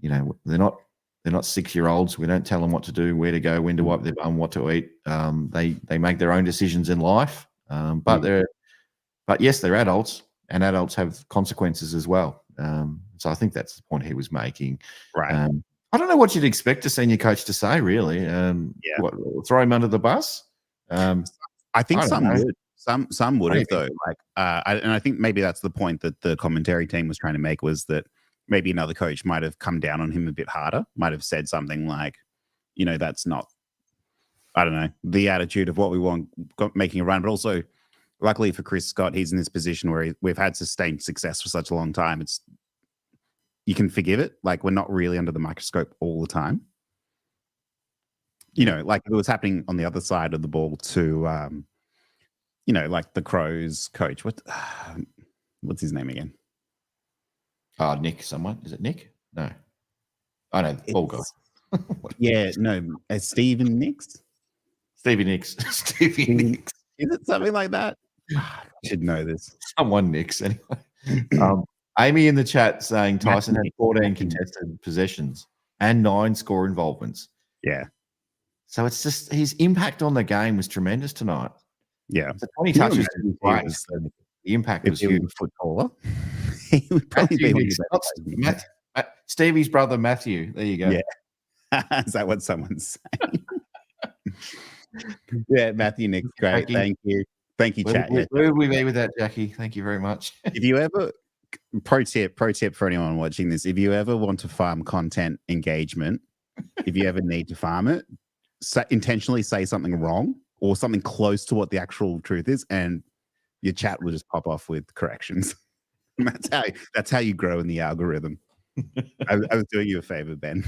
they're not 6-year-olds. We don't tell them what to do, where to go, when to wipe their bum, what to eat. They make their own decisions in life. But yes, they're adults, and adults have consequences as well. So I think that's the point he was making. Right. I don't know what you'd expect a senior coach to say, really. What, throw him under the bus? I think some would. Some would have, though. And I think maybe that's the point that the commentary team was trying to make, was that maybe another coach might have come down on him a bit harder, might have said something like, that's not, I don't know, the attitude of what we want making a run. But also, luckily for Chris Scott, he's in this position where we've had sustained success for such a long time. You can forgive it. Like, we're not really under the microscope all the time. Like if it was happening on the other side of the ball to, like the Crows coach. What's his name again? Nick, someone. Is it Nick? No. I know. Ball guy. Stephen Nicks. Stevie Nicks. Stevie Nicks. Is it something like that? I should know this. Someone Nicks, anyway. Amy in the chat saying Tyson had 14 contested possessions and 9 score involvements. Yeah. So it's just his impact on the game was tremendous tonight. Yeah. So 20 touches. The impact was huge. Footballer. He would probably be Stevie's brother Matthew. There you go. Yeah. Is that what someone's saying? Yeah, Matthew Nick. Great. Jackie. Thank you, chat. Where would we be with that, Jackie? Thank you very much. If you ever pro tip for anyone watching this, if you ever want to farm content engagement, if you ever need to farm it, intentionally say something wrong or something close to what the actual truth is, and your chat will just pop off with corrections. That's how you grow in the algorithm. I was doing you a favor, Ben.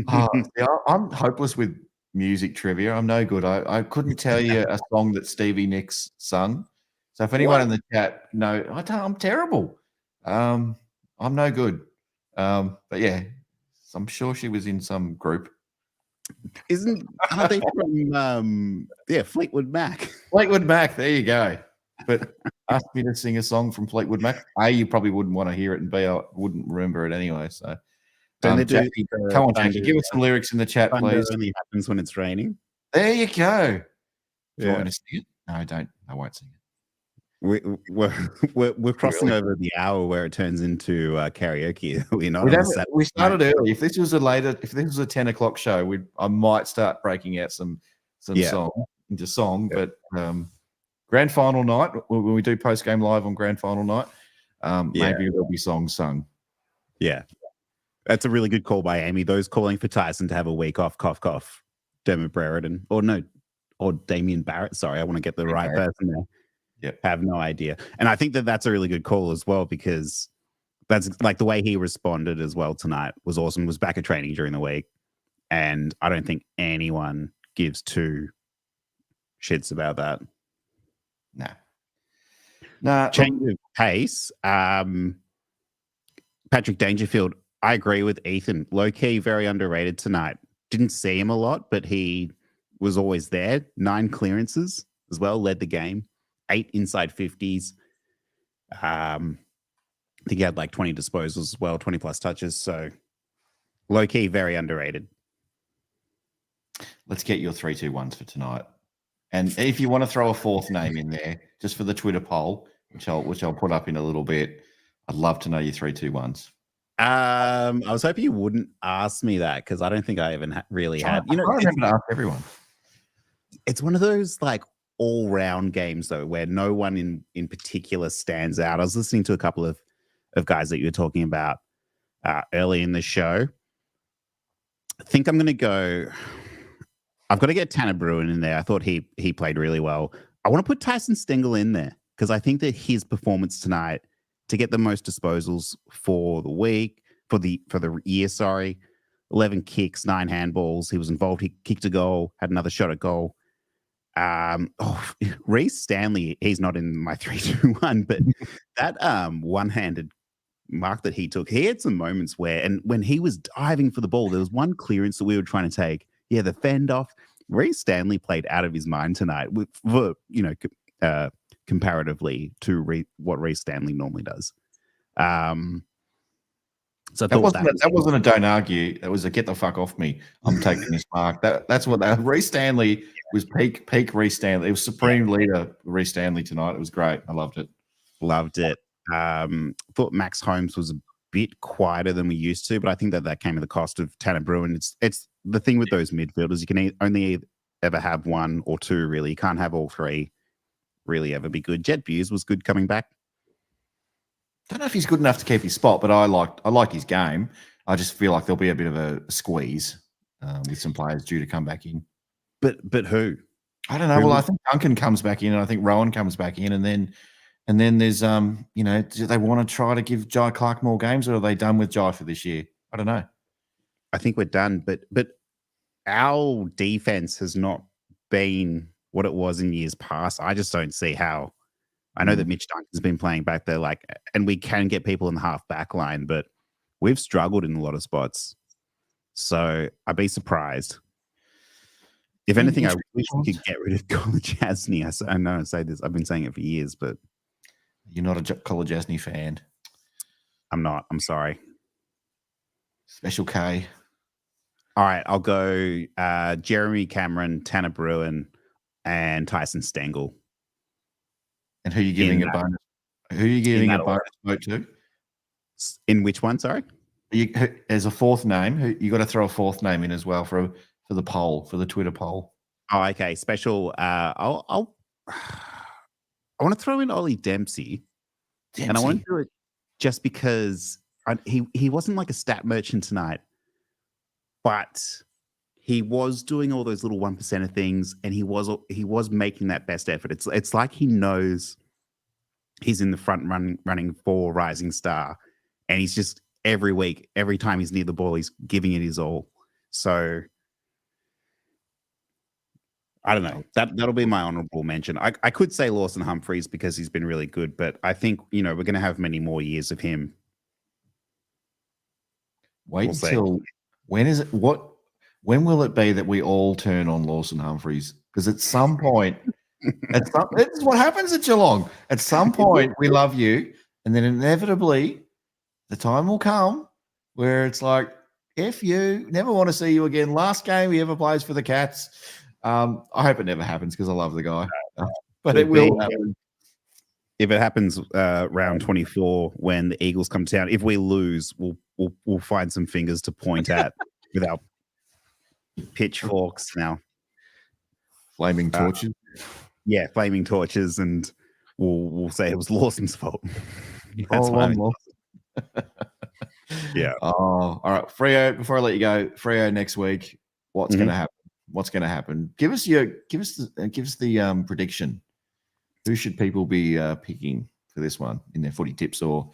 I'm hopeless with music trivia. I'm no good. I couldn't tell you a song that Stevie Nicks sung. So if anyone in the chat, I'm terrible. I'm no good. But yeah, I'm sure she was in some group. Aren't they from Fleetwood Mac? Fleetwood Mac, there you go. But ask me to sing a song from Fleetwood Mac. A, you probably wouldn't want to hear it, and B, I wouldn't remember it anyway. So Jackie, come on, Jackie, give us some lyrics in the chat, please. Only happens when it's raining. There you go. Do you want me to sing it? No, I don't. I won't sing it. We're crossing over the hour where it turns into karaoke. We started early. If this was a 10 o'clock show, I might start breaking out some song. But grand final night, when we do post game live on grand final night, maybe there'll be songs sung. Yeah, that's a really good call by Amy. Those calling for Tyson to have a week off, cough cough. Dermot Brereton, or Damien Barrett. Sorry, I want to get the right person there. Yep. Have no idea. And I think that's a really good call as well, because that's like the way he responded as well tonight was awesome. Was back at training during the week. And I don't think anyone gives two shits about that. Nah. Change of pace. Patrick Dangerfield, I agree with Ethan. Low key, very underrated tonight. Didn't see him a lot, but he was always there. 9 clearances as well, led the game. 8 inside 50s. I think he had like 20 disposals as well, 20 plus touches. So low key, very underrated. Let's get your 3-2-1s for tonight. And if you want to throw a fourth name in there, just for the Twitter poll, which I'll put up in a little bit, I'd love to know your 3-2-1s. I was hoping you wouldn't ask me that because I don't think I even really had. I remember to ask everyone. It's one of those like all-round games though, where no one in particular stands out. I was listening to a couple of guys that you were talking about early in the show. I think I'm going to go. I've got to get Tanner Bruin in there. I thought he played really well. I want to put Tyson Stengel in there because I think that his performance tonight to get the most disposals for the week, for the year, 11 kicks, 9 handballs. He was involved. He kicked a goal, had another shot at goal. Reece Stanley, he's not in my 3-2-1, but that one-handed mark that he took, he had some moments where, and when he was diving for the ball, there was one clearance that we were trying to take. Yeah, the fend off. Reece Stanley played out of his mind tonight, comparatively to what Reece Stanley normally does. So that wasn't a don't argue. That was a get the fuck off me. I'm taking this mark. That's what Reece Stanley was peak Reece Stanley. It was supreme leader Reece Stanley tonight. It was great. I loved it. Thought Max Holmes was a bit quieter than we used to, but I think that came at the cost of Tanner Bruin. It's the thing with those midfielders. You can only ever have one or two, really. You can't have all three really ever be good. Jed Beers was good coming back. Don't know if he's good enough to keep his spot, but I like his game. I just feel like there'll be a bit of a squeeze with some players due to come back in. But who? I don't know. Well, I think Duncan comes back in, and I think Rowan comes back in, and then there's do they want to try to give Jai Clark more games, or are they done with Jai for this year? I don't know. I think we're done, but our defense has not been what it was in years past. I just don't see how. I know that Mitch Duncan's been playing back there, and we can get people in the half back line, but we've struggled in a lot of spots. So I'd be surprised. If anything, I wish we could get rid of Kolajasny. I know I say this. I've been saying it for years, but you're not a Kolajasny fan. I'm not. I'm sorry. Special K. All right, I'll go Jeremy Cameron, Tanner Bruin, and Tyson Stengel. And who are you giving a bonus? Who are you giving a bonus vote to? In which one? Sorry. As a fourth name, you got to throw a fourth name in as well for the poll, for the Twitter poll. Oh, okay. Special. I want to throw in Ollie Dempsey. And I want to do it just because he wasn't like a stat merchant tonight, but he was doing all those little 1% of things, and he was making that best effort. It's like he knows he's in the front running for Rising Star, and he's just every week, every time he's near the ball, he's giving it his all. So I don't know. That'll be my honorable mention. I could say Lawson Humphreys because he's been really good, but I think we're going to have many more years of him. Wait until when is it? When will it be that we all turn on Lawson Humphreys? Because at some point, this is what happens at Geelong. At some point, we love you, and then inevitably, the time will come where it's like, F you, never want to see you again. Last game he ever plays for the Cats. I hope it never happens because I love the guy. But it will happen. If it happens round 24 when the Eagles come to town, if we lose, we'll find some fingers to point at without pitchforks now. Flaming torches. Yeah, flaming torches, and we'll say it was Lawson's fault. That's yeah. Oh, all right. Freo, before I let you go, Freo next week, what's going to happen? What's going to happen? Give us the prediction. Who should people be picking for this one in their footy tips or?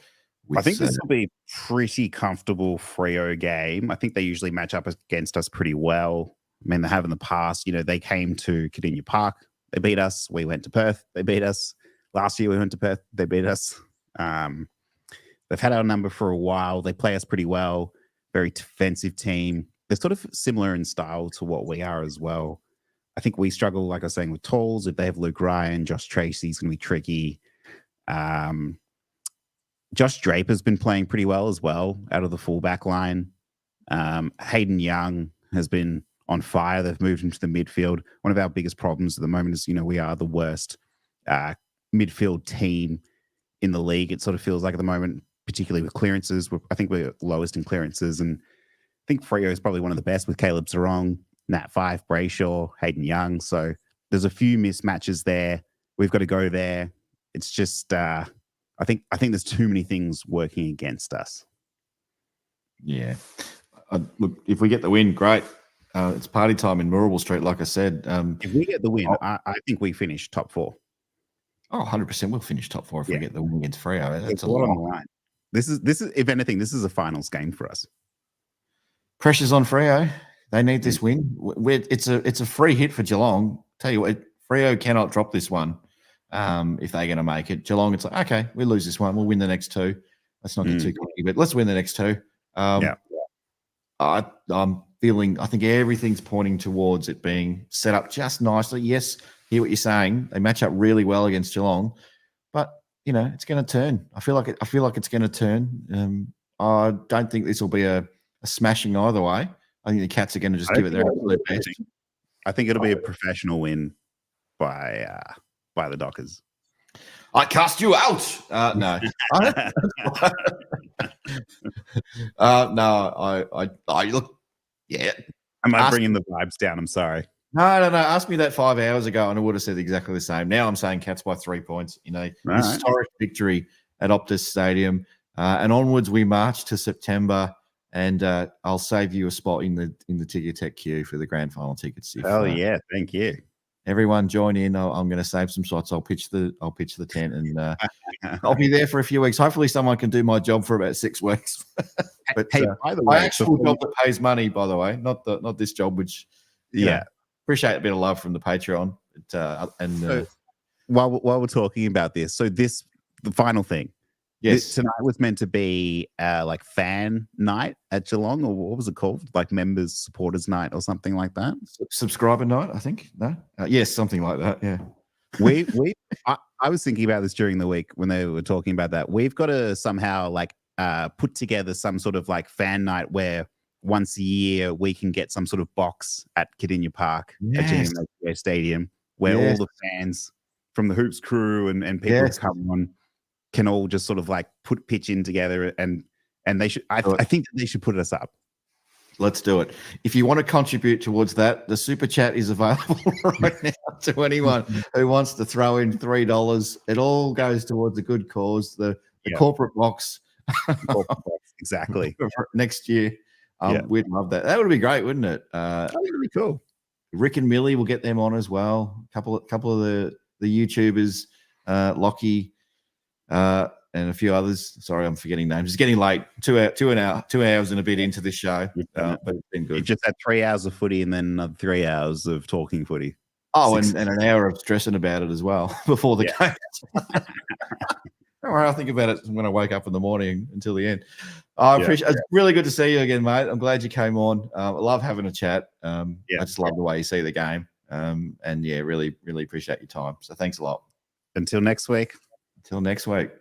I think this will be pretty comfortable Freo game. I think they usually match up against us pretty well. mean, they have in the past. They came to Cardinia Park. They beat us. We went to Perth. They beat us. Last year we went to Perth. They beat us. They've had our number for a while. They play us pretty well. Very defensive team. They're sort of similar in style to what we are as well. I think we struggle, like I was saying, with tools. If they have Luke Ryan, Josh Tracy's going to be tricky. Josh Draper's been playing pretty well as well out of the fullback line. Hayden Young has been on fire. They've moved into the midfield. One of our biggest problems at the moment is, we are the worst midfield team in the league. It sort of feels like at the moment, particularly with clearances. I think we're lowest in clearances, and I think Freo is probably one of the best with Caleb Sarong, Nat Five, Brayshaw, Hayden Young. So there's a few mismatches there. We've got to go there. It's just, I think there's too many things working against us. Yeah. Look, if we get the win, great. It's party time in Moorabool Street, like I said. If we get the win, I think we finish top 4. Oh, 100% we'll finish top 4 if we get the win against Freo. That's a lot lot. on the line. This is, if anything, this is a finals game for us. Pressure's on Freo. They need this win. It's a free hit for Geelong. Tell you what, Freo cannot drop this one if they're going to make it. Geelong, it's like, okay, we lose this one. We'll win the next 2. Let's not get too cocky, but let's win the next 2. I'm feeling, I think everything's pointing towards it being set up just nicely. Yes, hear what you're saying. They match up really well against Geelong, but it's going to turn. I feel like it's going to turn. I don't think this will be a smashing either way. I think the Cats are going to just give it their absolute best. I think it'll be a professional win by the Dockers. I cast you out. No. No. I look. Yeah. Am I bringing the vibes down? I'm sorry. No. Ask me that 5 hours ago, and I would have said exactly the same. Now I'm saying Cats by 3 points. Historic victory at Optus Stadium, and onwards we march to September. And I'll save you a spot in the Ticket Tech queue for the grand final tickets. Yeah, thank you. Everyone join in. I'm going to save some slots. I'll pitch the tent, and I'll be there for a few weeks. Hopefully, someone can do my job for about 6 weeks. But hey, by the my way, actual job that pays money, by the way, not this job. Which appreciate a bit of love from the Patreon. So, while we're talking about this, the final thing. Yes, tonight was meant to be like fan night at Geelong, or what was it called? Like members, supporters night, or something like that. Subscriber night, I think. No, yes, something like that. Yeah, I was thinking about this during the week when they were talking about that. We've got to somehow put together some sort of like fan night where once a year we can get some sort of box at Cardinia Park at GMHBA Stadium where all the fans from the Hoops crew and people who come on can all just sort of like put pitch in together, and they should. I think that they should put us up. Let's do it. If you want to contribute towards that, the super chat is available right now to anyone who wants to throw in $3. It all goes towards a good cause. The corporate box. Exactly. Next year, we'd love that. That would be great, wouldn't it? That would be cool. Rick and Millie will get them on as well. A couple of the YouTubers, Lockie. And a few others. Sorry, I'm forgetting names. It's getting late. 2 hours and a bit into this show, but it's been good. You just had 3 hours of footy and then another 3 hours of talking footy. Oh, and an hour of stressing about it as well before the game. Don't worry, I'll think about it when I wake up in the morning until the end. I appreciate. It's really good to see you again, mate. I'm glad you came on. I love having a chat. I just love the way you see the game. And really, really appreciate your time. So thanks a lot. Until next week. Till next week.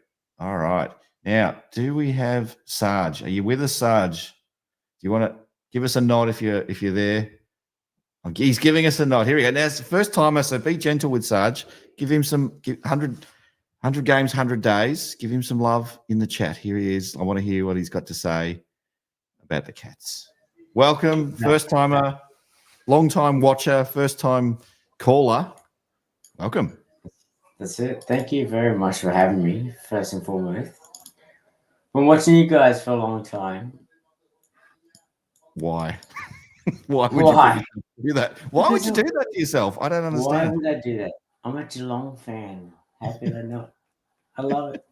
All right. Now, do we have Sarge? Are you with us, Sarge? Do you want to give us a nod if you're there? He's giving us a nod. Here we go. Now it's the first timer, so be gentle with Sarge. Give him 100 games, 100 days. Give him some love in the chat. Here he is. I want to hear what he's got to say about the Cats. Welcome, first timer, long time watcher, first time caller. Welcome. That's it. Thank you very much for having me, first and foremost. Been watching you guys for a long time. Why? Why would you do that? Why would you do that to yourself? I don't understand. Why would I do that? I'm a Geelong fan. How could I not? I love it.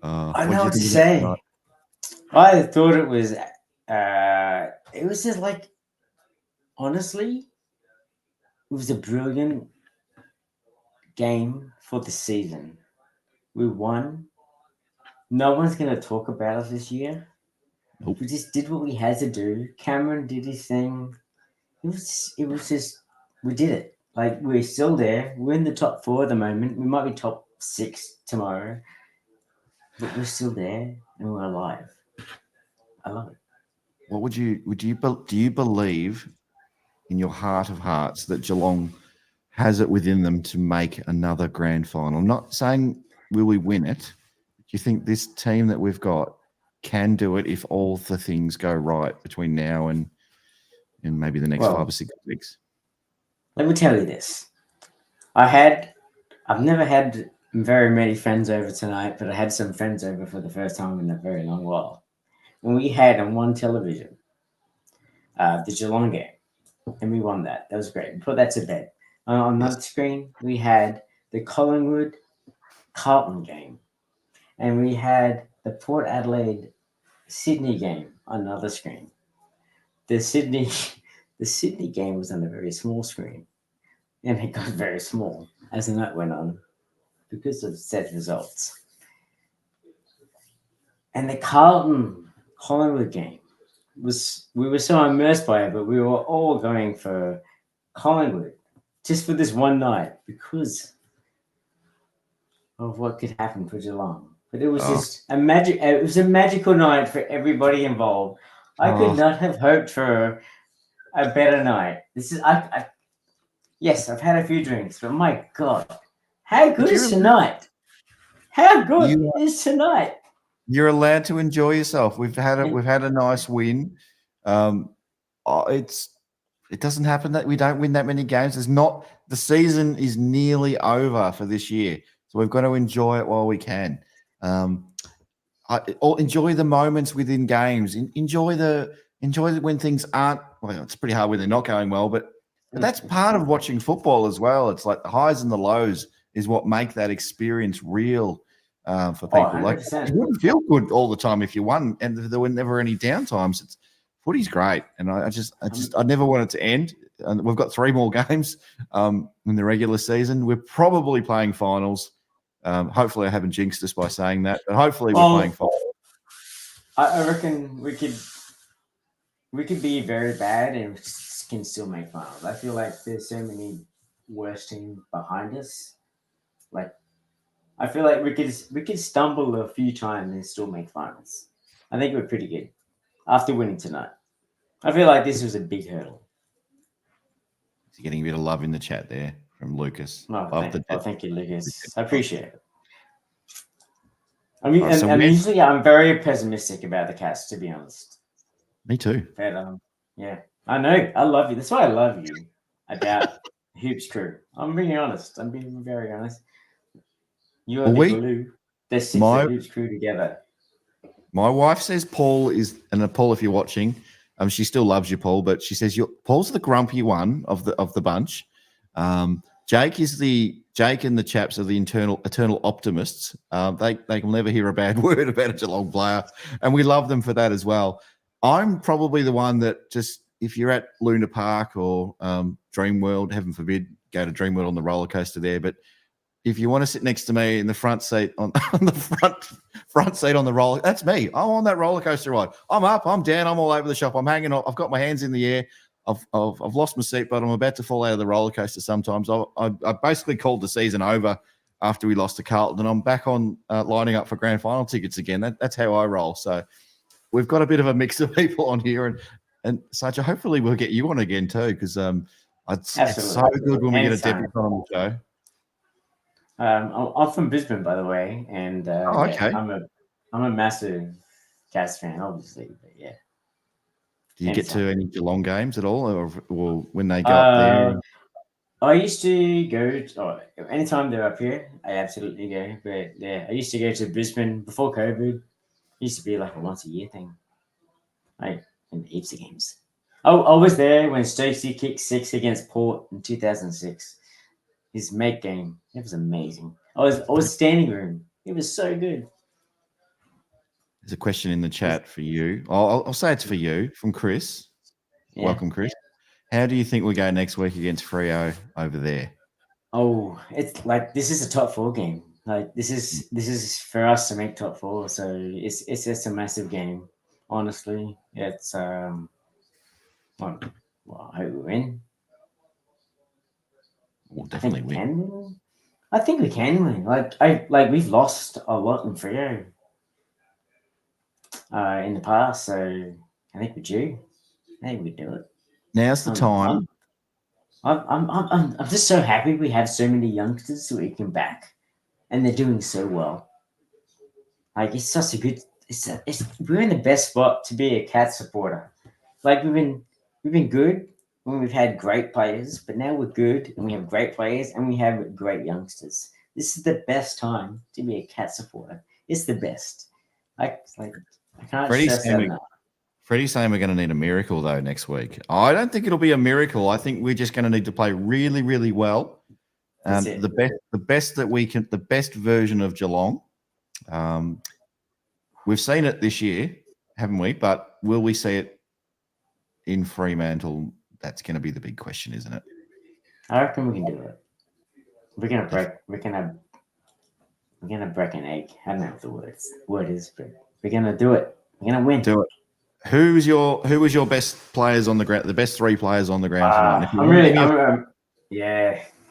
I know what to say. I thought it was just like honestly, it was a brilliant game for the season. We won. No one's going to talk about us this year. Nope. We just did what we had to do. Cameron did his thing. It was just, we did it. Like, we're still there. We're in the top 4 at the moment. We might be top 6 tomorrow. But we're still there and we're alive. I love it. What do you believe in your heart of hearts that Geelong has it within them to make another grand final? I'm not saying will we win it. Do you think this team that we've got can do it if all the things go right between now and maybe the next 5 or 6 weeks? Let me tell you this. I've never had very many friends over tonight, but I had some friends over for the first time in a very long while. And we had on one television the Geelong game, and we won that. That was great. We put that to bed. On another screen, we had the Collingwood Carlton game, and we had the Port Adelaide Sydney game on another screen. The Sydney game was on a very small screen, and it got very small as the night went on because of said results. And the Collingwood game we were so immersed by it, but we were all going for Collingwood just for this one night because of what could happen for Geelong. But it was just it was a magical night for everybody involved. I could not have hoped for a better night. This is yes, I've had a few drinks, but my God, how good is tonight? How good is tonight? You're allowed to enjoy yourself. We've had a nice win. It doesn't happen that we don't win that many games. The season is nearly over for this year, so we've got to enjoy it while we can. Enjoy the moments within games. Enjoy when things aren't. Well, it's pretty hard when they're not going well, but that's part of watching football as well. It's like the highs and the lows is what make that experience real. For people, like it wouldn't feel good all the time if you won, and there were never any downtimes. Footy's great, and I never want it to end. And we've got 3 more games in the regular season. We're probably playing finals. Hopefully, I haven't jinxed us by saying that, but hopefully, we're playing finals. I reckon we could be very bad and can still make finals. I feel like there's so many worse teams behind us, like. I feel like we could stumble a few times and still make finals. I think we're pretty good after winning tonight. I feel like this was a big hurdle. You're getting a bit of love in the chat there from Lucas. Thank you, Lucas. I appreciate it. I mean, usually I'm very pessimistic about the Cats, to be honest. Me too. But yeah, I know. I love you. That's why I love you about Hoops Crew. I'm being honest. I'm being very honest. You are the glue that sits the Hoops Crew together. My wife says Paul is, and Paul, if you're watching, she still loves you, Paul, but she says Paul's the grumpy one of the bunch. Jake and the chaps are the eternal optimists. They will never hear a bad word about a Geelong player, and we love them for that as well. I'm probably the one that just, if you're at Luna Park or Dreamworld, heaven forbid, go to Dreamworld on the roller coaster there, but if you want to sit next to me in the front seat on the front seat on the roller, that's me. I'm on that roller coaster ride. I'm up, I'm down, I'm all over the shop. I'm hanging off. I've got my hands in the air. I've lost my seat, but I'm about to fall out of the roller coaster sometimes. I basically called the season over after we lost to Carlton, and I'm back on lining up for grand final tickets again. That's how I roll. So we've got a bit of a mix of people on here, and Sacha, hopefully we'll get you on again too, because it's so good when we get a debutant on the show. I'm from Brisbane, by the way, and okay. I'm a massive Cats fan, obviously. But yeah. Do you get to any Geelong games at all, or when they go up there? I used to go anytime they're up here. I absolutely go. But yeah, I used to go to Brisbane before COVID. It used to be like a once a year thing. Like in heaps of games. I was there when Stokesy kicked 6 against Port in 2006. His mate game, it was amazing. I was standing room. It was so good. There's a question in the chat for you. I'll say it's for you from Chris. Yeah. Welcome, Chris. How do you think we go next week against Freo over there? Oh, it's like this is a top 4 game. Like this is for us to make top 4. So it's just a massive game. Honestly, it's well, I hope we win. We'll I think definitely we win. can win. I think we can win. We've lost a lot in Freo in the past, so I think we're due. I think we do it. Now's the time. I'm just so happy we have so many youngsters that we can back, and they're doing so well. Like it's such a good. We're in the best spot to be a Cat supporter. Like we've been good when we've had great players, but now we're good and we have great players and we have great youngsters. This is the best time to be a Cat supporter. It's the best. I can't stress that enough. Freddie's saying we're going to need a miracle though next week. I don't think it'll be a miracle. I think we're just going to need to play really, really well. The best that we can, the best version of Geelong. We've seen it this year, haven't we? But will we see it in Fremantle? That's going to be the big question, isn't it? I reckon we can do it. We're gonna break. We're gonna break an egg. I don't know what the word is, but we're gonna do it. We're gonna win. Do it. Who was your best players on the ground? The best 3 players on the ground tonight?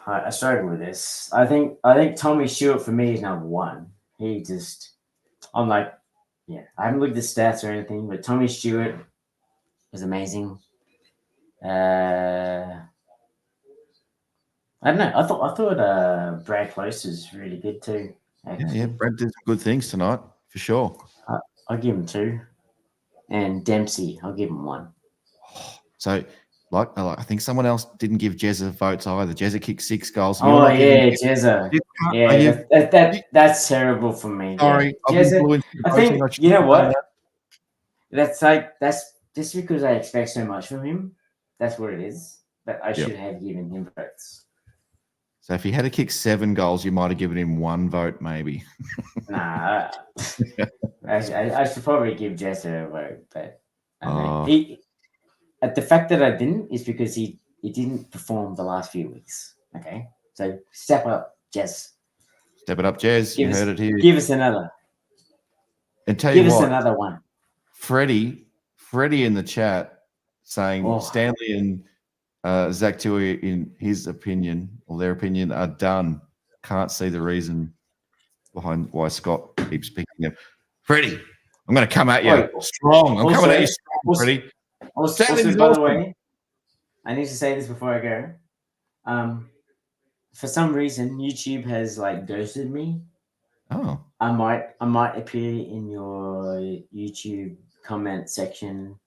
I struggle with this. I think Tommy Stewart for me is number 1. I haven't looked at the stats or anything, but Tommy Stewart was amazing. I don't know. I thought Brad Close was really good too. Yeah, Brad did some good things tonight for sure. I'll give him 2, and Dempsey, I'll give him 1. So, I think someone else didn't give Jezza votes either. Jezza kicked 6 goals. Oh yeah, Jezza. Yeah, that's terrible for me. Sorry, yeah. Jezza, I think you know what. That's just because I expect so much from him. That's what it is. But I should have given him votes. So if he had to kick 7 goals, you might have given him 1 vote, maybe. Nah, I should probably give Jezza a vote, but the fact that I didn't is because he didn't perform the last few weeks. Okay, so step up, Jez. Step it up, Jez. You heard it here. Give us another. And tell you what, give us another one. Freddie in the chat saying Stanley and Zach Tui, in his opinion or their opinion, are done. Can't see the reason behind why Scott keeps picking them. Freddie, I'm going to come at you strong. I'm coming at you strong, Freddie. Also, by the way, I need to say this before I go. For some reason, YouTube has ghosted me. Oh. I might appear in your YouTube comment section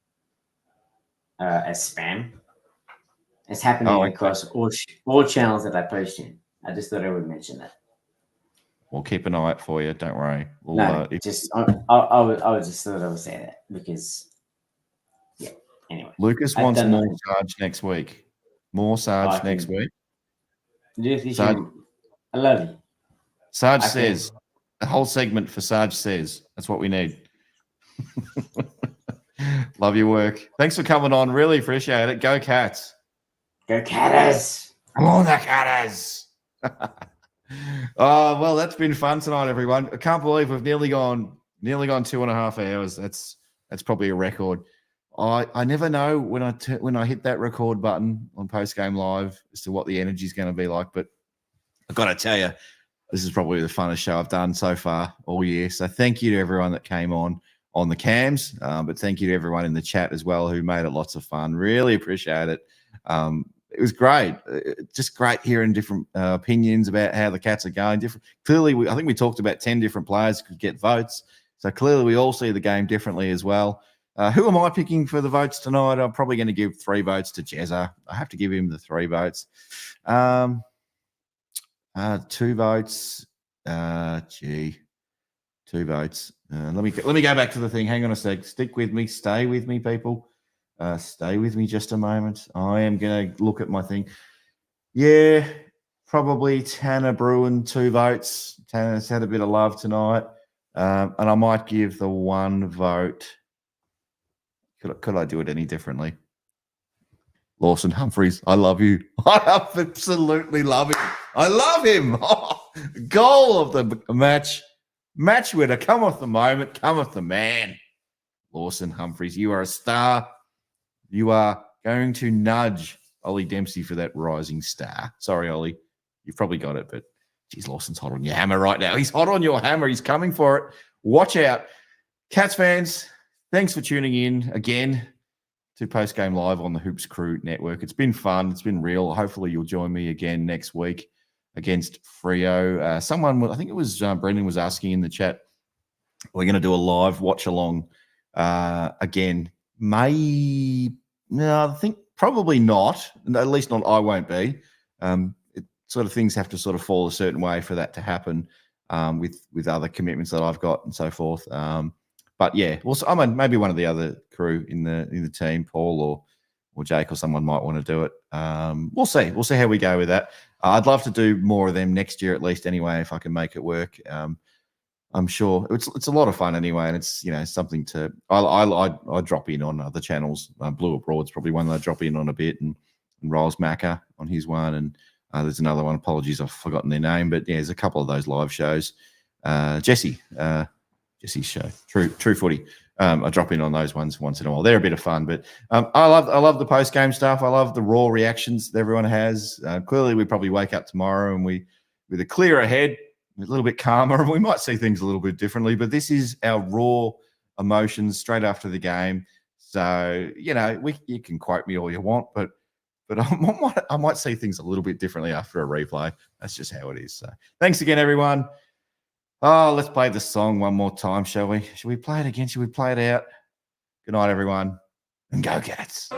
as spam. It's happening across all channels that I post in. I just thought I would mention that. We'll keep an eye out for you. Don't worry. I would just thought I would say that because, yeah. Anyway, Lucas wants more Sarge next week. More Sarge next week. Sarge, I love you. Sarge says a whole segment for Sarge says. That's what we need. Love your work. Thanks for coming on. Really appreciate it. Go Cats. Go Catters. Come on, the Catters. Oh, well, that's been fun tonight, everyone. I can't believe we've nearly gone 2.5 hours. That's probably a record. I never know when I hit that record button on Post Game Live as to what the energy is going to be like. But I've got to tell you, this is probably the funnest show I've done so far all year. So thank you to everyone that came on the cams, but thank you to everyone in the chat as well who made it lots of fun. Really appreciate it. It was great. Just great hearing different opinions about how the Cats are going. Clearly, I think we talked about 10 different players could get votes. So clearly we all see the game differently as well. Who am I picking for the votes tonight? I'm probably going to give 3 votes to Jezza. I have to give him the 3 votes. 2 votes. 2 votes. Let me go back to the thing. Hang on a sec. Stick with me. Stay with me, people. Stay with me just a moment. I am going to look at my thing. Yeah, probably Tanner Bruin, 2 votes. Tanner's had a bit of love tonight. And I might give the 1 vote. Could I do it any differently? Lawson Humphries, I love you. I absolutely love him. I love him. Oh, goal of the match. Match winner. Come off the moment. Come off the man. Lawson Humphries, you are a star. You are going to nudge Ollie Dempsey for that rising star. Sorry, Ollie. You've probably got it, but geez, Lawson's hot on your hammer right now. He's hot on your hammer. He's coming for it. Watch out. Cats fans, thanks for tuning in again to Post Game Live on the Hoops Crew Network. It's been fun. It's been real. Hopefully you'll join me again next week against Freo. Someone, I think it was Brendan, was asking in the chat, we're going to do a live watch along again. No, I think probably not. At least not. I won't be. Sort of things have to sort of fall a certain way for that to happen with other commitments that I've got and so forth. But yeah, also maybe one of the other crew in the team, Paul or Jake or someone might want to do it. We'll see. We'll see how we go with that. I'd love to do more of them next year at least anyway, if I can make it work. I'm sure it's a lot of fun anyway, and it's something to I drop in on other channels. Blue Abroad's probably one that I drop in on a bit, and Riles Macca on his one, and there's another one. Apologies, I've forgotten their name, but yeah, there's a couple of those live shows. Jesse's show, True Footy. I drop in on those ones once in a while. They're a bit of fun, but I love the post game stuff. I love the raw reactions that everyone has. Clearly, we probably wake up tomorrow and we with a clearer head, a little bit calmer, and we might see things a little bit differently. But this is our raw emotions straight after the game. So you can quote me all you want, but I might see things a little bit differently after a replay. That's just how it is. So thanks again, everyone. Oh, let's play the song one more time, shall we? Should we play it again? Should we play it out? Good night, everyone, and go Cats.